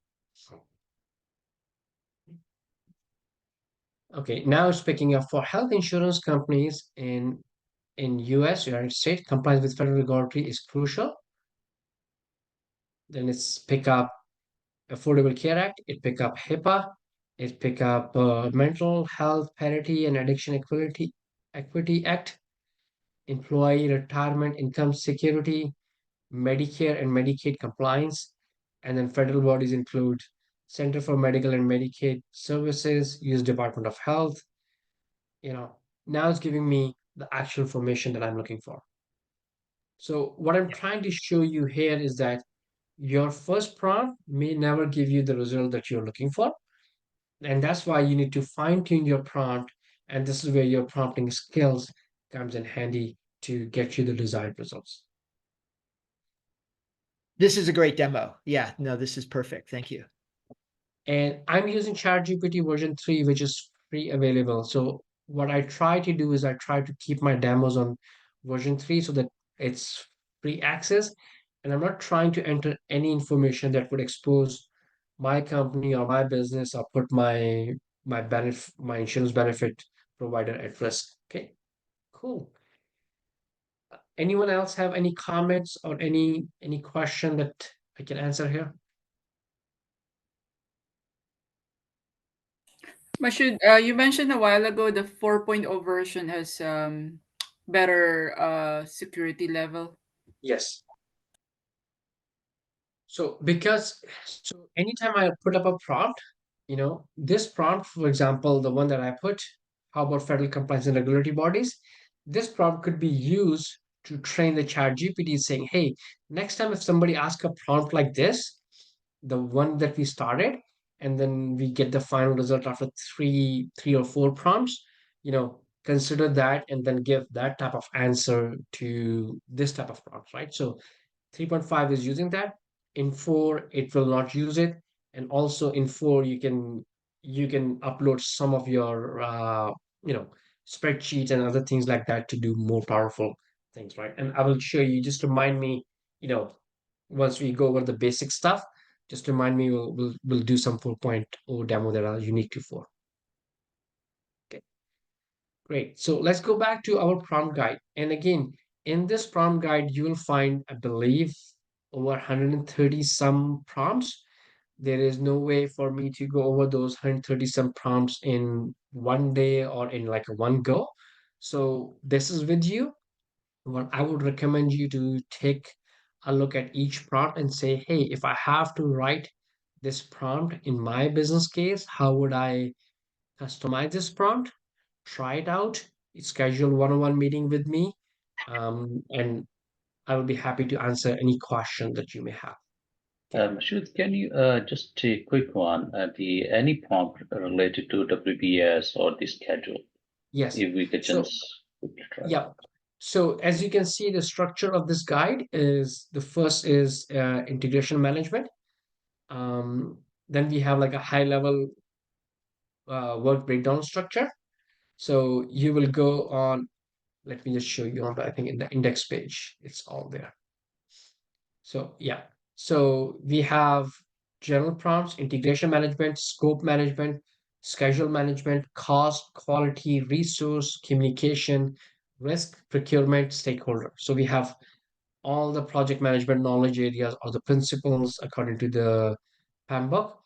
Okay, now it's picking up for health insurance companies in US, United States, compliance with federal regulatory is crucial. Then it's pick up Affordable Care Act, it pick up HIPAA, it pick up Mental Health Parity and Addiction Equity Act, Employee Retirement Income Security, Medicare and Medicaid compliance, and then federal bodies include Center for Medical and Medicaid Services, US Department of Health. Now it's giving me the actual information that I'm looking for. So what I'm trying to show you here is that your first prompt may never give you the result that you're looking for. And that's why you need to fine tune your prompt. And this is where your prompting skills comes in handy to get you the desired results. This is a great demo. Yeah, no, this is perfect. Thank you. And I'm using ChatGPT version 3, which is free available. So what I try to do is I try to keep my demos on version 3 so that it's free access. And I'm not trying to enter any information that would expose my company or my business or put my insurance benefit provider at risk. Okay, cool. Anyone else have any comments or any question that I can answer here? You mentioned a while ago the 4.0 version has better security level. Yes. So anytime I put up a prompt, this prompt, for example, the one that I put, how about federal compliance and regulatory bodies? This prompt could be used to train the chat GPT saying, hey, next time if somebody asks a prompt like this, the one that we started, and then we get the final result after three or four prompts, consider that and then give that type of answer to this type of prompts, right? So 3.5 is using that. In 4, it will not use it. And also in 4, you can upload some of your you know spreadsheets and other things like that to do more powerful things, right? And I will show you, just remind me, once we go over the basic stuff, just remind me, we'll do some 4.0 demo that are unique to 4. Okay. Great. So let's go back to our prompt guide. And again, in this prompt guide, you will find, I believe, over 130 some prompts. There is no way for me to go over those 130 some prompts in one day or in like a one go. So this is with you. What I would recommend you to take a look at each prompt and say, hey, if I have to write this prompt in my business case, how would I customize this prompt? Try it out, schedule one-on-one meeting with me, and I will be happy to answer any question that you may have. Okay. Shoot, can you just a quick one, the any prompt related to WBS or the schedule, Yes. if we could So, just quickly try. yeah. So as you can see, the structure of this guide is, the first is integration management. Then we have like a high level work breakdown structure. So you will go on, let me just show you on the, I think in the index page, it's all there. So yeah, so we have general prompts, integration management, scope management, schedule management, cost, quality, resource, communication, risk, procurement, stakeholder. So we have all the project management knowledge areas or the principles according to the PAM book.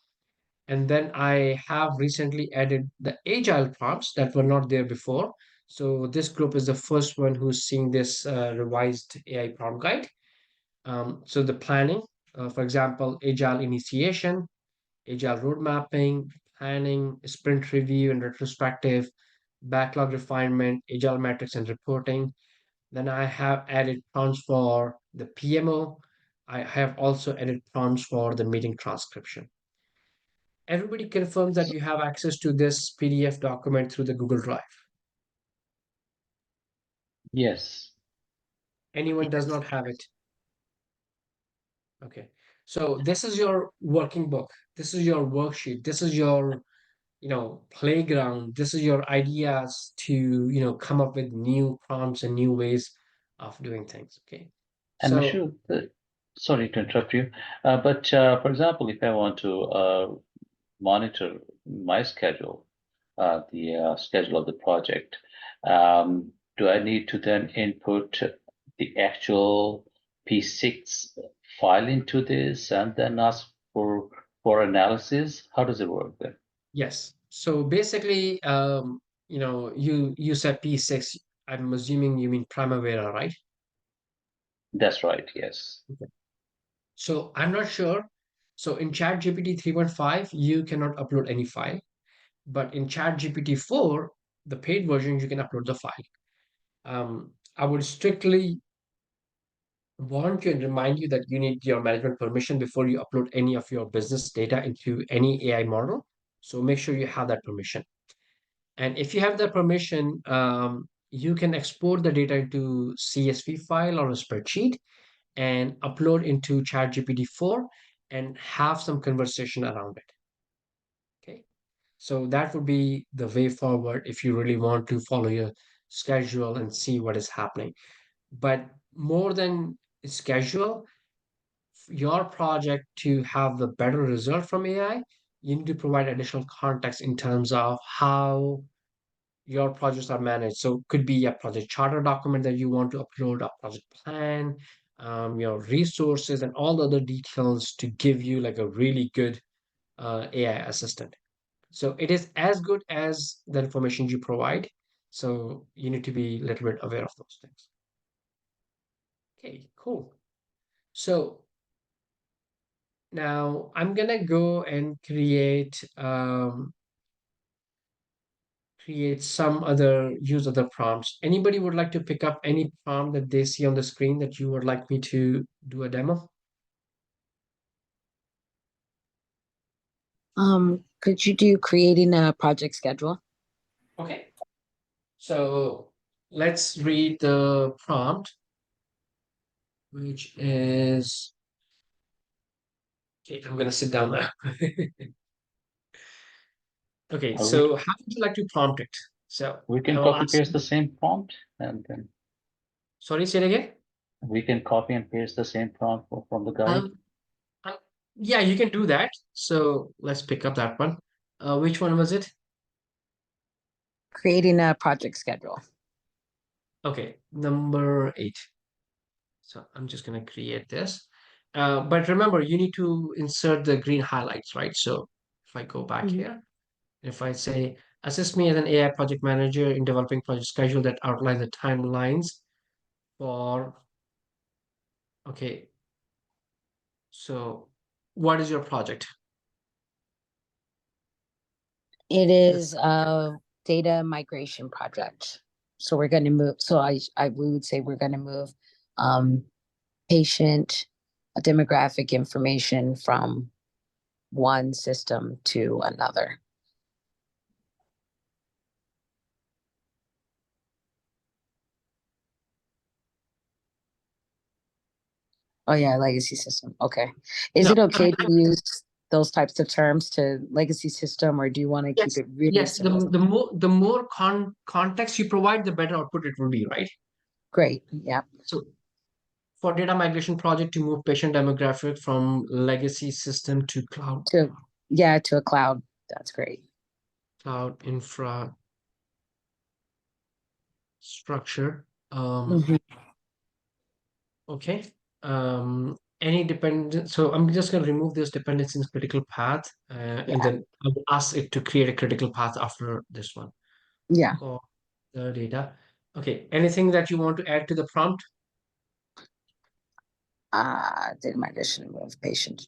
And then I have recently added the agile prompts that were not there before. So this group is the first one who's seeing this revised AI prompt guide. So the planning, for example, agile initiation, agile road mapping, planning, sprint review and retrospective, backlog refinement, agile metrics and reporting. Then I have added prompts for the PMO. I have also added prompts for the meeting transcription. Everybody confirms that you have access to this PDF document through the Google Drive. Yes. Anyone does not have it? Okay. So this is your working book. This is your worksheet. This is your, playground. This is your ideas to, come up with new prompts and new ways of doing things. Okay. And So Mashu, sorry to interrupt you, but for example, if I want to monitor my schedule, the schedule of the project, do I need to then input the actual P6 file into this and then ask for analysis? How does it work then? yes. So basically, you said P6. I'm assuming you mean Primavera, right? That's right, yes. Okay. So I'm not sure. So in ChatGPT 3.5, you cannot upload any file, but in ChatGPT 4, the paid version, you can upload the file. I would strictly want you and remind you that you need your management permission before you upload any of your business data into any AI model. So make sure you have that permission. And if you have that permission, you can export the data into CSV file or a spreadsheet and upload into ChatGPT 4 and have some conversation around it. Okay. So that would be the way forward if you really want to follow your schedule and see what is happening. But more than schedule, your project to have the better result from AI, you need to provide additional context in terms of how your projects are managed. So it could be a project charter document that you want to upload, a project plan, your resources, and all the other details to give you like a really good AI assistant. So it is as good as the information you provide. So you need to be a little bit aware of those things. Okay, cool. So Now I'm gonna go and create some other use other prompts. Anybody would like to pick up any prompt that they see on the screen that you would like me to do a demo? Could you do creating a project schedule? Okay. So let's read the prompt, which is, okay, I'm gonna sit down now. Okay, Or we so how would you like to prompt it? So we I can will copy ask paste you, the same prompt, and then sorry, say it again. we can copy and paste the same prompt from the guide. Uh, yeah, you can do that. So let's pick up that one. Which one was it? Creating a project schedule. Okay, number 8. So I'm just gonna create this. But remember, you need to insert the green highlights, right? So if I go back Mhm. here, if I say, assist me as an AI project manager in developing project schedule that outline the timelines for, okay, so what is your project? It Yes. is a data migration project. So we're going to move. So we would say we're going to move um, patient demographic information from one system to another. Oh yeah, legacy system. Okay. Is No, it okay to use those types of terms to legacy system, or do you want to keep yes, it really yes. The simple? the more the more context you provide, the better output it will be, right? Great. Yeah. So for data migration project to move patient demographic from legacy system to To to a cloud. That's great. cloud infrastructure. Mhm. Okay. Any dependent. So I'm just going to remove this dependency in critical path, and Yeah. then I will ask it to create a critical path after this one Yeah. for the data. Okay. Anything that you want to add to the prompt? Data migration of patient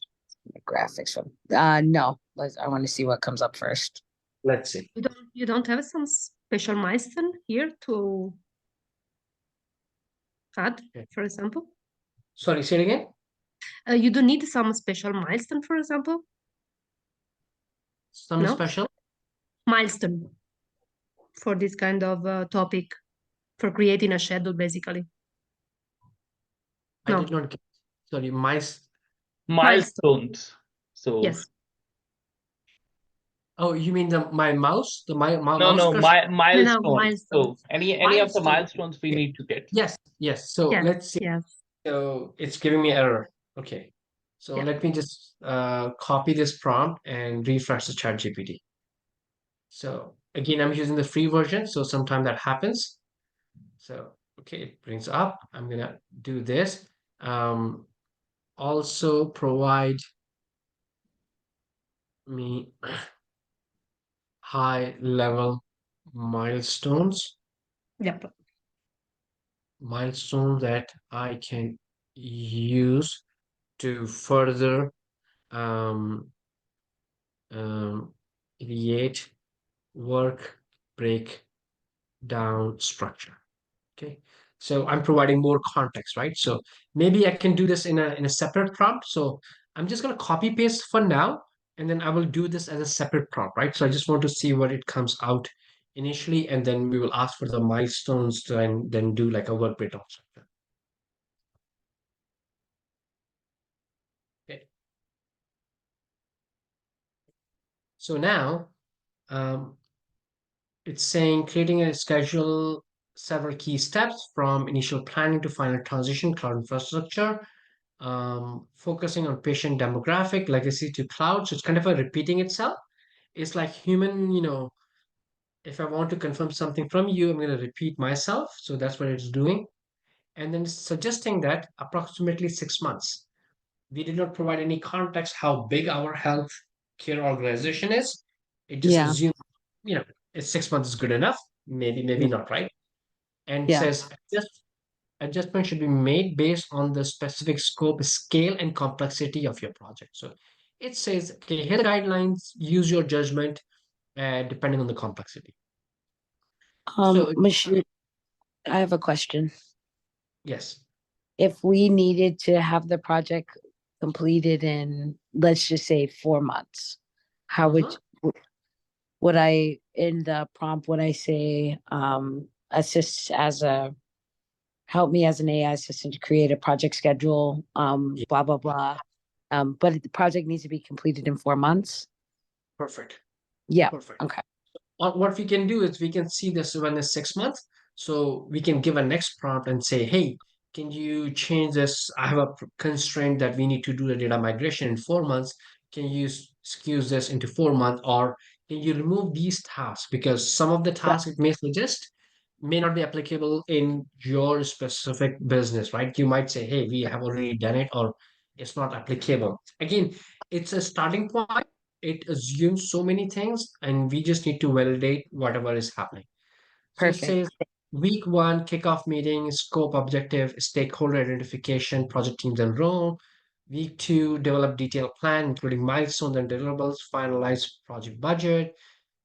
graphics from no. I want to see what comes up first. Let's see. You don't have some special milestone here to add, Okay. for example? Sorry, say it again. You don't need some special milestone, for example? Some No? special? Milestone for this kind of topic, for creating a schedule, basically. I No. did not get. Sorry, Milestone. Milestones. So Yes. Oh, you mean my mouse? The no, mouse no, cursor? No, no, milestones. So milestones. any of the Milestone. milestones we Okay. need to get. Yes, yes. So Yes, let's see. yes, So it's giving me error. Okay. So yeah. let me just copy this prompt and refresh the chat GPT. So again, I'm using the free version, so sometime that happens. So okay, it brings up. I'm gonna do this. Also provide me high level milestones, Yep. milestones that I can use to further um, um, create work breakdown structure. Okay, so I'm providing more context, right? So maybe I can do this in a separate prompt. So I'm just going to copy paste for now, and then I will do this as a separate prompt, right? So I just want to see what it comes out initially, and then we will ask for the milestones to, and then do like a work breakdown structure. Okay. So now um, it's saying creating a schedule several key steps from initial planning to final transition, cloud infrastructure, focusing on patient demographic, legacy to cloud. So it's kind of a repeating itself. It's like human, if I want to confirm something from you, I'm going to repeat myself. So that's what it's doing. And then it's suggesting that approximately 6 months. We did not provide any context how big our health care organization is. It just Yeah. assumed, it's 6 months is good enough. Maybe Yeah. not, right? And Yeah. says just adjustment should be made based on the specific scope, scale, and complexity of your project. So it says, okay, here are the guidelines, use your judgment depending on the complexity. So, Monsieur, I have a question. yes. If we needed to have the project completed in, let's just say, 4 months, how would I, in the prompt, would I say, assist as a, help me as an AI assistant to create a project schedule, Yeah, blah, blah, blah. But the project needs to be completed in 4 months? perfect. Yeah, Perfect. okay. What we can do is we can see this when it's 6 months. So we can give a next prompt and say, hey, can you change this? I have a constraint that we need to do the data migration in 4 months. Can you skew this into 4 months? Or can you remove these tasks? Because some of the Yeah, tasks it may suggest may not be applicable in your specific business, right? You might say, hey, we have already done it, or it's not applicable. Again, it's a starting point. It assumes so many things, and we just need to validate whatever is happening. So it perfect. says week one, kickoff meeting, scope, objective, stakeholder identification, project teams and role. Week two, develop detailed plan, including milestones and deliverables, finalize project budget,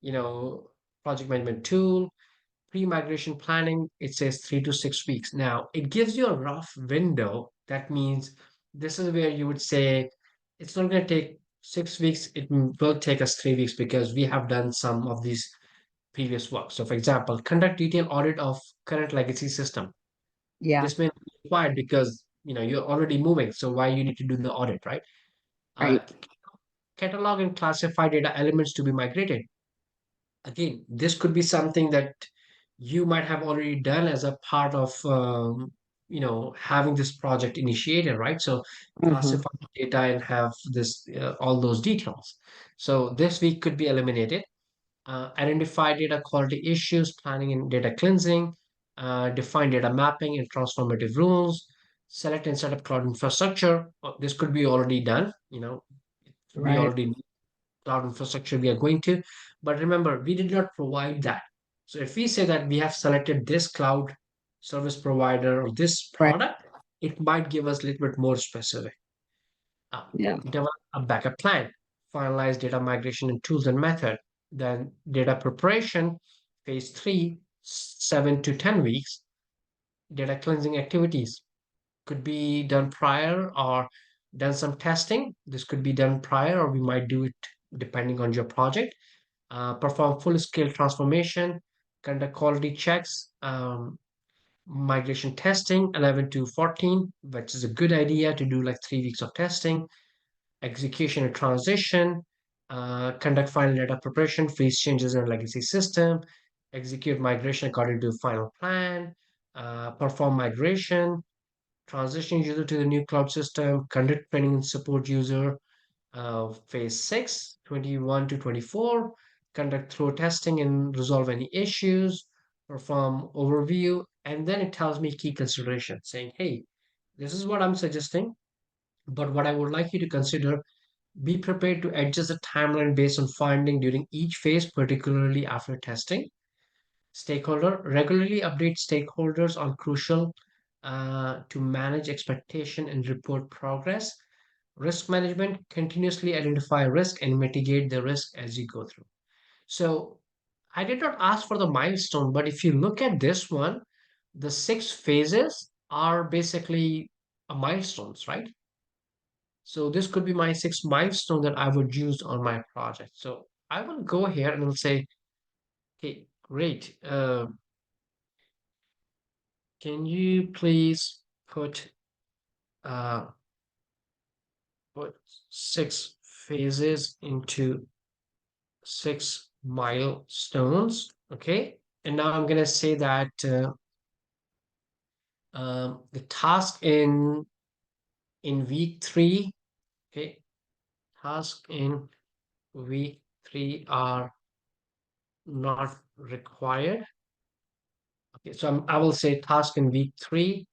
you know, project management tool, pre-migration planning. It says 3 to 6 weeks. Now it gives you a rough window. That means this is where you would say it's not going to take 6 weeks. It will take us 3 weeks because we have done some of these previous work. So, for example, conduct detailed audit of current legacy system. Yeah, This may not be required because you're already moving. So why you need to do the audit, right? Uh, right. Catalog and classify data elements to be migrated. Again, this could be something that you might have already done as a part of having this project initiated, right? So Mm-hmm. classify the data and have this all those details. So this week could be eliminated. Identify data quality issues, planning and data cleansing, define data mapping and transformative rules, select and set up cloud infrastructure. This could be already done. We Right, already cloud infrastructure we are going to. But remember, we did not provide that. So if we say that we have selected this cloud service provider or this right. product, it might give us a little bit more specific. Yeah, Develop a backup plan, finalize data migration and tools and method, then data preparation, phase three, 7 to 10 weeks, data cleansing activities could be done prior or done some testing. This could be done prior, or we might do it depending on your project. Perform full scale transformation, conduct quality checks, migration testing 11 to 14, which is a good idea to do like 3 weeks of testing, execution and transition, conduct final data preparation, freeze changes in legacy system, execute migration according to final plan, perform migration, transition user to the new cloud system, conduct training and support user, phase 6, 21 to 24, conduct through testing and resolve any issues, perform overview, and then it tells me key considerations saying, hey, this is what I'm suggesting, but what I would like you to consider, be prepared to adjust the timeline based on finding during each phase, particularly after testing. Stakeholder, regularly update stakeholders on crucial to manage expectation and report progress. Risk management, continuously identify risk and mitigate the risk as you go through. So I did not ask for the milestone, but if you look at this one, the 6 phases are basically milestones, right? So this could be my 6 milestone that I would use on my project. So I will go here and will say, okay, great. Can you please uh, put 6 phases into 6 milestones? Okay. And now I'm going to say that the task in week three, okay, task in week three are not required. Okay, so I will say task in week three,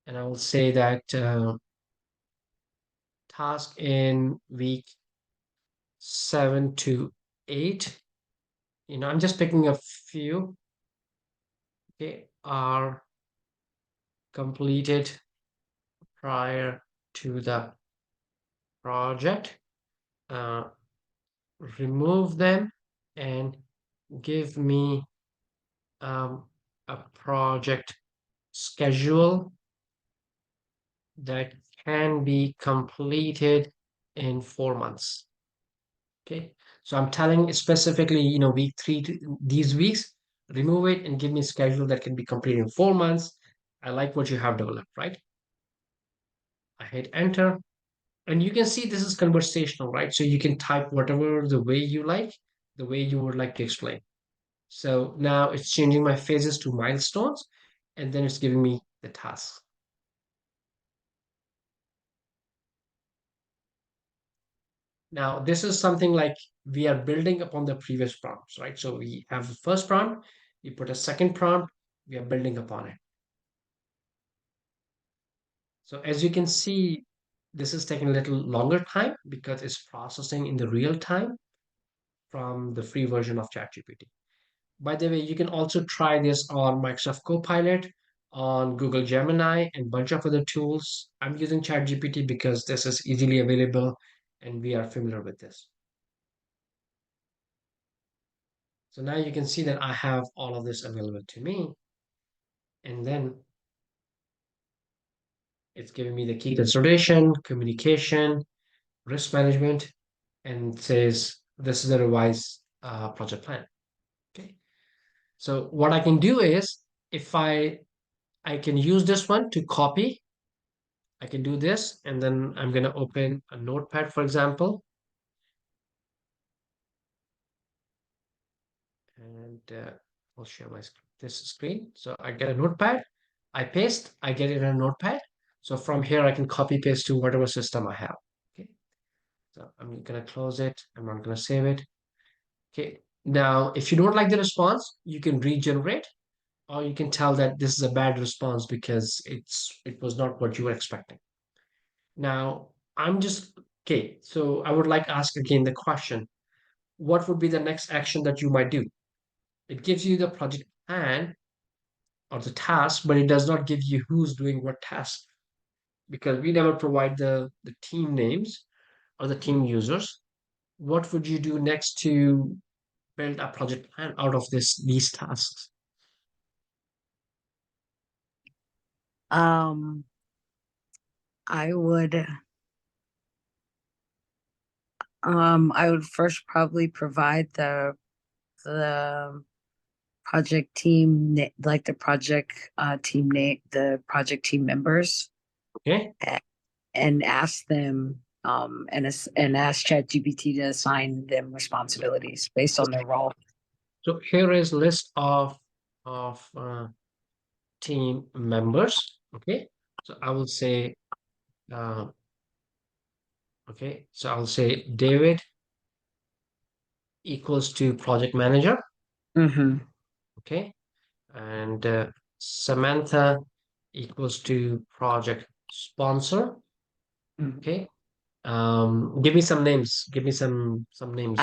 and I will say that task in week 7 to 8. I'm just picking a few. Okay, are completed prior to the project. Remove them and give me a project schedule that can be completed in 4 months. Okay, so I'm telling specifically, week 3 to these weeks, remove it and give me a schedule that can be completed in 4 months. I like what you have developed, right? I hit enter, and you can see this is conversational, right? So you can type whatever the way you like, the way you would like to explain. So now it's changing my phases to milestones, and then it's giving me the task. Now, this is something like we are building upon the previous prompts, right? So we have the first prompt, we put a second prompt, we are building upon it. So as you can see, this is taking a little longer time because it's processing in the real time from the free version of ChatGPT. By the way, you can also try this on Microsoft Copilot, on Google Gemini, and a bunch of other tools. I'm using ChatGPT because this is easily available and we are familiar with this. So now you can see that I have all of this available to me. And then it's giving me the key consideration, communication, risk management, and says this is a revised project plan. Okay. So what I can do is if I can use this one to copy, I can do this, and then I'm going to open a notepad, for example. And I'll share this screen. So I get a notepad, I paste, I get it in a notepad. So from here, I can copy paste to whatever system I have. Okay. So I'm going to close it. I'm not going to save it. Okay. Now, if you don't like the response, you can regenerate, or you can tell that this is a bad response because it was not what you were expecting. Now, okay. So I would like to ask again the question, what would be the next action that you might do? It gives you the project plan or the task, but it does not give you who's doing what task because we never provide the team names or the team users. What would you do next to build a project plan out of these tasks? Um, I would I would first probably provide the project team like the project team name, the project team members, Okay. and ask them and ask ChatGPT to assign them responsibilities based on their role. So here is list of team members. Okay. So I will say okay. So I'll say David equals to project manager. Mm-hmm. Okay. And Samantha equals to project sponsor. Okay. Give me some names. Give me some names.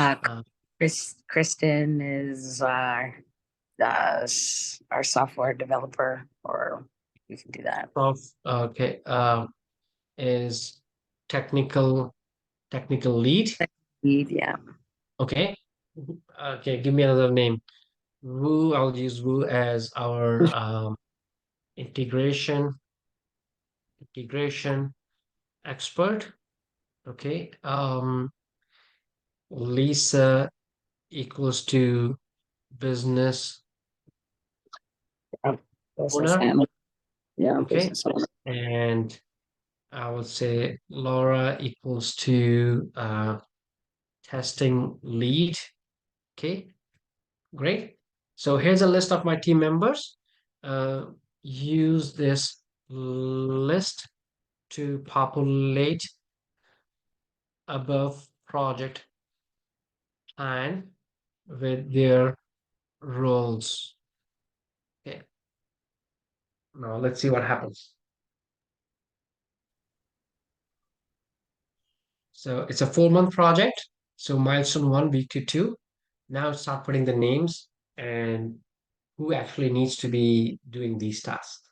Kristen is our software developer, or you can do that. Okay. Is technical lead. Lead, yeah. Okay. Okay. Give me another name. Wu. I'll use Wu as our integration expert. Okay. Lisa equals to business Business owner. analyst. Yeah, Okay. business owner. And I would say Laura equals to testing lead. Okay, great. So here's a list of my team members. Use this list to populate above project plan with their roles. Okay. Now let's see what happens. So it's a 4-month project. So milestone 1, week to 2. Now start putting the names and who actually needs to be doing these tasks.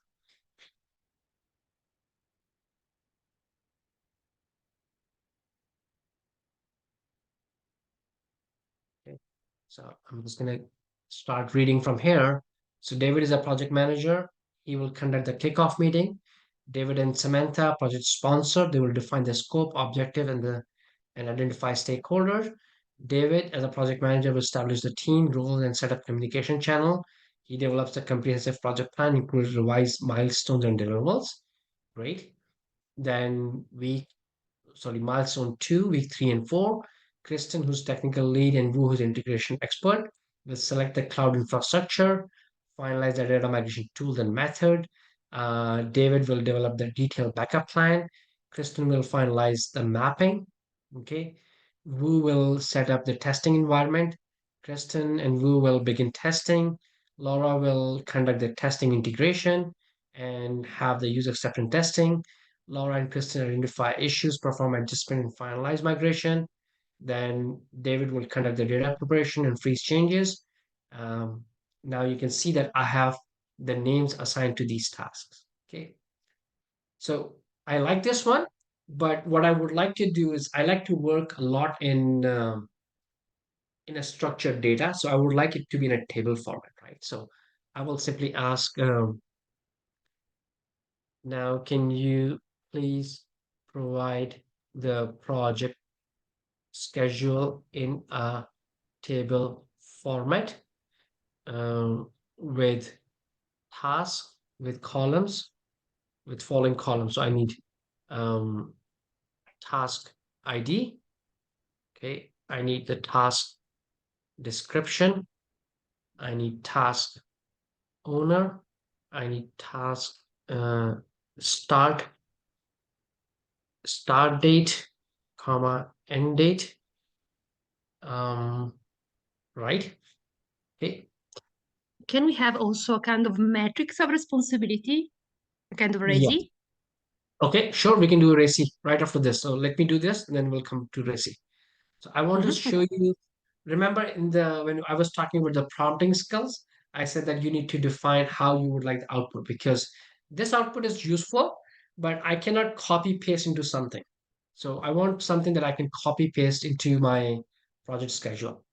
So I'm just going to start reading from here. So David is a project manager. He will conduct the kickoff meeting. David and Samantha, project sponsor, they will define the scope, objective, and identify stakeholders. David, as a project manager, will establish the team, roles, and set up communication channel. He develops a comprehensive project plan, includes revised milestones and deliverables. Great. Then milestone 2, week 3 and 4. Kristen, who's technical lead, and Wu, who's integration expert, will select the cloud infrastructure, finalize the data migration tools and method. David will develop the detailed backup plan. Kristen will finalize the mapping. Okay. Wu will set up the testing environment. Kristen and Wu will begin testing. Laura will conduct the testing integration and have the user acceptance testing. Laura and Kristen identify issues, perform adjustment, and finalize migration. Then David will conduct the data preparation and freeze changes. Um, Now you can see that I have the names assigned to these tasks. Okay. So I like this one, but what I would like to do is I like to work a lot in a structured data. So I would like it to be in a table format, right? So I will simply ask, now can you please provide the project schedule in a table format, with tasks, with columns, with following columns. So I need um, task ID. Okay, I need the task description. I need task owner. I need task start date, comma end date. Right. Okay. Can we have also a kind of matrix of responsibility, a kind of Yeah. RACI? Okay, sure. We can do a RACI right after this. So let me do this, and then we'll come to RACI. So I want to show you. Remember, when I was talking about the prompting skills, I said that you need to define how you would like the output, because this output is useful, but I cannot copy paste into something. So I want something that I can copy paste into my project schedule.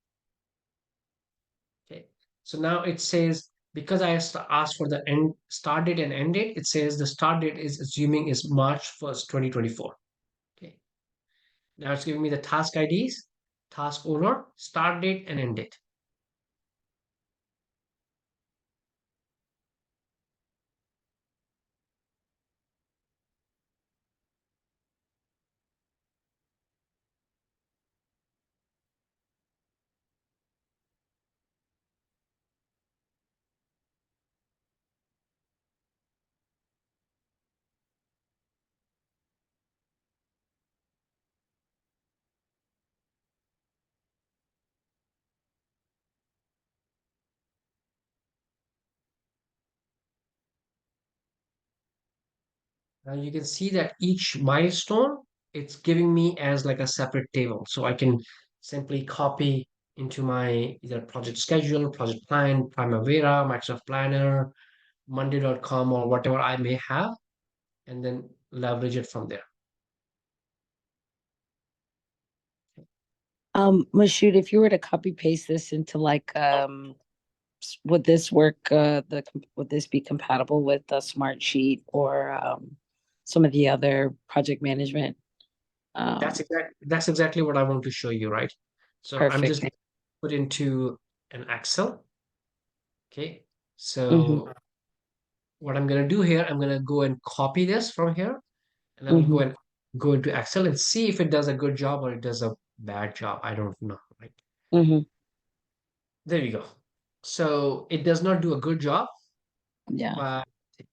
Okay. So now it says, because I asked for the end start date and end date, it says the start date is assuming is March 1st, 2024. Okay. Now it's giving me the task IDs, task owner, start date, and end date. Now you can see that each milestone, it's giving me as like a separate table. So I can simply copy into my either project schedule, project plan, Primavera, Microsoft Planner, Monday.com, or whatever I may have, and then leverage it from there. Mashoud, if you were to copy paste this into like would this work would this be compatible with the Smartsheet or some of the other project management? That's exactly what I want to show you, right? So I'm just Perfect. put into an Excel. Okay. Mm-hmm. So what I'm gonna do here, I'm gonna go and copy this from here, and I will Mm-hmm. go into Excel and see if it does a good job or it does a bad job. I don't know, right? Mm-hmm. There you go. So it does not do a good job, Yeah. but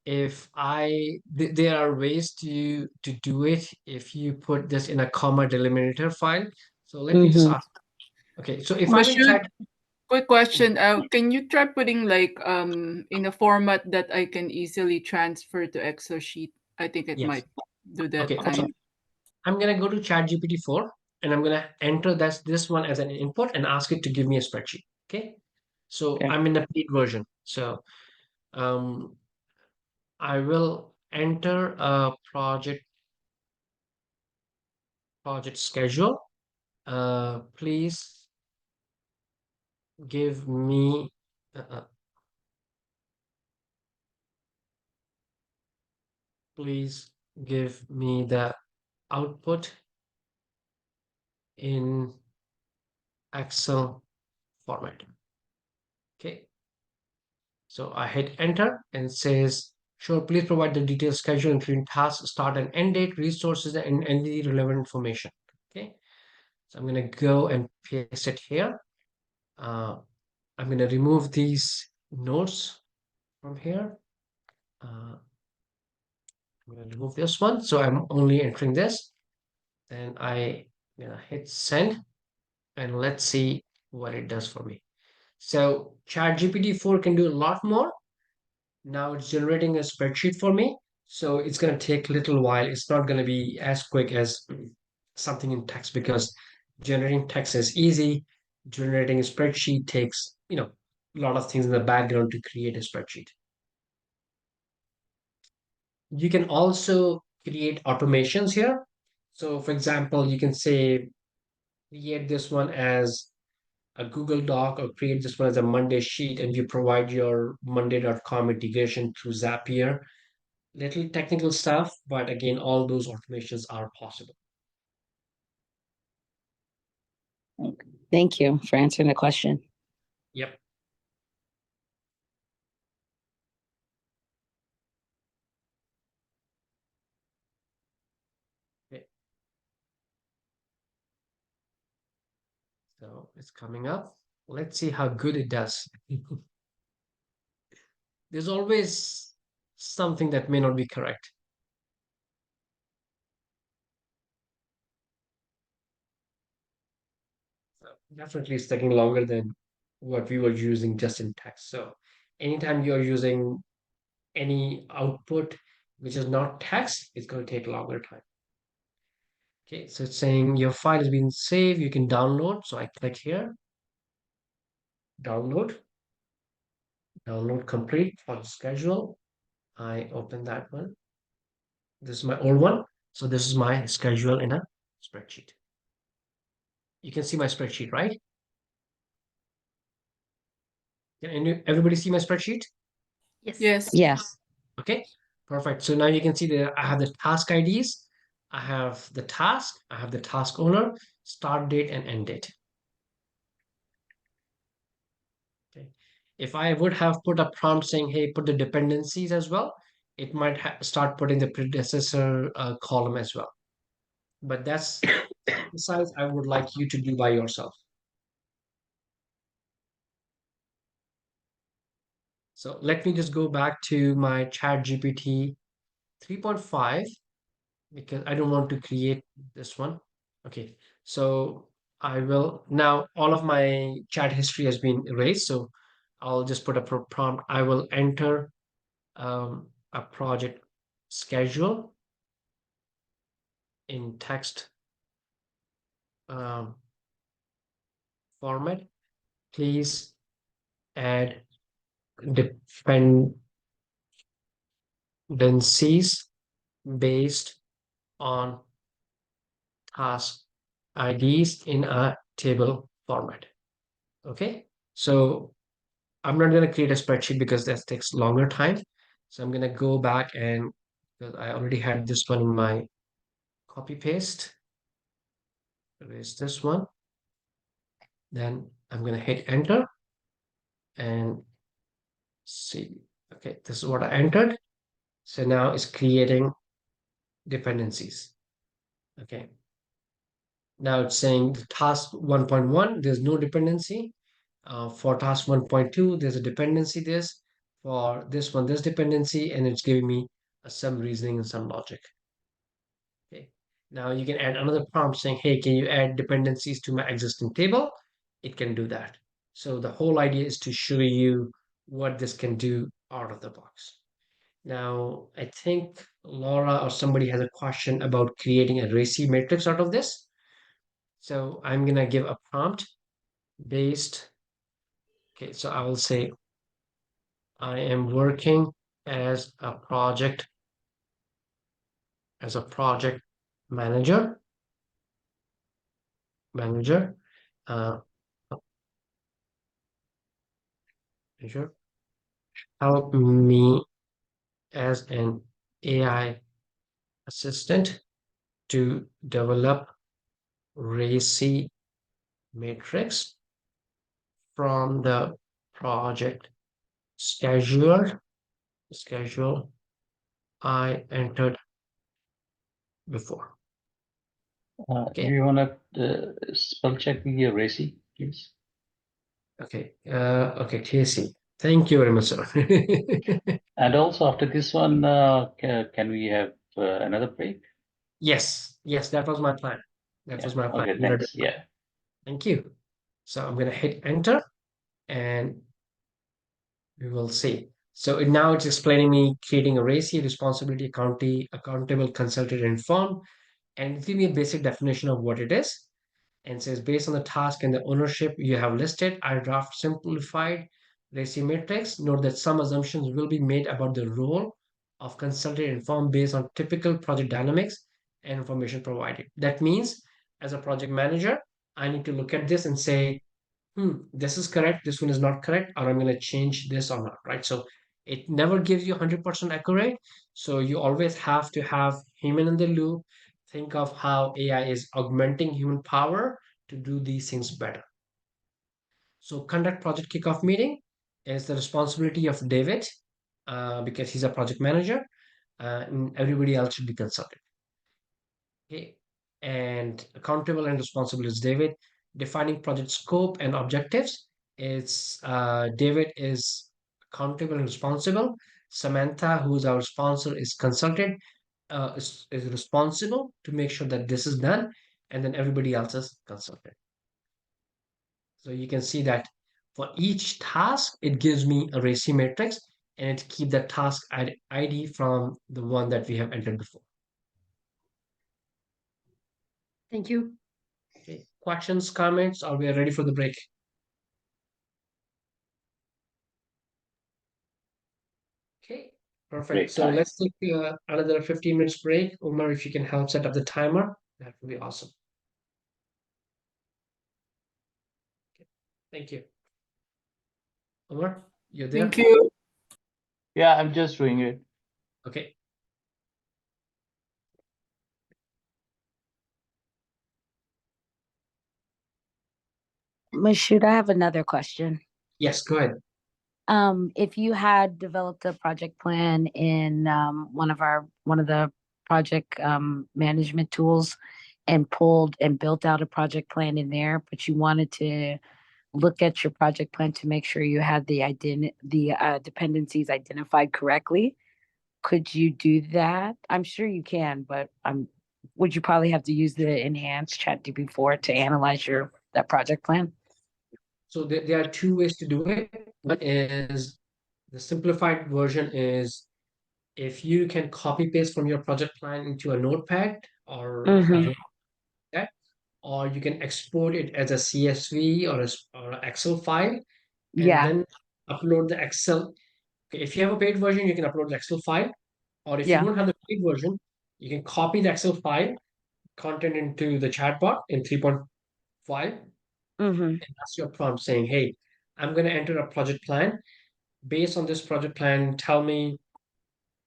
if there are ways to do it if you put this in a comma delimiter file. So let me just Mm-hmm. ask. Okay, so if I'm in Mashoud, chat, quick question. Can you try putting like in a format that I can easily transfer to Excel sheet? I think it yes. might do that Okay, kind. I'm gonna go to ChatGPT 4 and I'm gonna enter this one as an input and ask it to give me a spreadsheet. Okay, so Okay. I'm in the paid version. So um, I will enter a project schedule. Please give me please give me the output in Excel format. Okay, so I hit enter and says, sure, please provide the detailed schedule, including task, start and end date, resources, and any relevant information. Okay, so I'm going to go and paste it here. I'm going to remove these notes from here. I'm going to remove this one. So I'm only entering this. Then I'm going to hit send and let's see what it does for me. So ChatGPT 4 can do a lot more. Now it's generating a spreadsheet for me. So it's going to take a little while. It's not going to be as quick as something in text because generating text is easy. Generating a spreadsheet takes, a lot of things in the background to create a spreadsheet. You can also create automations here. So for example, you can say, create this one as a Google Doc or create this one as a Monday sheet and you provide your monday.com integration through Zapier. Little technical stuff, but again, all those automations are possible. Thank you for answering the question. Yep. Okay. So it's coming up. Let's see how good it does. There's always something that may not be correct. So definitely it's taking longer than what we were using just in text. So anytime you're using any output which is not text, it's going to take longer time. Okay, so it's saying your file has been saved. You can download. So I click here, download, download complete for the schedule. I open that one. This is my old one. So this is my schedule in a spreadsheet. You can see my spreadsheet, right? Can everybody see my spreadsheet? Yes. Yes. Yes. Okay, perfect. So now you can see that I have the task IDs. I have the task. I have the task owner, start date, and end date. Okay. If I would have put a prompt saying, hey, put the dependencies as well, it might start putting the predecessor column as well. But that's the size I would like you to do by yourself. So let me just go back to my ChatGPT 3.5 because I don't want to create this one. Okay, so I will now all of my chat history has been erased. So I'll just put a prompt. I will enter a project schedule in text um, format. Please add dependencies based on task IDs in a table format. Okay, so I'm not going to create a spreadsheet because that takes longer time. So I'm going to go back and because I already had this one in my copy paste. Erase this one. Then I'm going to hit enter and see. Okay, this is what I entered. So now it's creating dependencies. Okay. Now it's saying the task 1.1, there's no dependency. For task 1.2, there's a dependency this. For this one, there's dependency, and it's giving me some reasoning and some logic. Okay. Now you can add another prompt saying, hey, can you add dependencies to my existing table? It can do that. So the whole idea is to show you what this can do out of the box. Now, I think Laura or somebody has a question about creating a RACI matrix out of this. So I'm going to give a prompt based. Okay, so I will say, I am working as a project manager. Uh, manager, help me as an AI assistant to develop RACI matrix from the project schedule I entered before. Do Okay. you want to spell check the RACI, please? Okay. Okay, TSC. Thank you very much, sir. And also after this one, can we have another break? Yes, that was my plan. That was my plan. Okay, thanks. Yeah. Thank you. So I'm gonna hit enter and we will see. So now it's explaining me creating a RACI, responsibility, accountable, consulted, and informed, and give me a basic definition of what it is. And says based on the task and the ownership you have listed, I draft simplified RACI matrix. Note that some assumptions will be made about the role of consulted and informed based on typical project dynamics and information provided. That means, as a project manager, I need to look at this and say, this is correct, this one is not correct, or I'm going to change this or not, right? So it never gives you 100% accurate. So you always have to have human in the loop. Think of how AI is augmenting human power to do these things better. So conduct project kickoff meeting is the responsibility of David because he's a project manager, and everybody else should be consulted. Okay. And accountable and responsible is David. Defining project scope and objectives. It's David is accountable and responsible. Samantha, who's our sponsor, is consulted, is responsible to make sure that this is done, and then everybody else is consulted. So you can see that for each task, it gives me a RACI matrix, and it keep the task ID from the one that we have entered before. Thank you. Okay. Questions, comments, or we are ready for the break? Okay, perfect. Break So time. let's take another 15 minutes break. Omar, if you can help set up the timer, that would be awesome. Okay. Thank you. Omar, you're there? Thank you. Yeah, I'm just doing it. Okay. Mashoud, I have another question. Yes, go ahead. If you had developed a project plan in one of the project management tools and pulled and built out a project plan in there, but you wanted to look at your project plan to make sure you had the dependencies identified correctly, could you do that? I'm sure you can, but would you probably have to use the enhanced ChatGPT-4 to analyze that project plan? So there are two ways to do it. One is the simplified version is if you can copy paste from your project plan into a notepad or Mm-hmm. that, or you can export it as a CSV or an Excel file and Yeah, then upload the Excel. Okay, if you have a paid version, you can upload the Excel file, or if you yeah. don't have the paid version, you can copy the Excel file content into the chatbot in 3.5 Mm-hmm. and that's your prompt saying, hey, I'm going to enter a project plan. Based on this project plan, tell me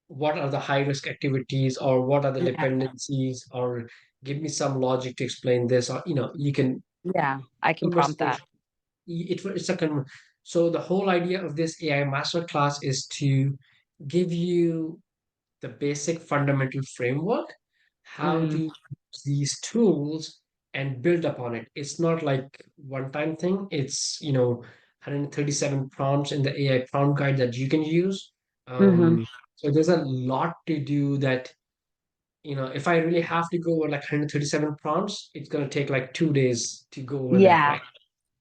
what are the high risk activities or what are the Yeah, dependencies or give me some logic to explain this or you can yeah. I can prompt that. conversation it's a so the whole idea of this AI masterclass is to give you the basic fundamental framework, how to Mm, use these tools and build upon it. It's not like one-time thing. It's 137 prompts in the AI prompt guide that you can use. mm-hmm. So there's a lot to do that. If I really have to go over like 137 prompts, it's gonna take like 2 days to go over that, Yeah, right?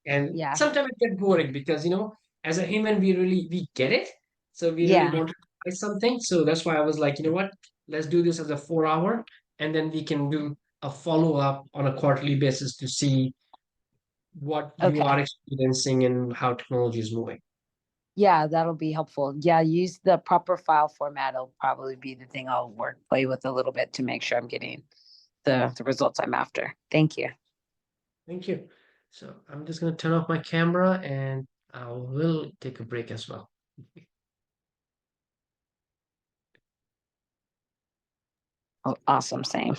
And yeah, sometimes it gets boring because as a human we get it, so we really yeah, want to try something. So that's why I was like, you know what, let's do this as a 4 hour, and then we can do a follow-up on a quarterly basis to see what you okay. are experiencing and how technology is moving. Yeah, that'll be helpful. Yeah, use the proper file format. It'll probably be the thing I'll play with a little bit to make sure I'm getting the results I'm after. Thank you. Thank you. So I'm just going to turn off my camera and I will take a break as well. Oh, awesome, same.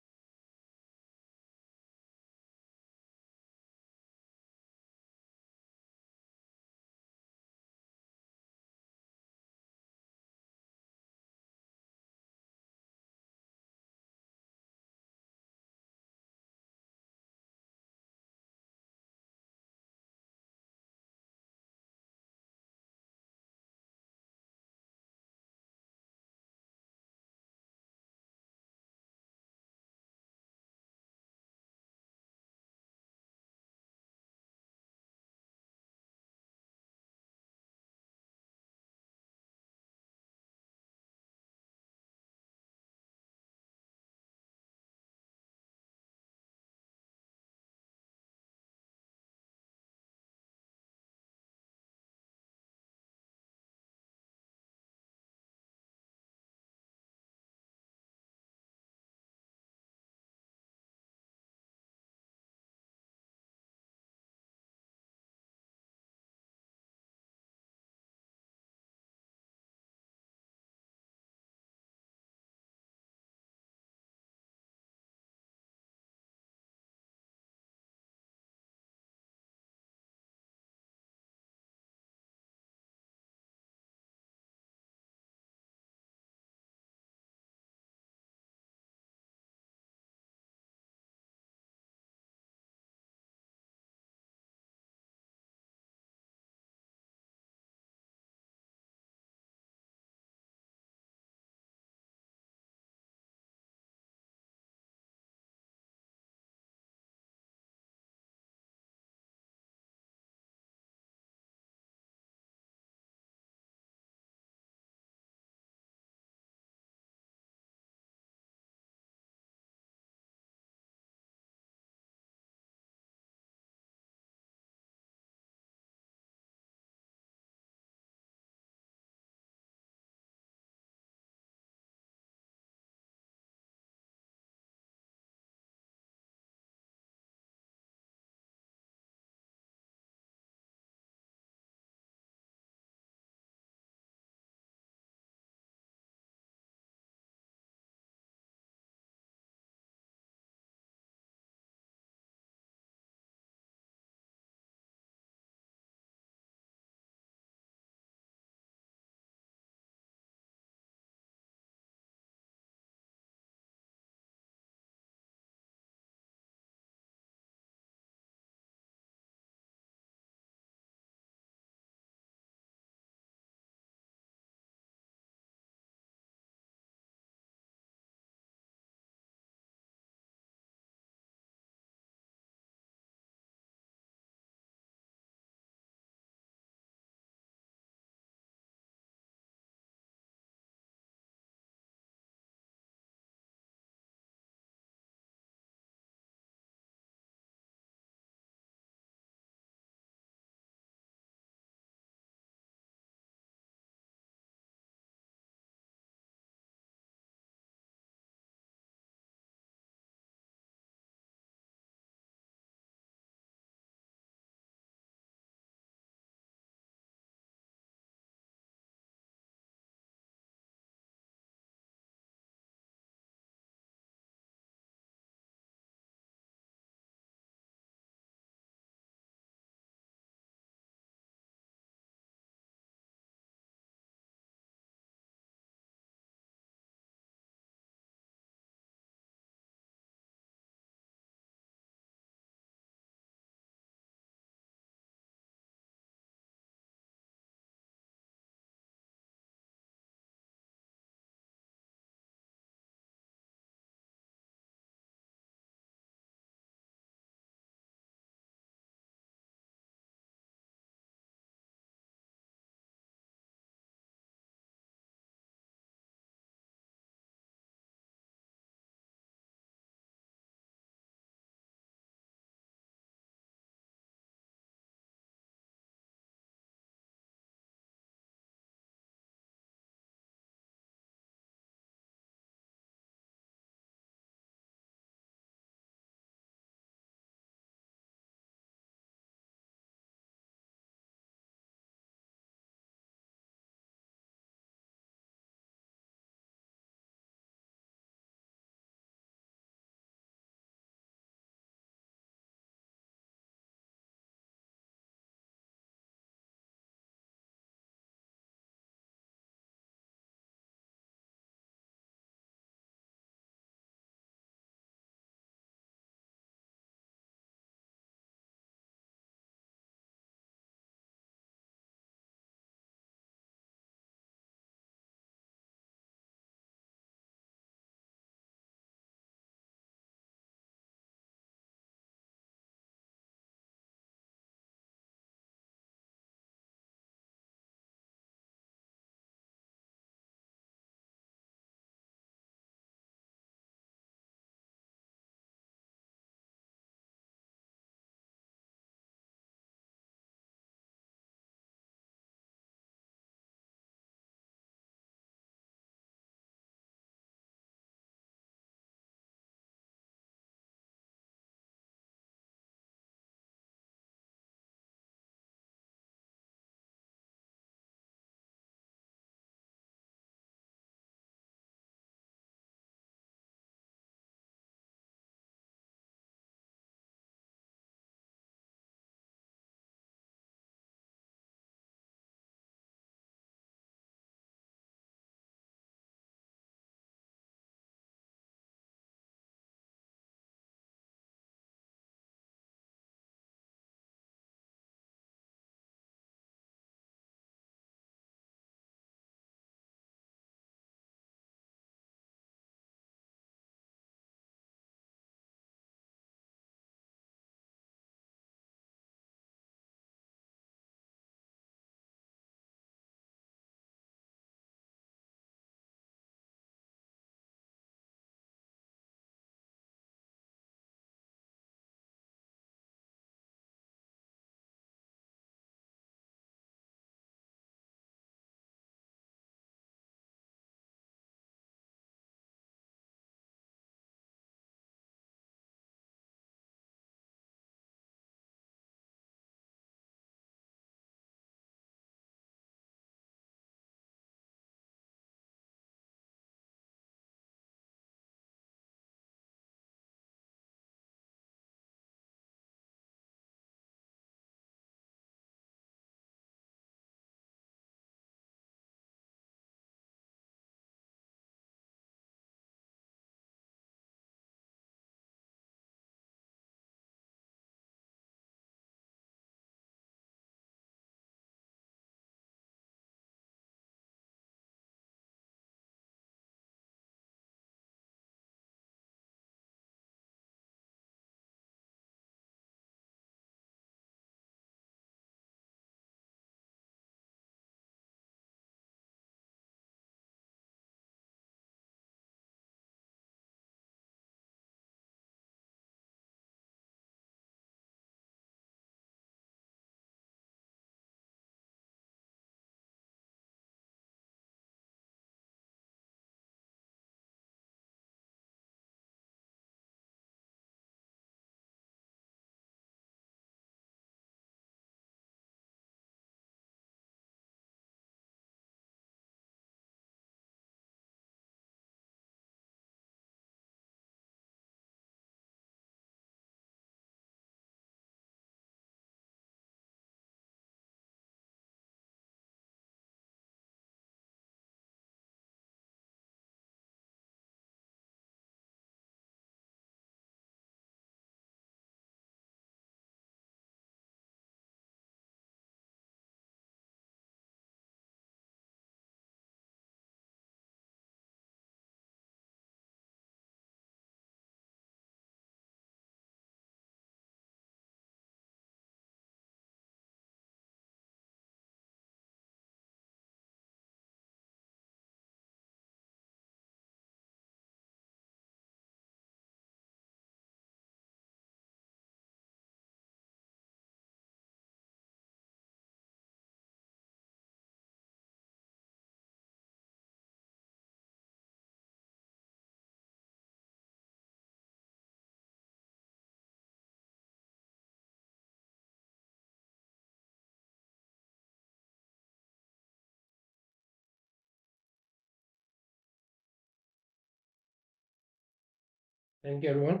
Thank you, everyone.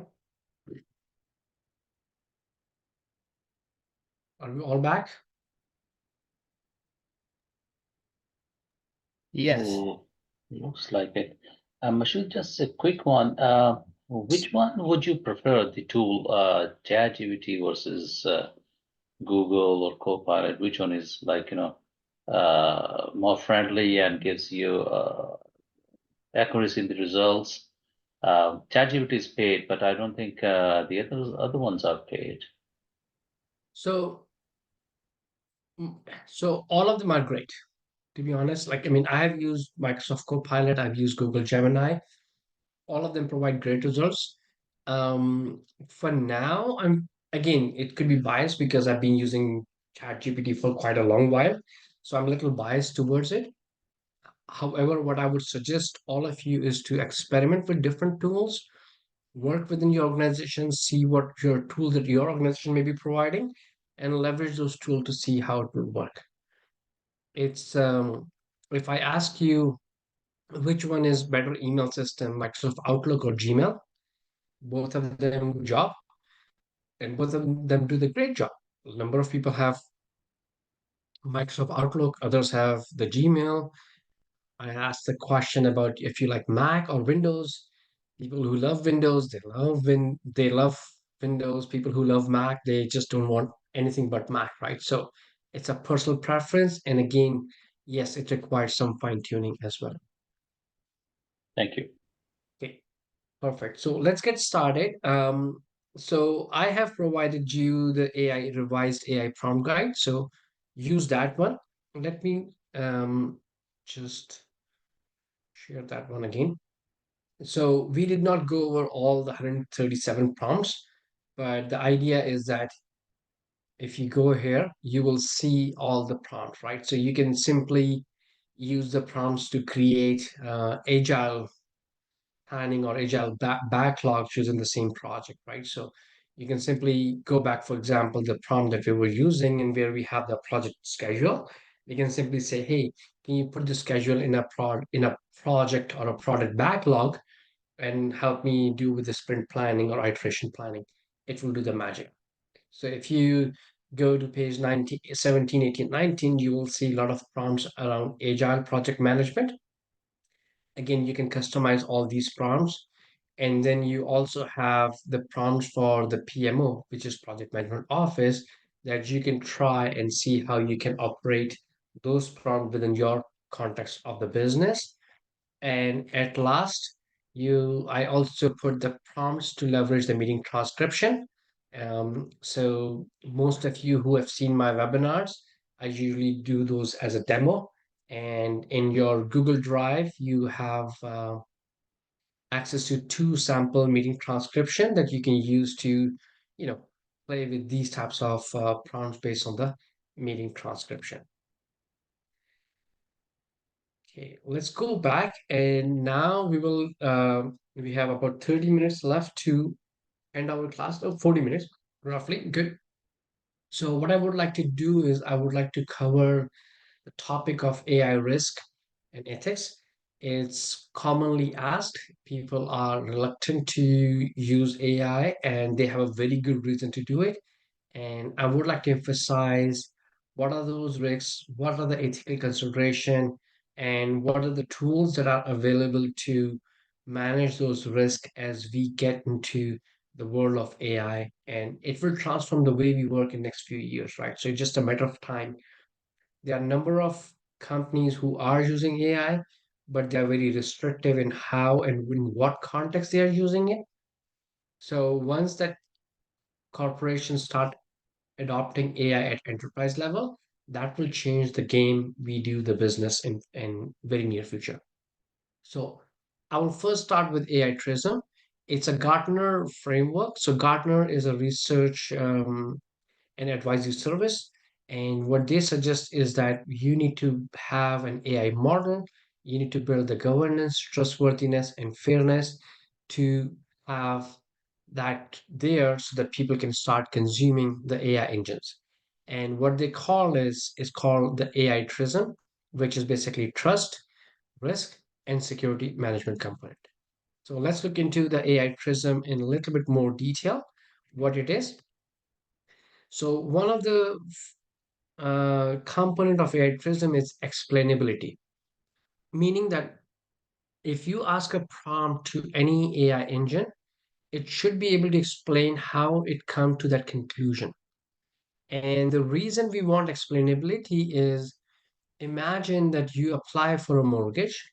Are we all back? Yes. Looks like it. Mashood, just a quick one. Which one would you prefer, the tool, ChatGPT versus Google or Copilot? Which one is like, more friendly and gives you accuracy in the results? ChatGPT is paid, but I don't think the other ones are paid. So, so all of them are great, to be honest. Like, I mean, I've used Microsoft Copilot, I've used Google Gemini. All of them provide great results. For now, again, it could be biased because I've been using ChatGPT for quite a long while, so I'm a little biased towards it. However, what I would suggest all of you is to experiment with different tools, work within your organization, see what your tool that your organization may be providing, and leverage those tools to see how it will work. It's if I ask you which one is better email system, Microsoft Outlook or Gmail, both of them good job, and both of them do the great job. A number of people have Microsoft Outlook, others have the Gmail. I asked the question about if you like Mac or Windows. People who love Windows, they love Windows. People who love Mac, they just don't want anything but Mac, right? So it's a personal preference, and again, yes, it requires some fine tuning as well. Thank you. Okay, perfect. So let's get started. So I have provided you the AI revised AI prompt guide. So use that one. Let me just share that one again. So we did not go over all the 137 prompts, but the idea is that if you go here, you will see all the prompts, right? So you can simply use the prompts to create agile planning or agile backlogs using the same project, right? So you can simply go back, for example, the prompt that we were using and where we have the project schedule. We can simply say, hey, can you put the schedule in a project or a product backlog and help me do with the sprint planning or iteration planning? It will do the magic. So if you go to page 19, 17, 18, 19, you will see a lot of prompts around agile project management. Again, you can customize all these prompts. And then you also have the prompts for the PMO, which is Project Management Office, that you can try and see how you can operate those prompts within your context of the business. And at last, I also put the prompts to leverage the meeting transcription. So most of you who have seen my webinars, I usually do those as a demo. And in your Google Drive, you have access to 2 sample meeting transcription that you can use to, you know, play with these types of prompts based on the meeting transcription. Okay, let's go back, and now we have about 30 minutes left to end our class. Oh, 40 minutes roughly. Good. So what I would like to do is I would like to cover the topic of AI risk and ethics. It's commonly asked. People are reluctant to use AI, and they have a very good reason to do it. And I would like to emphasize what are those risks, what are the ethical consideration, and what are the tools that are available to manage those risks as we get into the world of AI. And it will transform the way we work in the next few years, right? So it's just a matter of time. There are a number of companies who are using AI, but they're very restrictive in how and in what context they are using it. So once that corporations start adopting AI at enterprise level, that will change the game we do the business in very near future. So I will first start with AI Trism. It's a Gartner framework. So Gartner is a research an advisory service. And what they suggest is that you need to have an AI model, you need to build the governance, trustworthiness, and fairness to have that there so that people can start consuming the AI engines. And what they call is called the AI Trism, which is basically trust, risk, and security management component. So let's look into the AI Prism in a little bit more detail, what it is. So one of the component of AI Prism is explainability, meaning that if you ask a prompt to any AI engine, it should be able to explain how it come to that conclusion. And the reason we want explainability is, imagine that you apply for a mortgage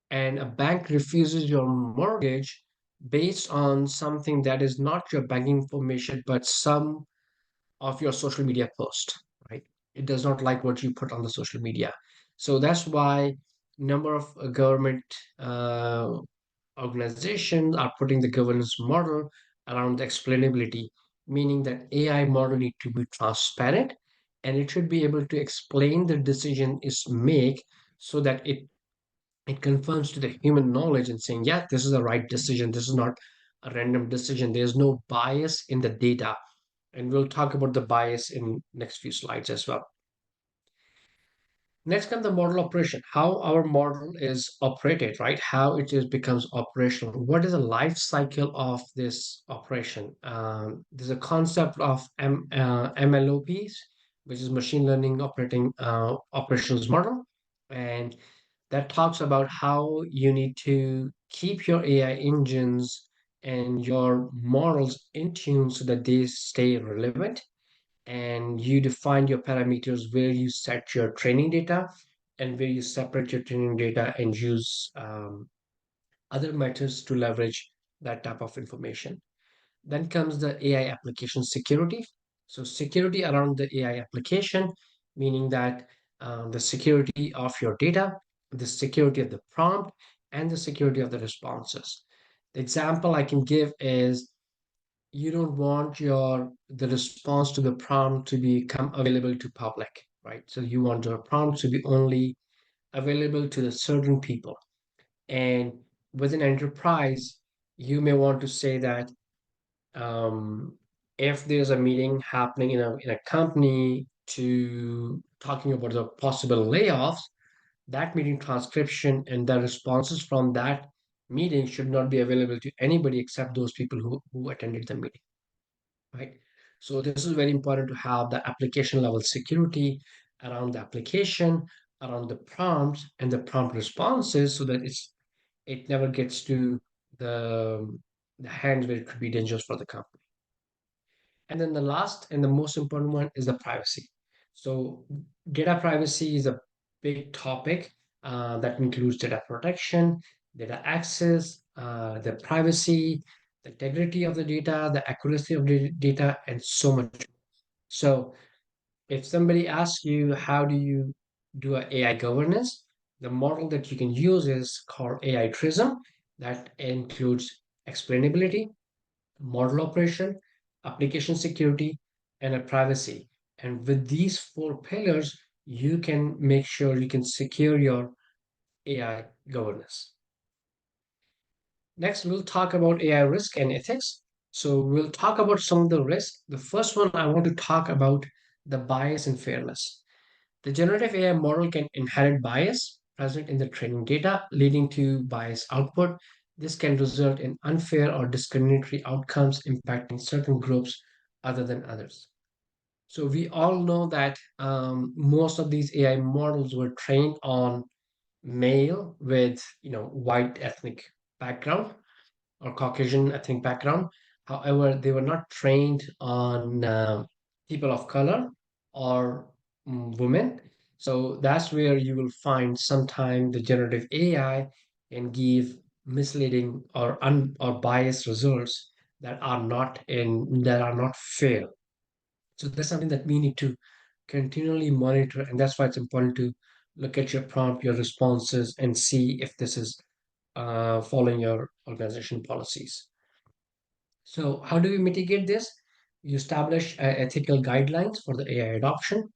and a bank refuses your mortgage based on something that is not your banking information, but some of your social media post, right? It does not like what you put on the social media. So that's why number of government uh, organizations are putting the governance model around the explainability, meaning that AI model need to be transparent and it should be able to explain the decision is make so that it confirms to the human knowledge and saying, yeah, this is the right decision. This is not a random decision. There's no bias in the data. And we'll talk about the bias in next few slides as well. Next comes the model operation, how our model is operated, right? How it is becomes operational. What is the life cycle of this operation? There's a concept of MLOPs, which is machine learning operating operations model. And that talks about how you need to keep your AI engines and your models in tune so that they stay relevant, and you define your parameters where you set your training data and where you separate your training data and use other methods to leverage that type of information. Then comes the AI application security. So security around the AI application, meaning that the security of your data, the security of the prompt, and the security of the responses. The example I can give is, you don't want your the response to the prompt to become available to public, right? So you want your prompt to be only available to the certain people. And with an enterprise, you may want to say that if there's a meeting happening in a company to talking about the possible layoffs, that meeting transcription and the responses from that meeting should not be available to anybody except those people who attended the meeting, right? So this is very important to have the application level security around the application, around the prompts and the prompt responses, so that it never gets to the the hands where it could be dangerous for the company. And then the last and the most important one is the privacy. So data privacy is a big topic that includes data protection, data access, the privacy, the integrity of the data, the accuracy of the data, and so much. So if somebody asks you how do you do a AI governance, the model that you can use is called AI Prism. That includes explainability, model operation, application security, and a privacy. And with these four pillars, you can make sure you can secure your AI governance. Next, we'll talk about AI risk and ethics. So we'll talk about some of the risks. The first one, I want to talk about the bias and fairness. The generative AI model can inherit bias present in the training data, leading to biased output. This can result in unfair or discriminatory outcomes impacting certain groups other than others. So we all know that most of these AI models were trained on male with white ethnic background or Caucasian ethnic background. However, they were not trained on people of color or women. So that's where you will find sometime the generative AI can give misleading or biased results that are not fair. So that's something that we need to continually monitor, and that's why it's important to look at your prompt, your responses, and see if this is following your organization policies. So how do we mitigate this? You establish ethical guidelines for the AI adoption.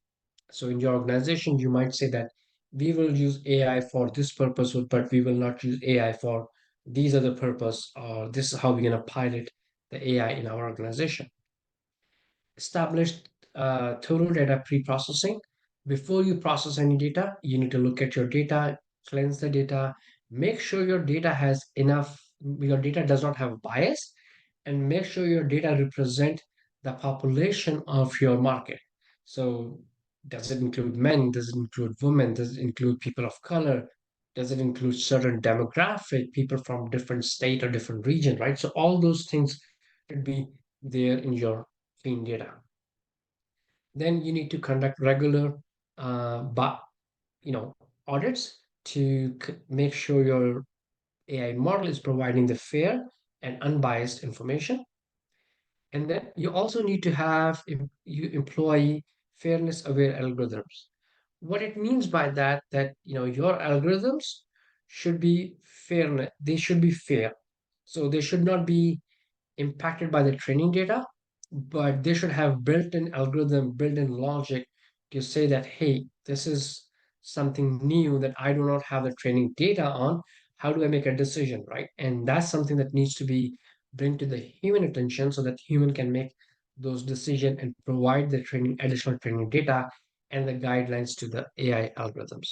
So in your organization, you might say that we will use AI for this purpose, but we will not use AI for these other purpose, or this is how we're going to pilot the AI in our organization. Establish total data pre-processing. Before you process any data, you need to look at your data, cleanse the data, make sure your data has enough your data does not have bias, and make sure your data represent the population of your market. So does it include men? Does it include women? Does it include people of color? Does it include certain demographic, people from different state or different region, right? So all those things should be there in your clean data. Then you need to conduct regular, but audits to make sure your AI model is providing the fair and unbiased information. And then you also need to have you employ fairness aware algorithms. What it means by that, your algorithms should be fair, they should be fair. So they should not be impacted by the training data, but they should have built-in algorithm, built-in logic to say that, hey, this is something new that I do not have the training data on. How do I make a decision, right? And that's something that needs to be bring to the human attention so that human can make those decisions and provide the training, additional training data and the guidelines to the AI algorithms.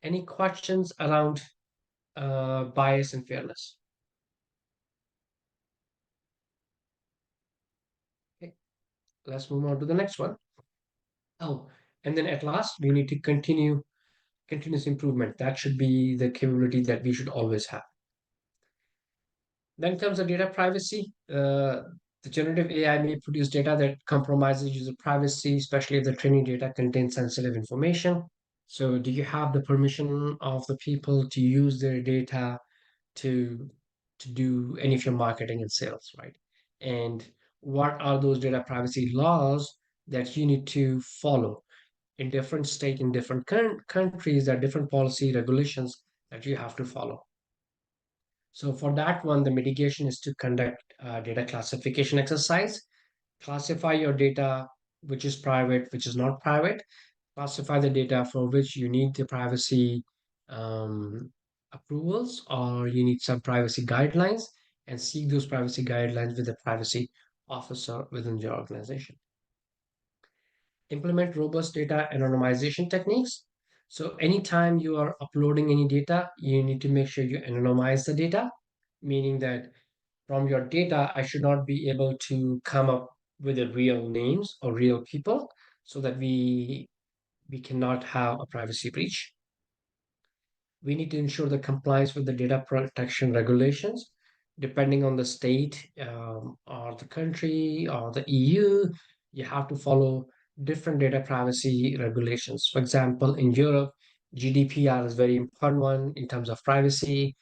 Any questions around bias and fairness? Okay, let's move on to the next one. Oh, and then at last, we need to continue continuous improvement. That should be the capability that we should always have. Then comes the data privacy. The generative AI may produce data that compromises user privacy, especially if the training data contains sensitive information. So, do you have the permission of the people to use their data to do any of your marketing and sales, right? And what are those data privacy laws that you need to follow? In different state, in different countries, there are different policy regulations that you have to follow. So for that one, the mitigation is to conduct a data classification exercise, classify your data, which is private, which is not private, classify the data for which you need the privacy approvals or you need some privacy guidelines, and seek those privacy guidelines with the privacy officer within your organization. Implement robust data anonymization techniques. So anytime you are uploading any data, you need to make sure you anonymize the data, meaning that from your data, I should not be able to come up with the real names or real people so that we cannot have a privacy breach. We need to ensure the compliance with the data protection regulations, depending on the state or the country or the EU. You have to follow different data privacy regulations. For example, in Europe, GDPR is very important one in terms of privacy.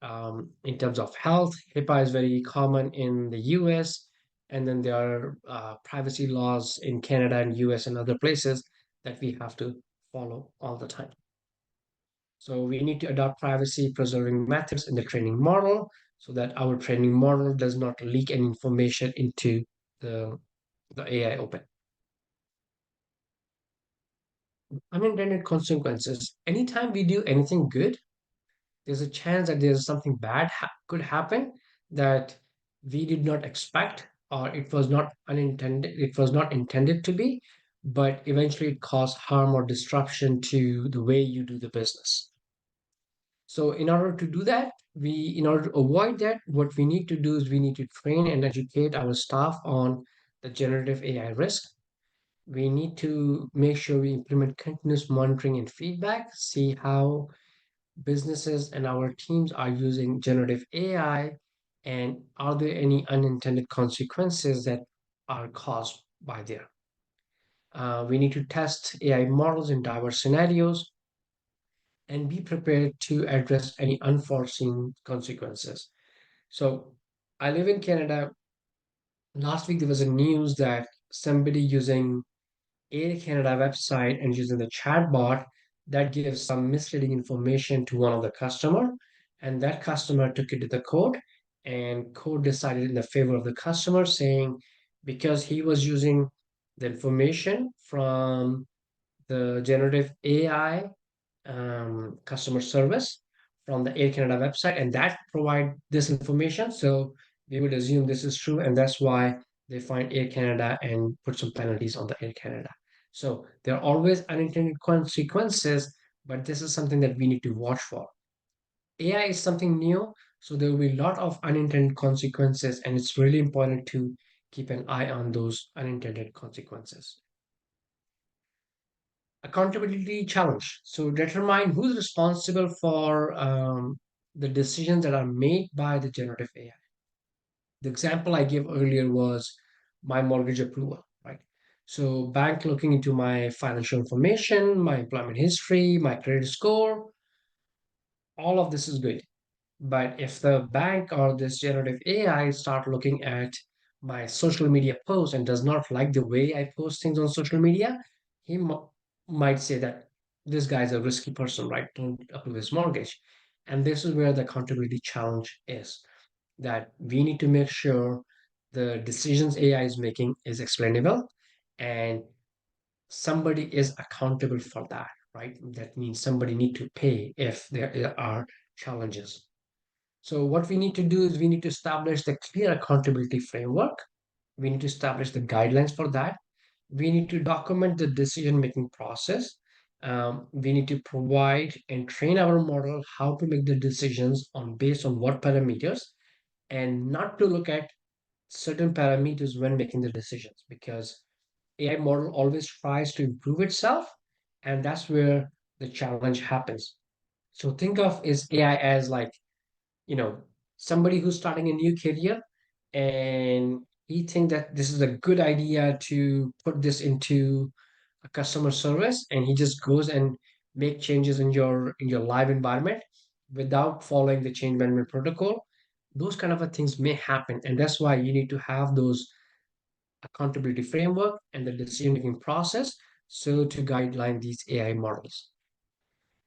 In terms of health, HIPAA is very common in the US, and then there are privacy laws in Canada and US and other places that we have to follow all the time. So we need to adopt privacy preserving methods in the training model so that our training model does not leak any information into the AI open. Unintended consequences. Anytime we do anything good, there's a chance that there's something bad could happen that we did not expect, or it was not intended to be, but eventually it caused harm or disruption to the way you do the business. So in order to do that, in order to avoid that, what we need to do is we need to train and educate our staff on the generative AI risk. We need to make sure we implement continuous monitoring and feedback, see how businesses and our teams are using generative AI, and are there any unintended consequences that are caused by there. We need to test AI models in diverse scenarios and be prepared to address any unforeseen consequences. So I live in Canada. Last week there was a news that somebody using Air Canada website and using the chatbot that gives some misleading information to one of the customer, and that customer took it to the court, and court decided in the favor of the customer, saying because he was using the information from the generative AI customer service from the Air Canada website, and that provide this information. So we would assume this is true, and that's why they find Air Canada and put some penalties on the Air Canada. So there are always unintended consequences, but this is something that we need to watch for. AI is something new, So there will be a lot of unintended consequences, and it's really important to keep an eye on those unintended consequences. Accountability challenge. So determine who's responsible for the decisions that are made by the generative AI. The example I gave earlier was my mortgage approval, right? So bank looking into my financial information, my employment history, my credit score, all of this is good. But if the bank or this generative AI start looking at my social media posts and does not like the way I post things on social media, he might say that this guy's a risky person, right? Don't approve his mortgage. And this is where the accountability challenge is, that we need to make sure the decisions AI is making is explainable and somebody is accountable for that, right? That means somebody need to pay if there are challenges. So what we need to do is we need to establish the clear accountability framework. We need to establish the guidelines for that. We need to document the decision-making process. We need to provide and train our model how to make the decisions on based on what parameters, and not to look at certain parameters when making the decisions, because AI model always tries to improve itself, and that's where the challenge happens. So think of is AI as like, you know, somebody who's starting a new career and he think that this is a good idea to put this into a customer service, and he just goes and make changes in your live environment without following the change management protocol. Those kind of a things may happen, and that's why you need to have those accountability framework and the decision making process so to guideline these AI models,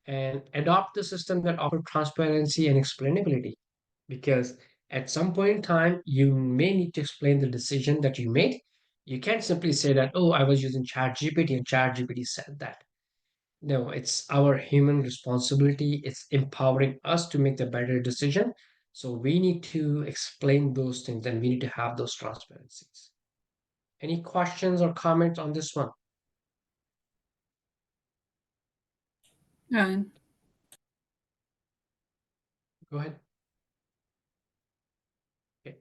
and adopt the system that offer transparency and explainability, because at some point in time you may need to explain the decision that you made. You can't simply say that, oh, I was using ChatGPT and ChatGPT said that. No, it's our human responsibility. It's empowering us to make the better decision. So we need to explain those things and we need to have those transparencies. Any questions or comments on this one? Yeah. Go ahead. Okay.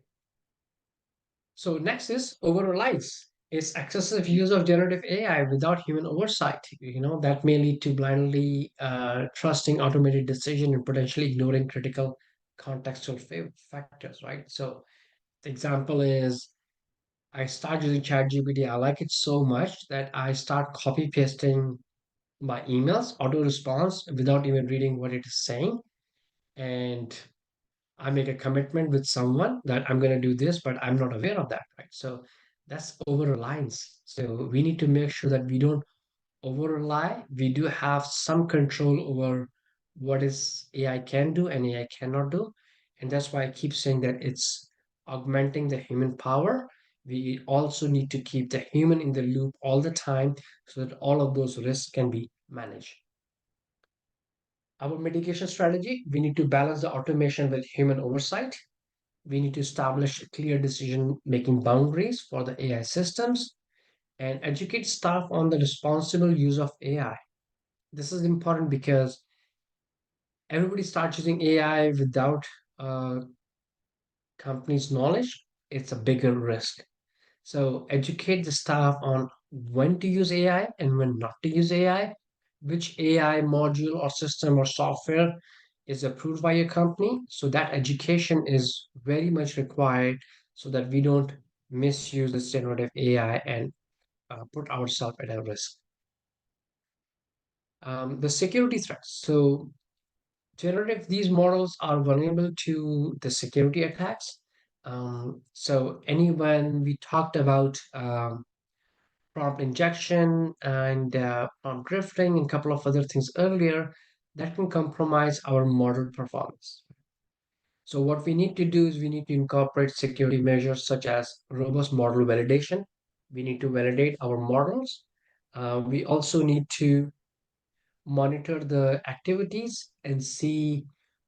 So next is over reliance. Is excessive use of generative AI without human oversight. That may lead to blindly trusting automated decision and potentially ignoring critical contextual factors, right? So the example is I start using ChatGPT. I like it so much that I start copy pasting my emails, auto response without even reading what it is saying. And I make a commitment with someone that I'm going to do this, but I'm not aware of that, right? So that's over reliance. So we need to make sure that we don't over rely. We do have some control over what is AI can do and AI cannot do. And that's why I keep saying that it's augmenting the human power. We also need to keep the human in the loop all the time so that all of those risks can be managed. Our mitigation strategy, we need to balance the automation with human oversight. We need to establish clear decision-making boundaries for the AI systems and educate staff on the responsible use of AI. This is important because everybody starts using AI without uh, company's knowledge. It's a bigger risk. So educate the staff on when to use AI and when not to use AI, which AI module or system or software is approved by your company. So that education is very much required so that we don't misuse this generative AI and put ourselves at a risk. The security threats. So generative, these models are vulnerable to the security attacks. So anyone we talked about prompt injection and prompt drifting and a couple of other things earlier that can compromise our model performance. So what we need to do is we need to incorporate security measures such as robust model validation. We need to validate our models. We also need to monitor the activities and see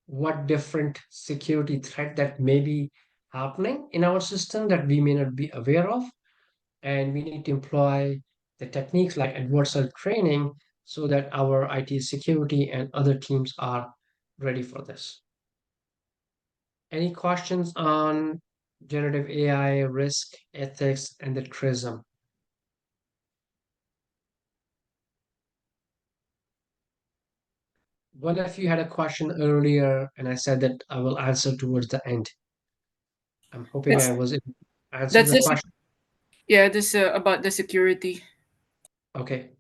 what different security threat that may be happening in our system that we may not be aware of. And we need to employ the techniques like adversarial training so that our IT security and other teams are ready for this. Any questions on generative AI, risk, ethics, and the TRISM? One of you had a question earlier, and I said that I will answer towards the end. I'm hoping That's I was able to answer that's the just question. yeah, this about the security. Okay,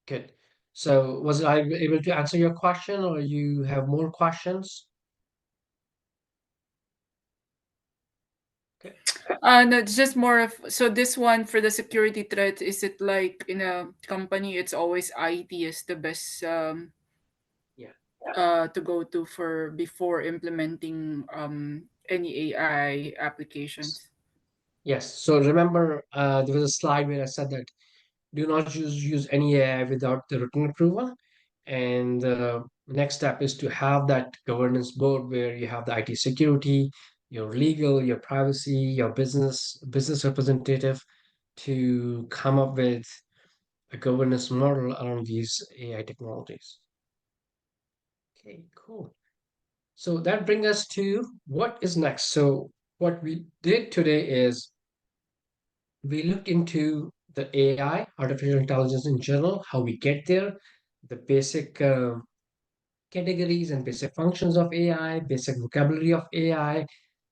good. So was I able to answer your question, or you have more questions? Okay. No, it's just more of so this one for the security threat, is it like in a company it's always IT is the best Yeah. to go to for before implementing any AI applications? Yes. So remember, there was a slide where I said that do not use any AI without the written approval. And the next step is to have that governance board where you have the IT security, your legal, your privacy, your business representative to come up with a governance model around these AI technologies. Okay, cool. So that brings us to what is next. So what we did today is we looked into the AI, artificial intelligence in general, how we get there, the basic categories and basic functions of AI, basic vocabulary of AI.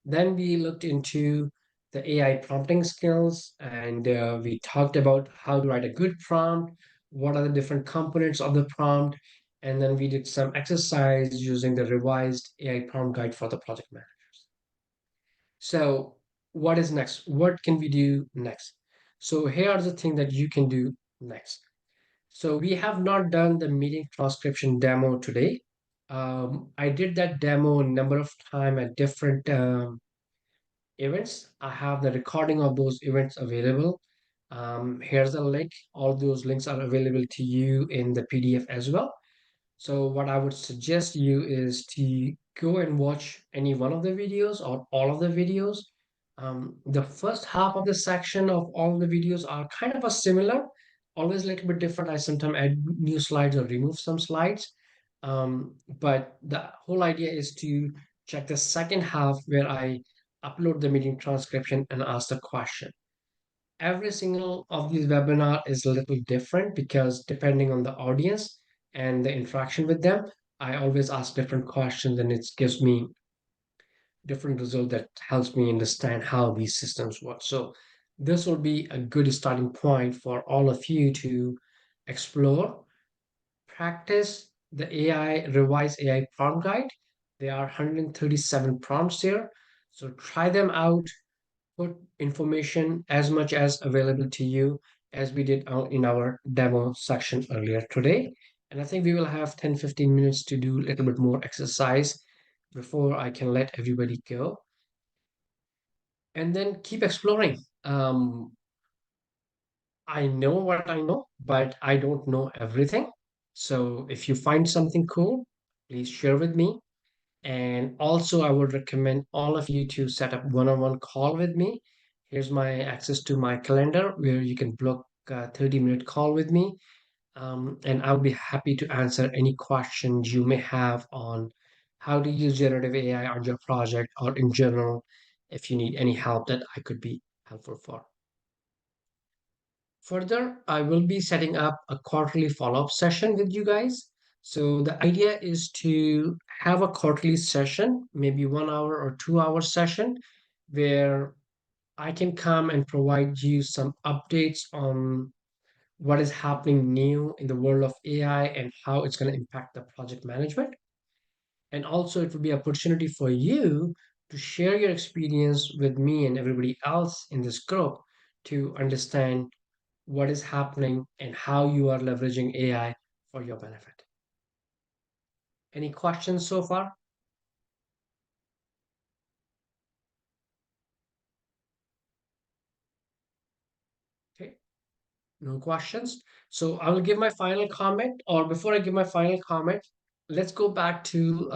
Then we looked into the AI prompting skills and we talked about how to write a good prompt, what are the different components of the prompt, and then we did some exercise using the revised AI prompt guide for the project managers. So, what is next? What can we do next? So, here are the things that you can do next. So we have not done the meeting transcription demo today. I did that demo a number of time at different events. I have the recording of those events available. Here's a link. All those links are available to you in the PDF as well. So what I would suggest you is to go and watch any one of the videos or all of the videos. The first half of the section of all the videos are kind of a similar, always a little bit different. I sometimes add new slides or remove some slides. But the whole idea is to check the second half where I upload the meeting transcription and ask the question. Every single of these webinar is a little different because depending on the audience and the interaction with them, I always ask different questions and it gives me different result that helps me understand how these systems work. So this will be a good starting point for all of you to explore, practice the AI revised AI prompt guide. There are 137 prompts here. So try them out, put information as much as available to you as we did in our demo section earlier today. And I think we will have 10-15 minutes to do a little bit more exercise before I can let everybody go. And then keep exploring. I know what I know, but I don't know everything. So if you find something cool, please share with me. And also, I would recommend all of you to set up one-on-one call with me. Here's my access to my calendar where you can book a 30-minute call with me. And I'll be happy to answer any questions you may have on how to use generative AI on your project or in general, if you need any help that I could be helpful for. Further, I will be setting up a quarterly follow-up session with you guys. So the idea is to have a quarterly session, maybe 1 hour or 2 hour session, where I can come and provide you some updates on what is happening new in the world of AI and how it's going to impact the project management. And also, it will be an opportunity for you to share your experience with me and everybody else in this group to understand what is happening and how you are leveraging AI for your benefit. Any questions so far? Okay, no questions. So I will give my final comment, or before I give my final comment, let's go back to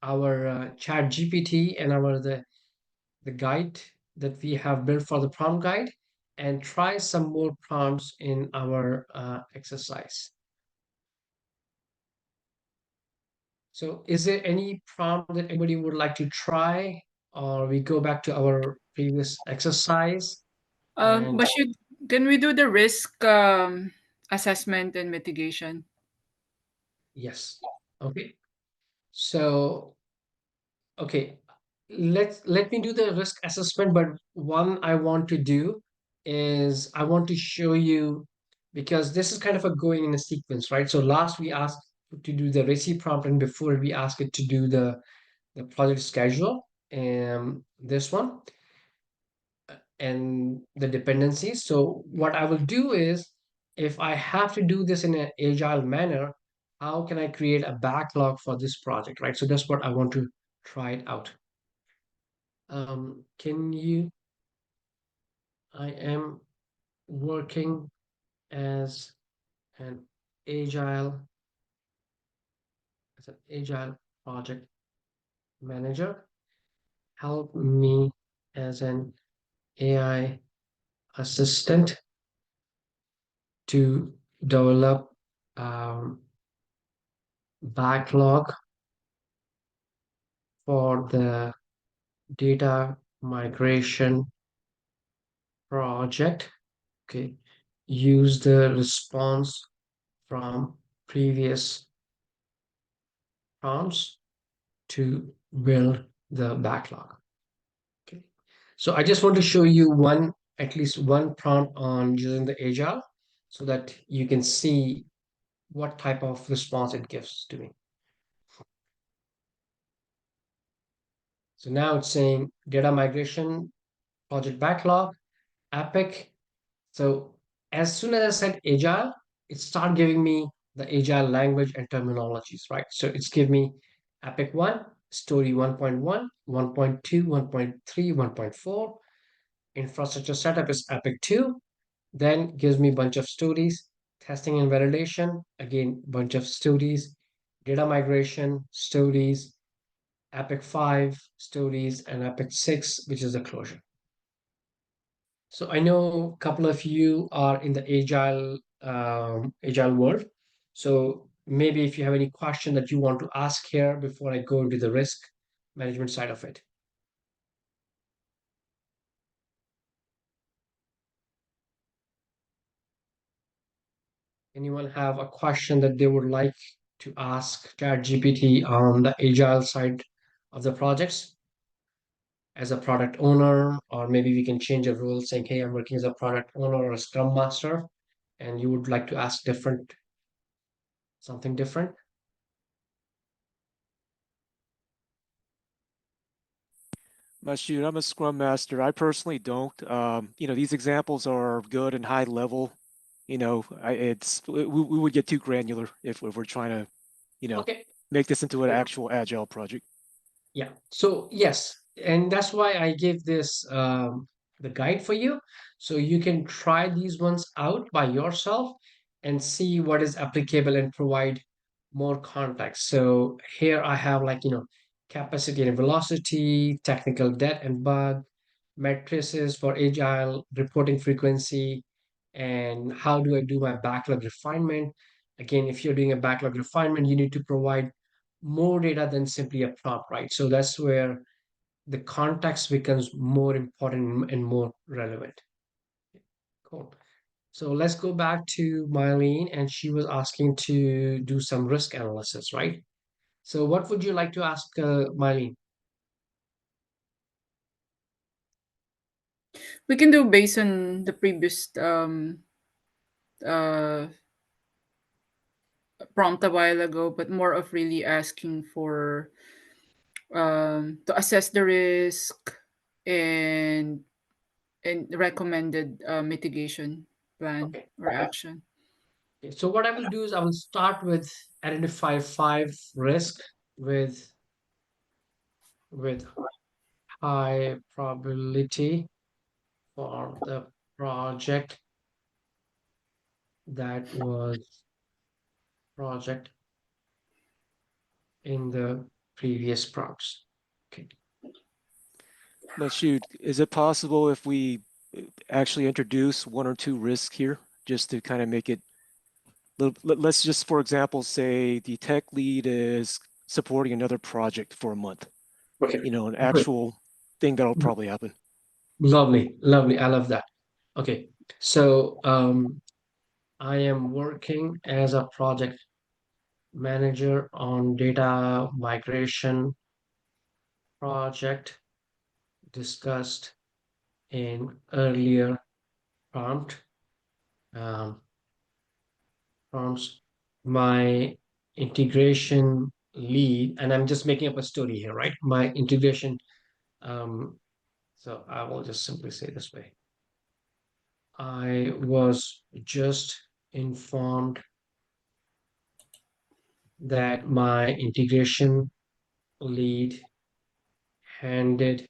our chat GPT and the guide that we have built for the prompt guide and try some more prompts in our exercise. So is there any prompt that anybody would like to try, or we go back to our previous exercise? And Bashir, can we do the risk assessment and mitigation? yes, okay. So okay, let me do the risk assessment, but one I want to do is I want to show you, because this is kind of a going in a sequence, right? So last we asked to do the RACI prompt, and before we asked it to do the project schedule, and this one and the dependencies. So what I will do is, if I have to do this in an agile manner, how can I create a backlog for this project, right? So that's what I want to try it out. Can you, I am working as an agile, as an agile project manager. Help me as an AI assistant to develop backlog for the data migration project. Okay, use the response from previous prompts to build the backlog. Okay, so I just want to show you one, at least one prompt on using the agile so that you can see what type of response it gives to me. So now it's saying data migration project backlog, Epic. So as soon as I said agile, it started giving me the agile language and terminologies, right? So it's give me Epic 1, Story 1.1, 1.2, 1.3, 1.4. Infrastructure setup is Epic 2, then gives me a bunch of stories. Testing and validation, again, bunch of stories. Data migration, stories. Epic 5, stories, and Epic 6, which is the closure. So I know a couple of you are in the agile world. So maybe if you have any question that you want to ask here before I go into the risk management side of it. Anyone have a question that they would like to ask ChatGPT on the agile side of the projects as a product owner, or maybe we can change a role saying, hey, I'm working as a product owner or a scrum master, and you would like to ask something different. Shoot, I'm a Scrum Master. I personally don't. These examples are good and high level. We would get too granular if we're trying to, Okay. make this into an actual agile project. Yeah. So yes, and that's why I give this the guide for you, so you can try these ones out by yourself and see what is applicable and provide more context. So here I have, like, capacity and velocity, technical debt and bug, matrices for agile, reporting frequency, and how do I do my backlog refinement. Again, if you're doing a backlog refinement, you need to provide more data than simply a prompt, right? So that's where the context becomes more important and more relevant. Cool. So let's go back to Mylene, and she was asking to do some risk analysis, right? So what would you like to ask Mylene? We can do based on the previous uh, prompt a while ago, but more of really asking for to assess the risk and recommended mitigation plan Okay. or action. Okay, so what I will do is I will start with identify 5 risk with high probability for the project that was project in the previous prompts. Okay. But shoot, is it possible if we actually introduce 1 or 2 risks here, just to kind of make it? Let's just, for example, say the tech lead is supporting another project for a month. Okay. An Great. actual thing that'll probably happen. Lovely, lovely. I love that. Okay. So I am working as a project manager on data migration project discussed in earlier prompt. Prompts. My integration lead, and I'm just making up a story here, right? My integration, so I will just simply say this way. I was just informed that my integration lead handed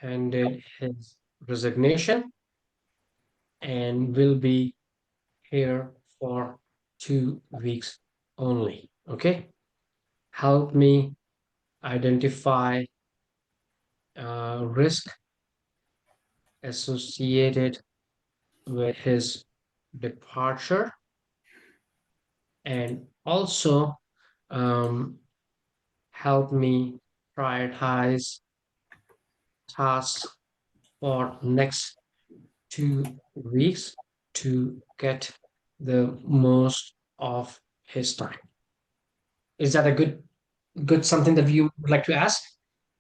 his resignation and will be here for 2 weeks only. Okay, help me identify risk associated with his departure, and also help me prioritize tasks for next 2 weeks to get the most of his time. Is that a good something that you would like to ask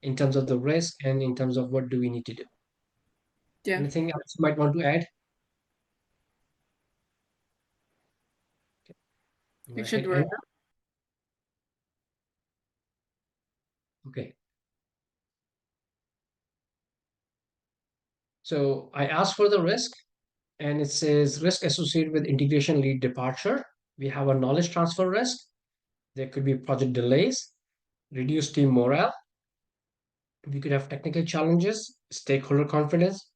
in terms of the risk and in terms of what do we need to do? Yeah. Anything else you might want to add? It should work. Okay. So I asked for the risk, and it says risk associated with integration lead departure. We have a knowledge transfer risk. There could be project delays, reduced team morale. We could have technical challenges, stakeholder confidence,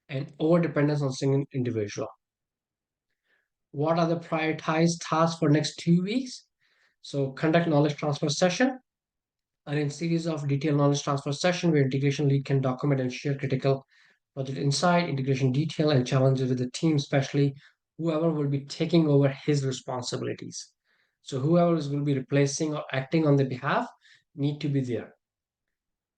and over dependence on single individual. What are the prioritized tasks for next 2 weeks? So conduct knowledge transfer session, arrange series of detailed knowledge transfer session where integration lead can document and share critical project insight, integration detail, and challenges with the team, especially whoever will be taking over his responsibilities. So whoever will be replacing or acting on the behalf need to be there.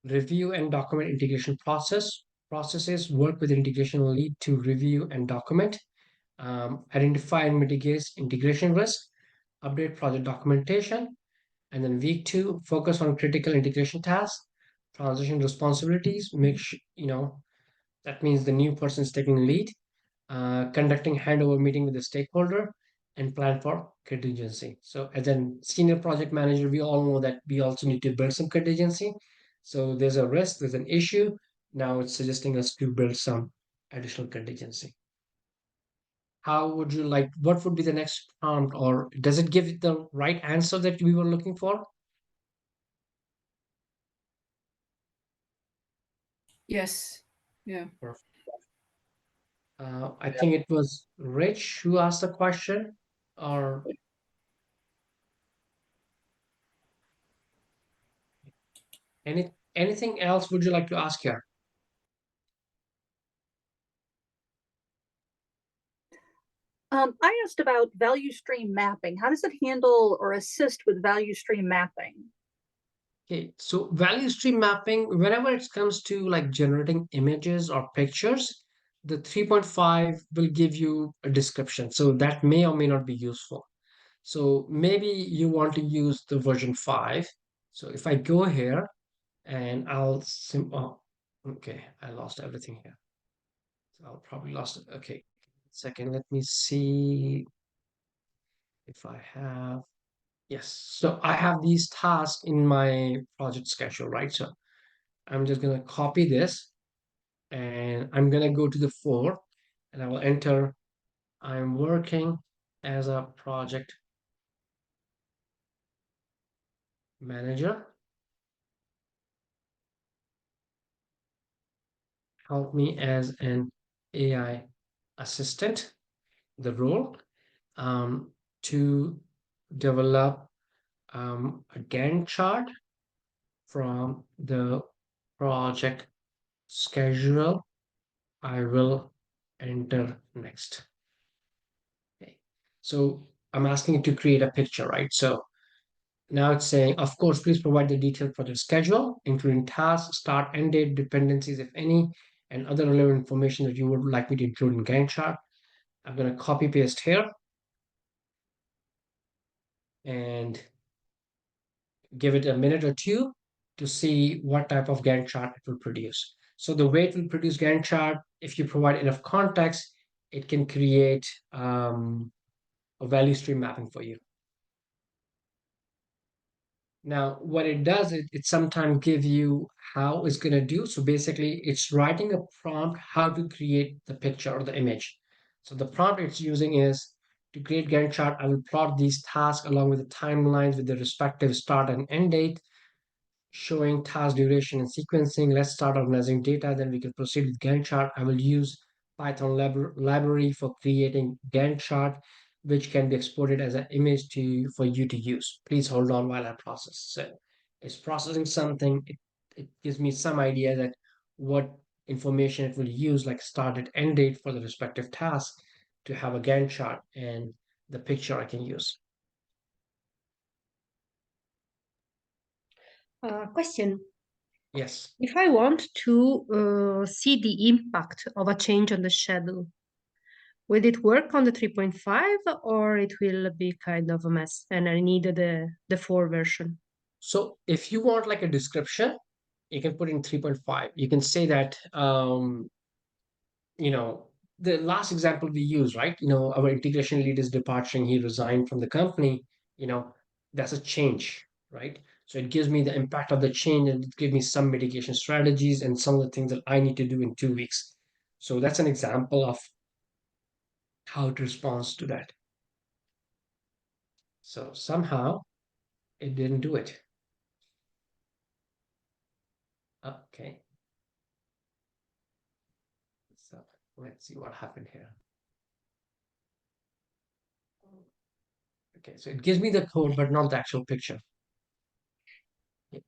Review and document integration processes, work with integration lead to review and document, identify and mitigate integration risk, update project documentation, and then week 2, focus on critical integration tasks, transition responsibilities, make sure, that means the new person is taking lead, conducting handover meeting with the stakeholder, and plan for contingency. So as a senior project manager, we all know that we also need to build some contingency. So there's a risk, there's an issue. Now it's suggesting us to build some additional contingency. How would you like, what would be the next prompt, or does it give the right answer that we were looking for? Yes. Yeah. Perfect. I think it was Rich who asked the question, or anything else would you like to ask here? I asked about value stream mapping. How does it handle or assist with value stream mapping? Okay, so value stream mapping, whenever it comes to like generating images or pictures, the 3.5 will give you a description. So that may or may not be useful. So maybe you want to use the version 5. So if I go here and oh, okay, I lost everything here. So I'll probably lost it. Okay, second, let me see if I have. Yes, so I have these tasks in my project schedule, right? So I'm just gonna copy this and I'm gonna go to the 4 and I will enter, I'm working as a project manager. Help me as an AI assistant, the role, to develop a Gantt chart from the project schedule. I will enter next. Okay. So I'm asking it to create a picture, right? So Now it's saying, of course, please provide the detailed project schedule, including tasks, start, end date, dependencies, if any, and other relevant information that you would like me to include in Gantt chart. I'm going to copy paste here and give it a minute or two to see what type of Gantt chart it will produce. So the way it will produce Gantt chart, if you provide enough context, it can create a value stream mapping for you. Now, what it does, it sometimes give you how it's going to do. So basically, it's writing a prompt how to create the picture or the image. So the prompt it's using is to create Gantt chart. I will plot these tasks along with the timelines with the respective start and end date, showing task duration and sequencing. Let's start organizing data, then we can proceed with Gantt chart. I will use Python library for creating Gantt chart, which can be exported as an image for you to use. Please hold on while I process. So it's processing something. It gives me some idea that what information it will use, like start and end date for the respective task, to have a Gantt chart and the picture I can use. Question. Yes. If I want to see the impact of a change on the schedule, will it work on the 3.5 or it will be kind of a mess and I need the 4 version? So if you want like a description, you can put in 3.5. You can say that, you know, the last example we use, right? You know, our integration lead is departing, he resigned from the company, you know, that's a change, right? So it gives me the impact of the change and it gives me some mitigation strategies and some of the things that I need to do in 2 weeks. So that's an example of how it responds to that. So somehow it didn't do it. Okay. So let's see what happened here. Okay, so it gives me the code, but not the actual picture. Okay,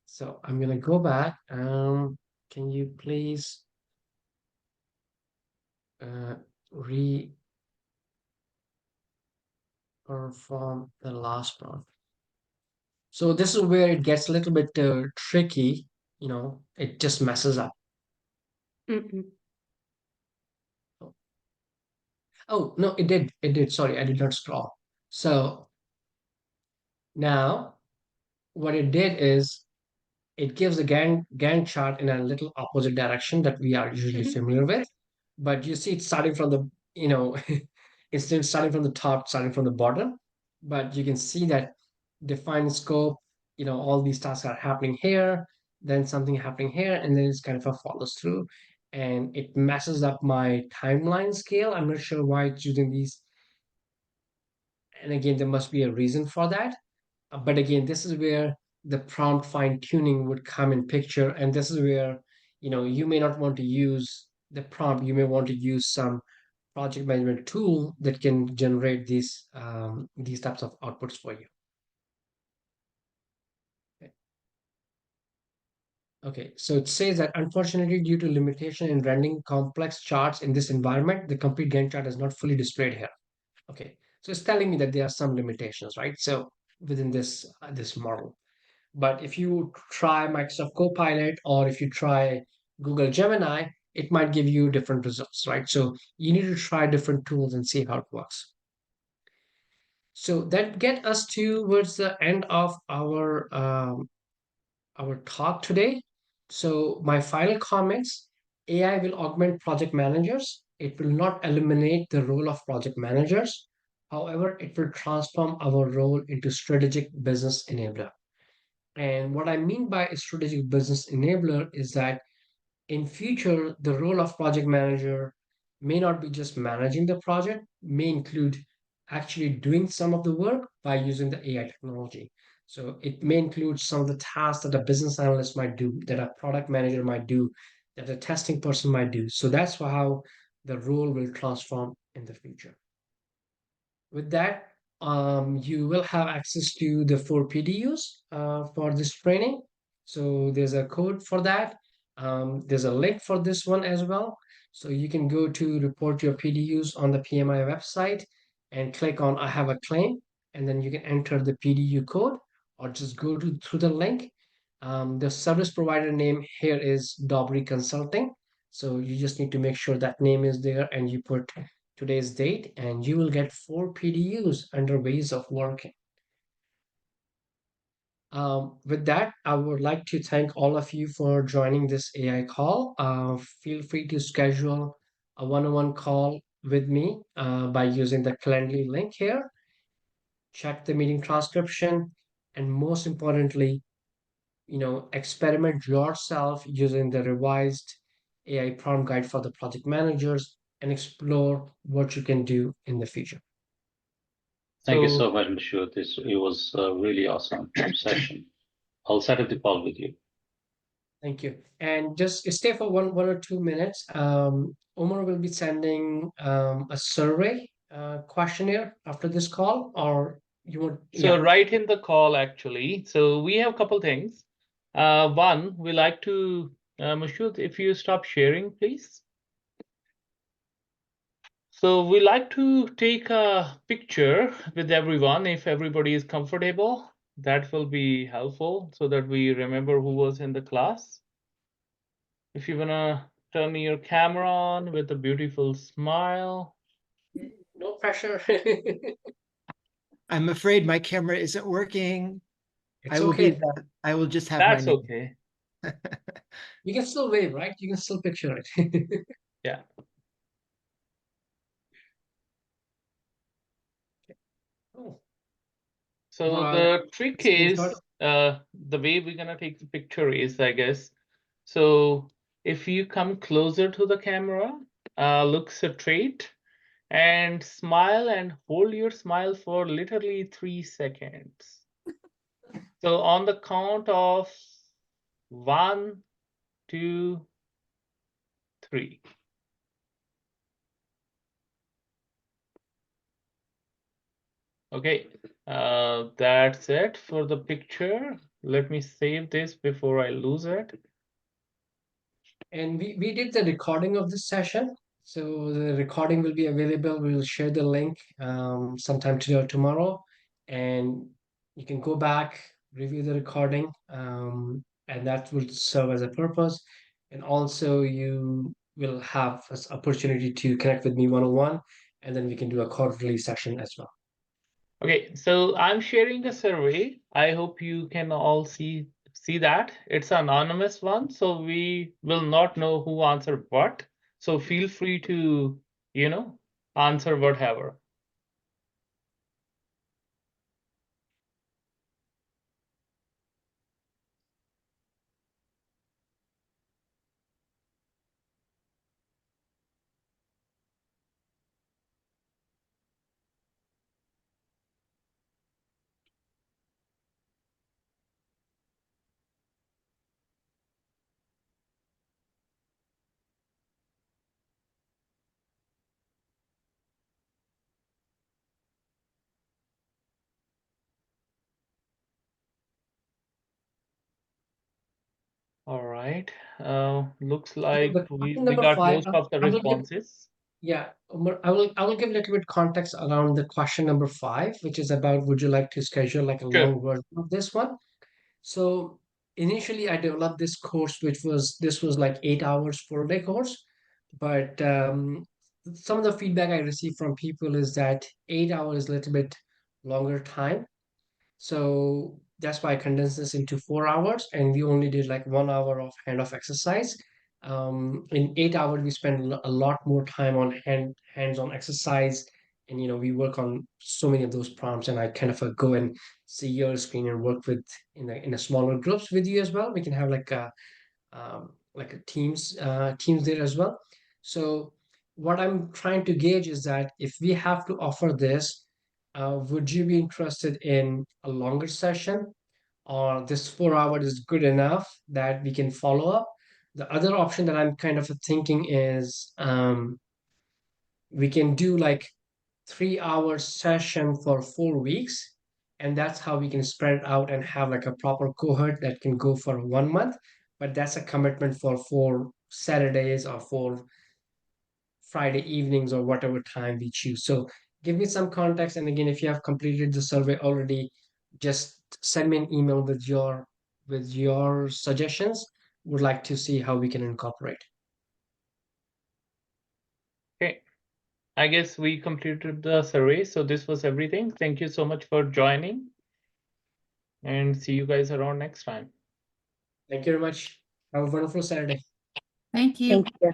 so I'm gonna go back. Can you please re-perform the last prompt? So this is where it gets a little bit tricky. You know, it just messes up. Mm-mm. Oh no, it did. It did. Sorry, I did not scroll. So now what it did is it gives the Gantt chart in a little opposite direction that we are usually familiar with. But you see it's starting from the, you know, instead of starting from the top, starting from the bottom. But you can see that define scope, you know, all these tasks are happening here, then something happening here, and then it's kind of a follows through. And it messes up my timeline scale. I'm not sure why it's using these. And again, there must be a reason for that. But again, this is where the prompt fine tuning would come in picture. And this is where, you know, you may not want to use the prompt. You may want to use some project management tool that can generate these types of outputs for you. Okay, so it says that unfortunately, due to limitation in rendering complex charts in this environment, the complete Gantt chart is not fully displayed here. Okay, so it's telling me that there are some limitations, right? So within this model. But if you try Microsoft Copilot or if you try Google Gemini, it might give you different results, right? So you need to try different tools and see how it works. So that get us towards the end of our talk today. So my final comments: AI will augment project managers. It will not eliminate the role of project managers. However, it will transform our role into strategic business enabler. And what I mean by a strategic business enabler is that in future, the role of project manager may not be just managing the project, may include actually doing some of the work by using the AI technology. So it may include some of the tasks that a business analyst might do, that a product manager might do, that a testing person might do. So that's how the role will transform in the future. With that, you will have access to the 4 PDUs for this training. So there's a code for that. There's a link for this one as well. So you can go to report your PDUs on the PMI website and click on I have a claim, and then you can enter the PDU code, or just go to through the link. The service provider name here is Dobry Consulting. So you just need to make sure that name is there and you put today's date and you will get 4 PDUs under ways of working. With that, I would like to thank all of you for joining this AI call. Feel free to schedule a one-on-one call with me by using the Calendly link here. Check the meeting transcription, and most importantly, experiment yourself using the revised AI prompt guide for the project managers and explore what you can do in the future. Thank you So so much, Nishu. It was a really awesome session. I'll set up the call with you. Thank you. And just stay for one or 2 minutes. Omar will be sending a survey questionnaire after this call, or you want, So yeah. right in the call, actually. So we have a couple things. One, we like to, Mashud, if you stop sharing, please. So we like to take a picture with everyone if everybody is comfortable. That will be helpful so that we remember who was in the class. If you wanna turn your camera on with a beautiful smile. No pressure. I'm afraid my camera isn't working. It's okay. I will just have my That's name. okay. You can still wave, right? You can still picture it. Yeah. Oh, So well, the trick screenshot. is the way we're gonna take the picture is, I guess. So if you come closer to the camera, look straight and smile and hold your smile for literally 3 seconds. So on the count of 1, 2, 3. Okay, that's it for the picture. Let me save this before I lose it. And we did the recording of this session. So the recording will be available. We will share the link sometime today or tomorrow. And you can go back, review the recording, and that will serve as a purpose. And also you will have this opportunity to connect with me one-on-one, and then we can do a quarterly session as well. Okay, so I'm sharing a survey. I hope you can all see that. It's an anonymous one, so we will not know who answered what. So feel free to, answer whatever. All right. Looks So like the we question number got five, most of the I will give, responses. yeah, I will give a little bit context around the question number 5, which is about would you like to schedule like a Sure. long version of this one? So initially I developed this course, this was like 8 hours per day course, but some of the feedback I received from people is that 8 hours is a little bit longer time. So that's why I condensed this into 4 hours, and we only did like 1 hour of hand-off exercise. In 8 hours, we spend a lot more time on hands-on exercise, and we work on so many of those prompts. And I kind of go and see your screen and work with in a smaller groups with you as well. We can have like a teams there as well. So what I'm trying to gauge is that if we have to offer this, would you be interested in a longer session, or this 4 hours is good enough that we can follow up? The other option that I'm kind of thinking is we can do like 3 hour session for 4 weeks, and that's how we can spread it out and have like a proper cohort that can go for 1 month. But that's a commitment for 4 Saturdays or 4 Friday evenings or whatever time we choose. So give me some context. And again, if you have completed the survey already, just send me an email with your suggestions. Would like to see how we can incorporate. Okay. I guess we completed the survey. So this was everything. Thank you so much for joining, and see you guys around next time. Thank you very much. Have a wonderful Saturday. Thank you. Thank you.